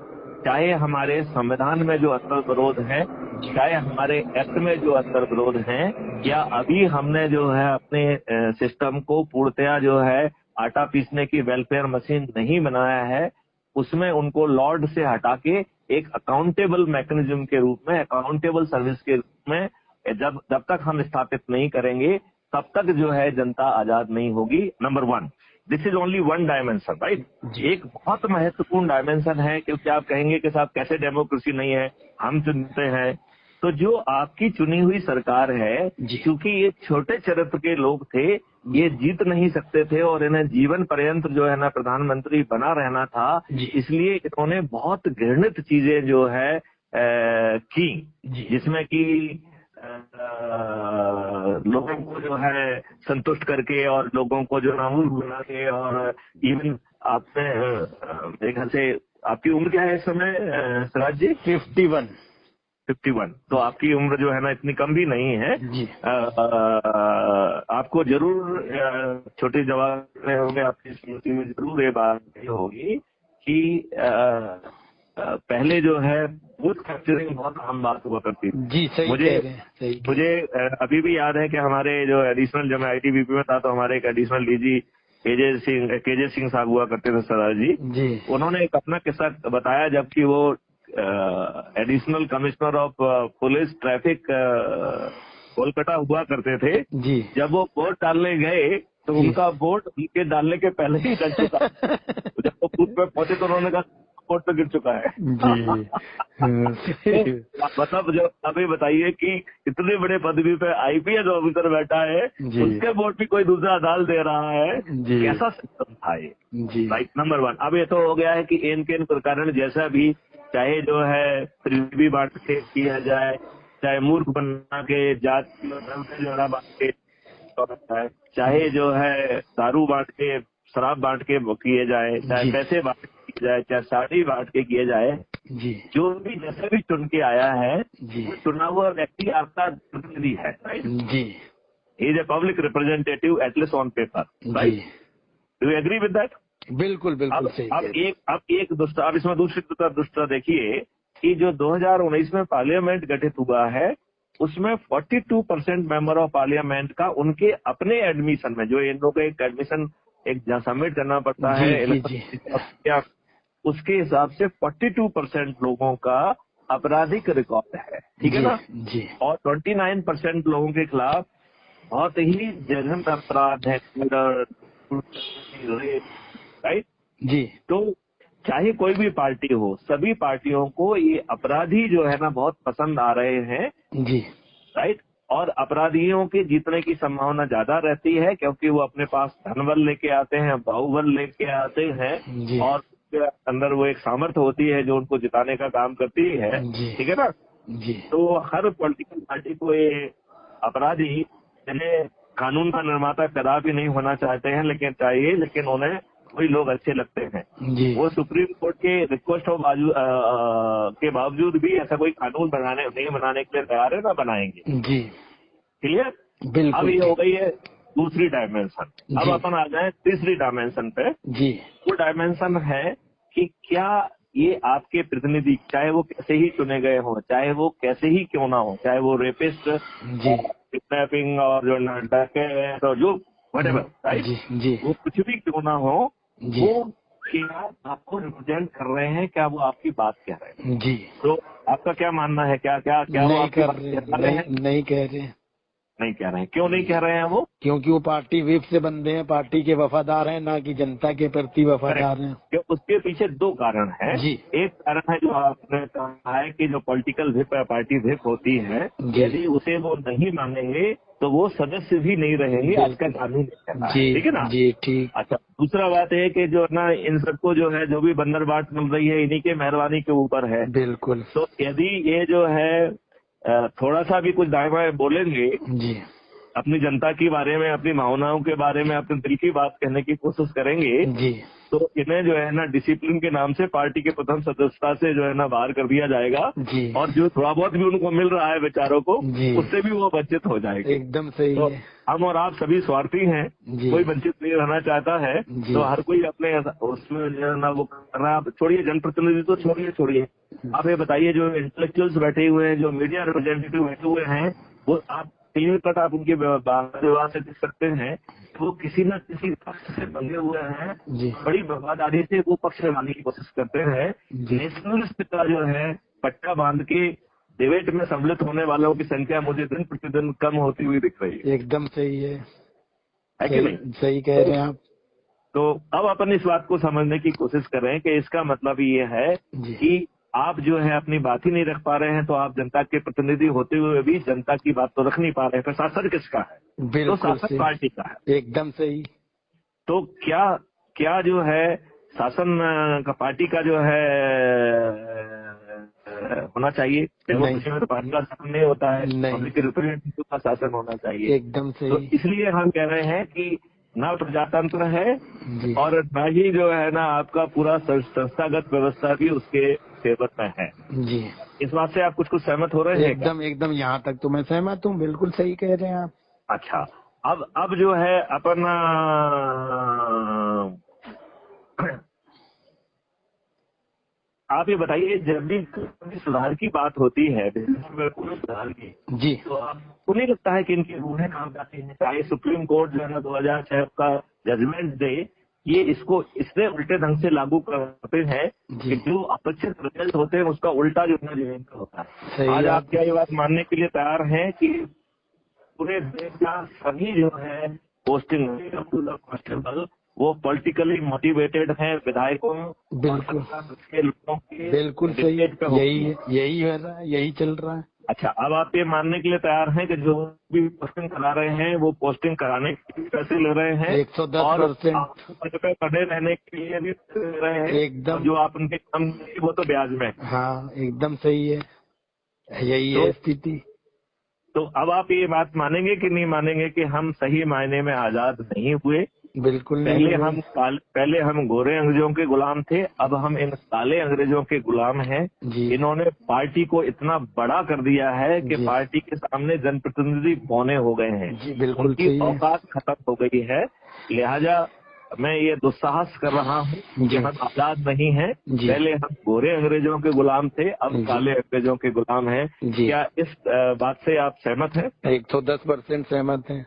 चाहे हमारे संविधान में जो अंतर विरोध है, चाहे हमारे एक्ट में जो अंतर विरोध है, या अभी हमने जो है अपने सिस्टम को पूर्णतया जो है आटा पीसने की वेलफेयर मशीन नहीं बनाया है, उसमें उनको लॉर्ड से हटा के एक अकाउंटेबल मैकेनिज्म के रूप में, अकाउंटेबल सर्विस के रूप में जब तक हम स्थापित नहीं करेंगे तब तक जो है जनता आजाद नहीं होगी। Number 1, this is only one dimension, right. एक बहुत महत्वपूर्ण डायमेंशन है, क्योंकि आप कहेंगे कि साहब कैसे डेमोक्रेसी नहीं है, हम चुनते हैं। तो जो आपकी चुनी हुई सरकार है, क्योंकि ये छोटे चरित्र के लोग थे, ये जीत नहीं सकते थे और इन्हें जीवन पर्यंत जो है ना प्रधानमंत्री बना रहना था, इसलिए इन्होंने बहुत घृणित चीजें जो है की, जिसमें कि लोगों को जो है संतुष्ट करके और लोगों को जो नामूर बना के, और इवन आपने मेरे ख्याल से, आपकी उम्र क्या है इस समय सिराज जी? 51। तो आपकी उम्र जो है ना इतनी कम भी नहीं है जी। आपको जरूर छोटे जवाब में होंगे, आपकी स्मृति में जरूर ये बात होगी कि पहले जो है बूथ कैप्चरिंग बहुत आम बात हुआ करती थी। जी, सही मुझे अभी भी याद है कि हमारे जो एडिशनल, जब मैं ITBP में था तो हमारे एक एडिशनल DG केजे सिंह साहब हुआ करते थे सरदार जी। उन्होंने एक अपना किस्सा बताया, जबकि वो additional commissioner of police traffic Kolkata हुआ करते थे जी। जब वो वोट डालने गए तो उनका वोट उनके डालने के पहले ही डल चुका। जब वो बूथ पे पहुंचे तो उन्होंने कहा वोट पे गिर चुका है। जी तो मतलब जो अभी बताइए कि इतने बड़े पदवी पे आईपीएस ऑफिसर बैठा है, जी। उसके वोट भी कोई दूसरा डाल दे रहा है, जी। कैसा सिस्टम था ये? जी। Right, number 1। अब ये तो हो गया है कि एन के कारण जैसा भी चाहे जो है पृथ्वी बांट के किया जाए, चाहे मूर्ख बना के जात से जोड़ा बांट के, चाहे जो है दारू बांट के, शराब बांट के किए जाए, चाहे जी। पैसे बांट के किए जाए, चाहे साड़ी बांट के किए जाए, जी। जो भी जैसे भी चुन के आया है, जी। वो चुना हुआ व्यक्ति आपका प्रतिनिधि है, राइट? जी। Is a public representative at least on paper, right? जी। Do you agree with that? बिल्कुल बिल्कुल सही कह रहे हैं। अब एक दूसरा, अब इसमें दूसरी दुष्टता देखिए कि जो 2019 में पार्लियामेंट गठित हुआ है, उसमें 42% मेंबर ऑफ पार्लियामेंट का उनके अपने एडमिशन में, जो इन लोगों को एक एडमिशन एक सबमिट करना पड़ता जी, है जी, जी। इलेक्शन, उसके हिसाब से 42% लोगों का आपराधिक रिकॉर्ड है, ठीक है जी। ना? जी। और 29% लोगों के खिलाफ बहुत ही जघन्य अपराध है, राइट? जी। तो चाहे कोई भी पार्टी हो, सभी पार्टियों को ये अपराधी जो है ना बहुत पसंद आ रहे हैं, जी। राइट? और अपराधियों के जीतने की संभावना ज्यादा रहती है, क्योंकि वो अपने पास धनबल लेके आते हैं, बाहुबल लेके आते हैं, जी। और उसके अंदर वो एक सामर्थ्य होती है जो उनको जिताने का काम करती है, जी। ठीक है ना? जी। तो हर पॉलिटिकल पार्टी को ये अपराधी, जिन्हें कानून का निर्माता कदापि नहीं होना चाहते हैं लेकिन चाहिए, लेकिन उन्हें वही लोग अच्छे लगते हैं, जी। वो सुप्रीम कोर्ट के रिक्वेस्ट के बावजूद भी ऐसा कोई कानून नहीं बनाने के लिए तैयार है, ना बनाएंगे। जी। क्लियर? बिल्कुल। अब ये हो गई है दूसरी डायमेंशन। अब जी। अपन आ जाए तीसरी डायमेंशन पे। जी। वो डायमेंशन है कि क्या ये आपके प्रतिनिधि, चाहे वो कैसे ही चुने गए हो, चाहे वो कैसे ही क्यों ना हो, चाहे वो रेपिस्ट, जी। किडनैपिंग और जो डकैत और जो व्हाटएवर, राइट? जी। जी। वो कुछ भी क्यों ना हो, जी। वो क्या आपको रिप्रेजेंट कर रहे हैं, क्या वो आपकी बात कह रहे हैं? जी। तो आपका क्या मानना है, क्या क्या क्या वो नहीं आपकी कर बात रहे, कह रहे हैं? नहीं कह रहे। नहीं कह रहे हैं। क्यों नहीं कह रहे हैं वो? क्योंकि वो पार्टी विप से बंदे हैं, पार्टी के वफादार हैं, ना कि जनता के प्रति वफादार हैं। कि उसके पीछे दो कारण हैं। जी। एक कारण है जो आपने कहा है कि जो पॉलिटिकल विप पार्टी विप होती है, जी। यदि उसे वो नहीं मानेंगे तो वो सदस्य भी नहीं रहेंगे, आपका कानून कहता है, जी। ठीक है ना? जी। ठीक। अच्छा, दूसरा बात है कि जो ना इन सबको जो है, जो भी बंदर बाट मिल रही है, इन्हीं के मेहरबानी के ऊपर है। बिल्कुल। तो यदि ये जो है थोड़ा सा भी कुछ दाएं बाएं बोलेंगे, जी। अपनी जनता के बारे में, अपनी भावनाओं के बारे में, अपने दिल की बात कहने की कोशिश करेंगे, जी। तो इन्हें जो है ना डिसिप्लिन के नाम से पार्टी के प्रथम सदस्यता से जो है ना बाहर कर दिया जाएगा। जी। और जो थोड़ा बहुत भी उनको मिल रहा है बेचारों को, जी। उससे भी वो वंचित हो जाएंगे। एकदम सही तो है। हम और आप सभी स्वार्थी हैं, जी। कोई वंचित नहीं रहना चाहता है। जी। तो हर कोई अपने उसमें जो है ना वो कर रहा है। छोड़िए जनप्रतिनिधि तो छोड़िए, आप ये बताइए जो इंटेलेक्चुअल्स बैठे हुए हैं, जो मीडिया रिप्रेजेंटेटिव बैठे हुए हैं, वो आप क्लियर कट आप उनके व्यवहार से देख सकते हैं, वो किसी न किसी पक्ष से बंधे हुए हैं। जी। बड़ी वफादारी से वो पक्ष निभाने की कोशिश करते हैं। जी। नेशनलिस्ट का जो है पट्टा बांध के डिबेट में सम्मिलित होने वालों की संख्या मुझे दिन प्रतिदिन कम होती हुई दिख रही है। एकदम सही है। कि नहीं? सही कह रहे हैं आप। तो अब अपन इस बात को समझने की कोशिश करें कि इसका मतलब ये है जी। कि आप जो है अपनी बात ही नहीं रख पा रहे हैं, तो आप जनता के प्रतिनिधि होते हुए भी जनता की बात तो रख नहीं पा रहे हैं। फिर शासन किसका है? तो बिल्कुल शासन सही। पार्टी का है। एकदम सही। तो क्या जो है शासन का पार्टी का जो है होना चाहिए? डेमोक्रेसी में तो पार्टी का शासन नहीं होता है, नहीं। पब्लिक रिप्रेजेंटेटिव का शासन होना चाहिए। एकदम तो सही। इसलिए हम कह रहे हैं कि ना प्रजातंत्र है, जी। और ना ही जो है ना आपका पूरा संस्थागत व्यवस्था भी उसके फेवर में है। जी। इस बात से आप कुछ सहमत हो रहे हैं क्या? एकदम एकदम, यहाँ तक तो मैं सहमत हूँ। बिल्कुल सही कह रहे हैं आप। अच्छा, अब जो है अपन आप ये बताइए, जब भी सुधार की बात होती है, पूरे सुधार की, जी। तो आपको नहीं लगता है कि इनकी रूहें काम करती हैं? चाहे सुप्रीम कोर्ट जो है ना 2006 का जजमेंट दे, ये इसको इससे उल्टे ढंग से लागू करते हैं कि जो अपेक्षित रिजल्ट होते हैं उसका उल्टा जो है जमीन का होता है। आज आप क्या ये बात मानने के लिए तैयार हैं कि पूरे देश का सभी जो है पोस्टिंग कॉन्स्टेबल वो पॉलिटिकली मोटिवेटेड हैं विधायकों बिल्कुल के लोगों के बिल्कुल सही है, dictate पे हो। यही हो रहा है, यही चल रहा है। अच्छा, अब आप ये मानने के लिए तैयार हैं कि जो भी पोस्टिंग करा रहे हैं वो पोस्टिंग कराने के लिए पैसे ले रहे हैं 110%। आपको पद पे बने रहने के लिए भी पैसे ले रहे हैं, एकदम। और जो आप उनके काम करेंगे वो तो ब्याज में। हाँ एकदम सही है, यही है स्थिति। तो अब आप ये बात मानेंगे कि नहीं मानेंगे कि हम सही मायने में आजाद नहीं हुए? बिल्कुल नहीं हुए। पहले हम गोरे अंग्रेजों के गुलाम थे, अब हम इन काले अंग्रेजों के गुलाम हैं। जी इन्होंने पार्टी को इतना बड़ा कर दिया है कि जी। पार्टी के सामने जनप्रतिनिधि बौने हो गए हैं, जी बिल्कुल उनकी सही है। औकात खत्म हो गई है। लिहाजा मैं ये दुस्साहस कर रहा हूँ कि हम आजाद नहीं हैं। जी। पहले हम गोरे अंग्रेजों के गुलाम थे, अब जी। काले अंग्रेजों के गुलाम हैं। जी। क्या इस बात से आप सहमत हैं? 110% सहमत है।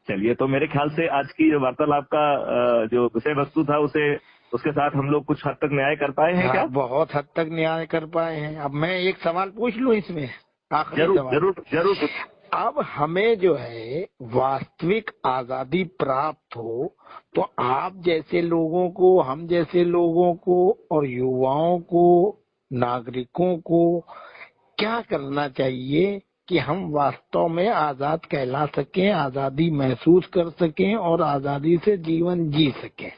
चलिए, तो मेरे ख्याल से आज की जो वार्तालाप का जो विषय वस्तु था उसके साथ हम लोग कुछ हद तक न्याय कर पाए हैं। क्या बहुत हद तक न्याय कर पाए हैं। अब मैं एक सवाल पूछ लूं इसमें, आखिरी सवाल। जरूर जरूर। अब हमें जो है वास्तविक आजादी प्राप्त हो तो आप जैसे लोगों को, हम जैसे लोगों को और युवाओं को, नागरिकों को क्या करना चाहिए कि हम वास्तव में आजाद कहला सकें, आजादी महसूस कर सकें और आजादी से जीवन जी सकें?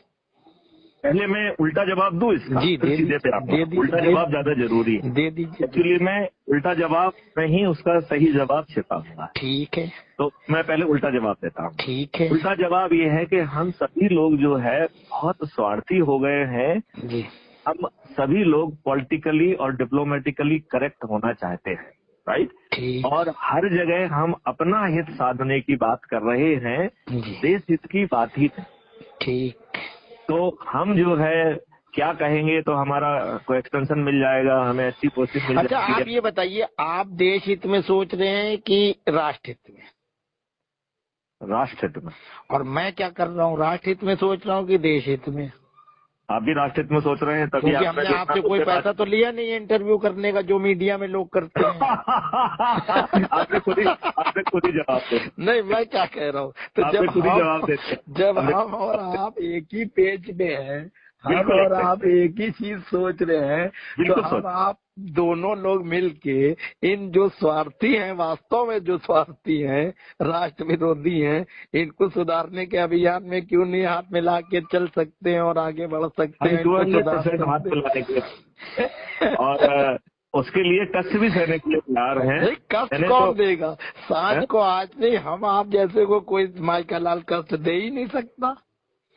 पहले मैं उल्टा जवाब दूं इसका? जी दे दीजिए। उल्टा जवाब ज्यादा जरूरी है, दे दीजिए। एक्चुअली मैं उल्टा जवाब में ही उसका सही जवाब छिपा हुआ है। ठीक है, तो मैं पहले उल्टा जवाब देता हूँ। ठीक है। उल्टा जवाब ये है कि हम सभी लोग जो है बहुत स्वार्थी हो गए हैं जी। हम सभी लोग पॉलिटिकली और डिप्लोमेटिकली करेक्ट होना चाहते हैं, राइट? ठीक। और हर जगह हम अपना हित साधने की बात कर रहे हैं, देश हित की बात ही नहीं। ठीक। तो हम जो है क्या कहेंगे तो हमारा कोई एक्सटेंशन मिल जाएगा, हमें अच्छी पोस्टिंग मिल अच्छा, जाएगी। आप ये बताइए, आप देश हित में सोच रहे हैं कि राष्ट्र हित में? राष्ट्र हित में। और मैं क्या कर रहा हूँ, राष्ट्र हित में सोच रहा हूँ कि देश हित में? आप भी राष्ट्र हित में सोच रहे हैं, तभी क्योंकि हमने आपसे कोई पैसा तो लिया नहीं है इंटरव्यू करने का, जो मीडिया में लोग करते हैं। आपने खुद ही जवाब दे। नहीं, मैं क्या कह रहा हूँ, तो जब हम और आप एक ही पेज में हैं, हम और आप एक ही चीज सोच रहे हैं, तो हम आप दोनों लोग मिलके इन जो स्वार्थी हैं, वास्तव में जो स्वार्थी हैं, राष्ट्र विरोधी हैं, इनको सुधारने के अभियान में क्यों नहीं हाथ मिला के चल सकते हैं और आगे बढ़ सकते हैं? 200% हाथ मिलाने के और उसके लिए कष्ट भी सहने के लिए तैयार हैं। कष्ट कौन देगा? सांझ को आज नहीं, हम आप जैसे को कोई माइका लाल कष्ट दे ही नहीं सकता।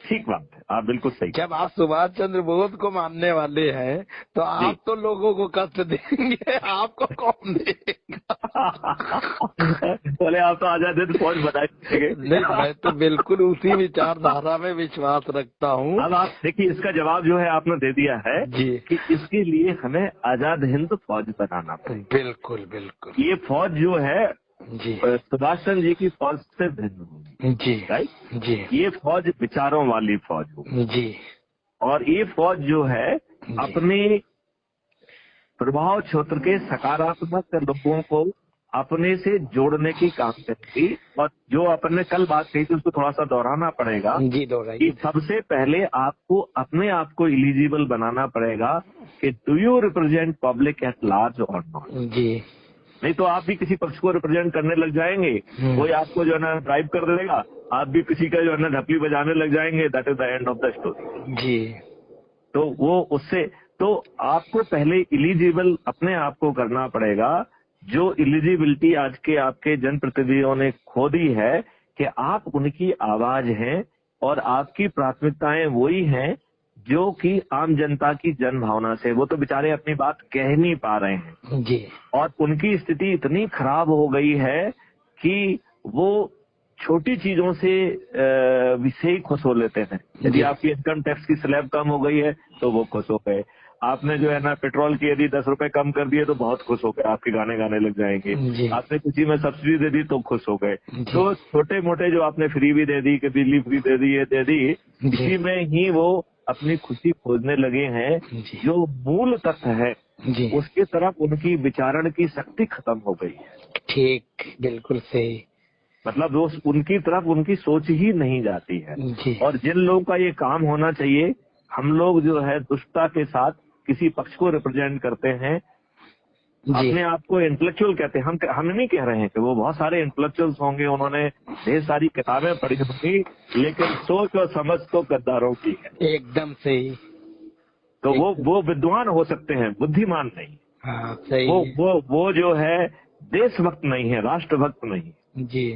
ठीक बात है, आप बिल्कुल सही। जब आप सुभाष चंद्र बोस को मानने वाले हैं तो आप तो लोगों को कष्ट देंगे, आपको कौन देगा? बोले आप तो आजाद हिंद फौज बताएंगे। नहीं, मैं तो बिल्कुल उसी विचारधारा में विश्वास रखता हूँ। अब आप देखिए, इसका जवाब जो है आपने दे दिया है जी कि इसके लिए हमें आजाद हिंद फौज बनाना पड़ेगा। बिल्कुल बिल्कुल। ये फौज जो है जी सुभाष चंद्र जी की फौज से भिन्न होगी। जी राइट जी। ये फौज विचारों वाली फौज होगी जी। और ये फौज जो है अपने प्रभाव क्षेत्र के सकारात्मक लोगों को अपने से जोड़ने की काम करेगी। और जो अपन कल बात कही थी उसको थोड़ा सा दोहराना पड़ेगा जी, कि सबसे पहले आपको अपने आप को एलिजिबल बनाना पड़ेगा कि do you represent public at large और नॉट। जी। नहीं तो आप भी किसी पक्ष को रिप्रेजेंट करने लग जाएंगे, कोई आपको जो है ना ड्राइव कर देगा, आप भी किसी का जो है ना ढपली बजाने लग जाएंगे। That is the end of the story जी। तो वो उससे तो आपको पहले एलिजिबल अपने आप को करना पड़ेगा। जो एलिजिबिलिटी आज के आपके जनप्रतिनिधियों ने खो दी है कि आप उनकी आवाज हैं और आपकी प्राथमिकताएं वही हैं जो कि आम जनता की जन भावना से, वो तो बेचारे अपनी बात कह नहीं पा रहे हैं जी। और उनकी स्थिति इतनी खराब हो गई है कि वो छोटी चीजों से ही खुश हो लेते हैं। यदि आपकी इनकम टैक्स की स्लैब कम हो गई है तो वो खुश हो गए, आपने जो है ना पेट्रोल की यदि 10 रुपए कम कर दिए तो बहुत खुश हो गए, आपके गाने गाने लग जाएंगे। आपने किसी में सब्सिडी दे दी तो खुश हो गए। तो छोटे मोटे जो आपने फ्री भी दे दी कि बिजली फ्री दे दी, ये दे दी, इसी में ही वो अपनी खुशी खोजने लगे हैं। जो मूल तत्व है उसकी तरफ उनकी विचारण की शक्ति खत्म हो गई है। ठीक, बिल्कुल सही। मतलब वो उनकी तरफ उनकी सोच ही नहीं जाती है। जी और जिन लोगों का ये काम होना चाहिए, हम लोग जो है दुष्टता के साथ किसी पक्ष को रिप्रेजेंट करते हैं, जी अपने आप को इंटेलेक्चुअल कहते हैं। हम नहीं कह रहे हैं कि वो बहुत सारे इंटेलेक्चुअल्स होंगे, उन्होंने ढेर सारी किताबें पढ़ी होंगी, लेकिन सोच और समझ तो गद्दारों की है। एकदम सही। तो वो विद्वान हो सकते हैं, बुद्धिमान नहीं। हाँ सही वो है। वो जो है देशभक्त नहीं है, राष्ट्रभक्त नहीं है। जी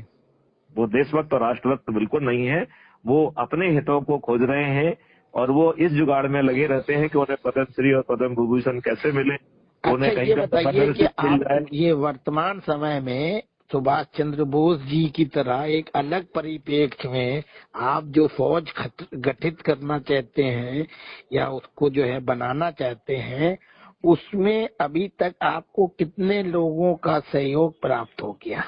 वो देशभक्त और राष्ट्रभक्त बिल्कुल नहीं है। वो अपने हितों को खोज रहे हैं और वो इस जुगाड़ में लगे रहते हैं कि उन्हें पद्मश्री और पद्म विभूषण कैसे मिले, अच्छा, उन्हें कहीं ये का बताइए कि पद्मश्री मिल आप जाए। ये वर्तमान समय में सुभाष चंद्र बोस जी की तरह एक अलग परिप्रेक्ष्य में आप जो फौज गठित करना चाहते हैं या उसको जो है बनाना चाहते हैं, उसमें अभी तक आपको कितने लोगों का सहयोग प्राप्त हो गया?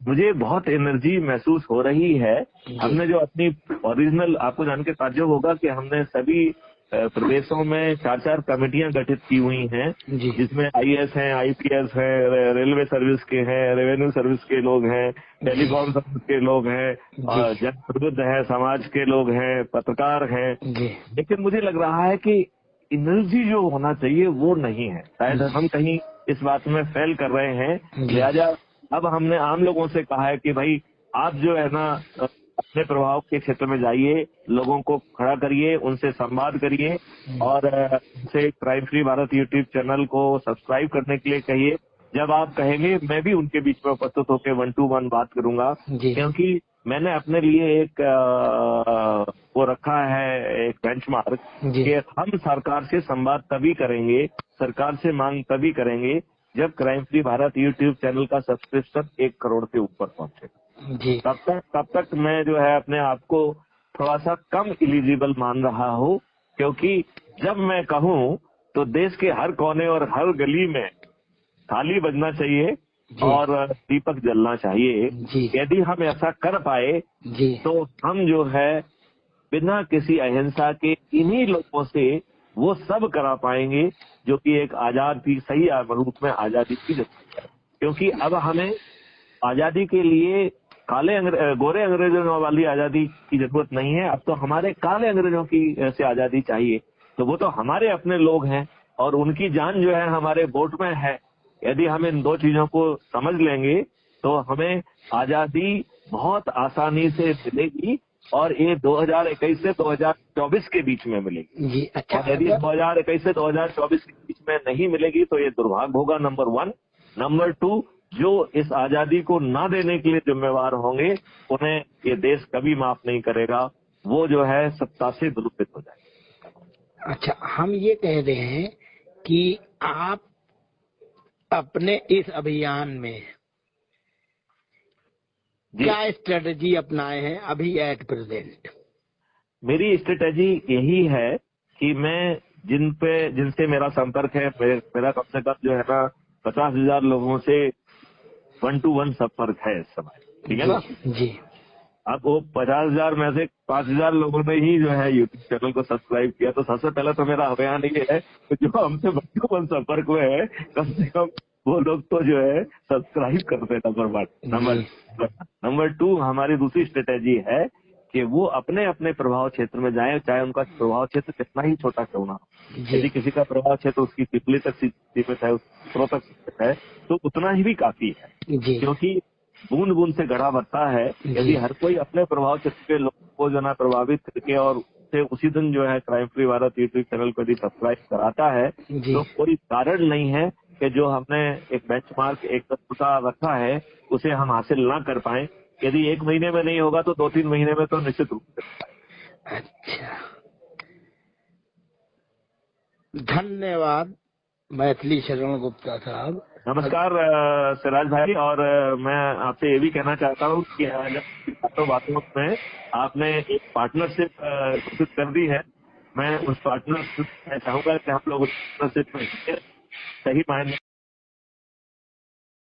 मुझे बहुत एनर्जी महसूस हो रही है। हमने जो अपनी ओरिजिनल, आपको जान के ताज्जुब होगा कि हमने सभी प्रदेशों में 4-4 कमेटियां गठित की हुई हैं, जी जिसमें आईएएस हैं, आईपीएस हैं, रेलवे सर्विस के हैं, रेवेन्यू सर्विस के लोग हैं, टेलीकॉम सर्विस के लोग हैं, और जनप्रतिनिधि हैं, समाज के लोग हैं, पत्रकार हैं। जी लेकिन मुझे लग रहा है कि एनर्जी जो होना चाहिए वो नहीं है। शायद हम कहीं इस बात में फेल कर रहे हैं। लिहाजा अब हमने आम लोगों से कहा है कि भाई आप जो है ना अपने प्रभाव के क्षेत्र में जाइए, लोगों को खड़ा करिए, उनसे संवाद करिए और उनसे crime free Bharat YouTube channel को सब्सक्राइब करने के लिए कहिए। जब आप कहेंगे मैं भी उनके बीच में उपस्थित होकर 1 to 1 बात करूंगा, क्योंकि मैंने अपने लिए एक वो रखा है, एक बेंचमार्क कि हम सरकार से संवाद तभी करेंगे, सरकार से मांग तभी करेंगे जब crime free Bharat YouTube channel का सब्सक्रिप्शन 1 करोड़ के ऊपर पहुंचेगा। तब तक मैं जो है अपने आप को थोड़ा सा कम एलिजिबल मान रहा हूँ, क्योंकि जब मैं कहूँ तो देश के हर कोने और हर गली में थाली बजना चाहिए और दीपक जलना चाहिए। यदि हम ऐसा कर पाए तो हम जो है बिना किसी अहिंसा के इन्हीं लोगों से वो सब करा पाएंगे जो कि एक आजादी, सही रूप में आजादी की जरूरत है। क्योंकि अब हमें आजादी के लिए गोरे अंग्रेजों वाली आजादी की जरूरत नहीं है। अब तो हमारे काले अंग्रेजों की से आजादी चाहिए। तो वो तो हमारे अपने लोग हैं और उनकी जान जो है हमारे वोट में है। यदि हम इन 2 चीजों को समझ लेंगे तो हमें आजादी बहुत आसानी से मिलेगी और ये 2021 से 2024 के बीच में मिलेगी। जी अच्छा, और यदि 2021 से 2024 के बीच में नहीं मिलेगी तो ये दुर्भाग्य होगा, नंबर 1। नंबर 2, जो इस आजादी को ना देने के लिए जिम्मेवार होंगे उन्हें ये देश कभी माफ नहीं करेगा। वो जो है सत्ता से दुरुपयोग हो जाएगा। अच्छा, हम ये कह रहे हैं कि आप अपने इस अभियान में क्या स्ट्रेटजी अपनाए हैं अभी एट प्रेजेंट? मेरी स्ट्रेटजी यही है कि मैं जिनसे मेरा संपर्क है, मेरा कम से कम जो है ना 50,000 लोगों से 1 to 1 संपर्क है इस समय, ठीक है ना जी। अब वो 50,000 में से 5,000 लोगों ने ही जो है यूट्यूब चैनल को सब्सक्राइब किया। तो सबसे पहले तो मेरा अभियान ये है कि जो हमसे 1 to 1 संपर्क में है, कम से कम वो लोग तो जो है सब्सक्राइब करते हैं। नंबर 2, हमारी दूसरी स्ट्रेटेजी है कि वो अपने अपने प्रभाव क्षेत्र में जाएं, चाहे उनका प्रभाव क्षेत्र कितना ही छोटा क्यों ना हो। यदि किसी का प्रभाव क्षेत्र उसकी पिपली तक सीमित है, उत्तरों तक सीमित है, तो उतना ही भी काफी है। क्योंकि बूंद बूंद से घड़ा भरता है। यदि हर कोई अपने प्रभाव क्षेत्र के लोगों को जो ना प्रभावित करके और उसे उसी दिन जो है crime free Bharat YouTube channel को यदि सब्सक्राइब कराता है, तो कोई कारण नहीं है कि जो हमने एक बेंचमार्क, एक तत्वता रखा है, उसे हम हासिल ना कर पाए। यदि 1 महीने में नहीं होगा तो 2-3 महीने में तो निश्चित रूप से। अच्छा, धन्यवाद मैथिली शरण गुप्ता साहब। नमस्कार सिराज भाई। और मैं आपसे ये भी कहना चाहता हूँ कि बातों में आपने एक पार्टनरशिप घोषित कर दी है। मैं उस पार्टनरशिप में चाहूंगा कि हम लोग उस पार्टनरशिप में सही मायने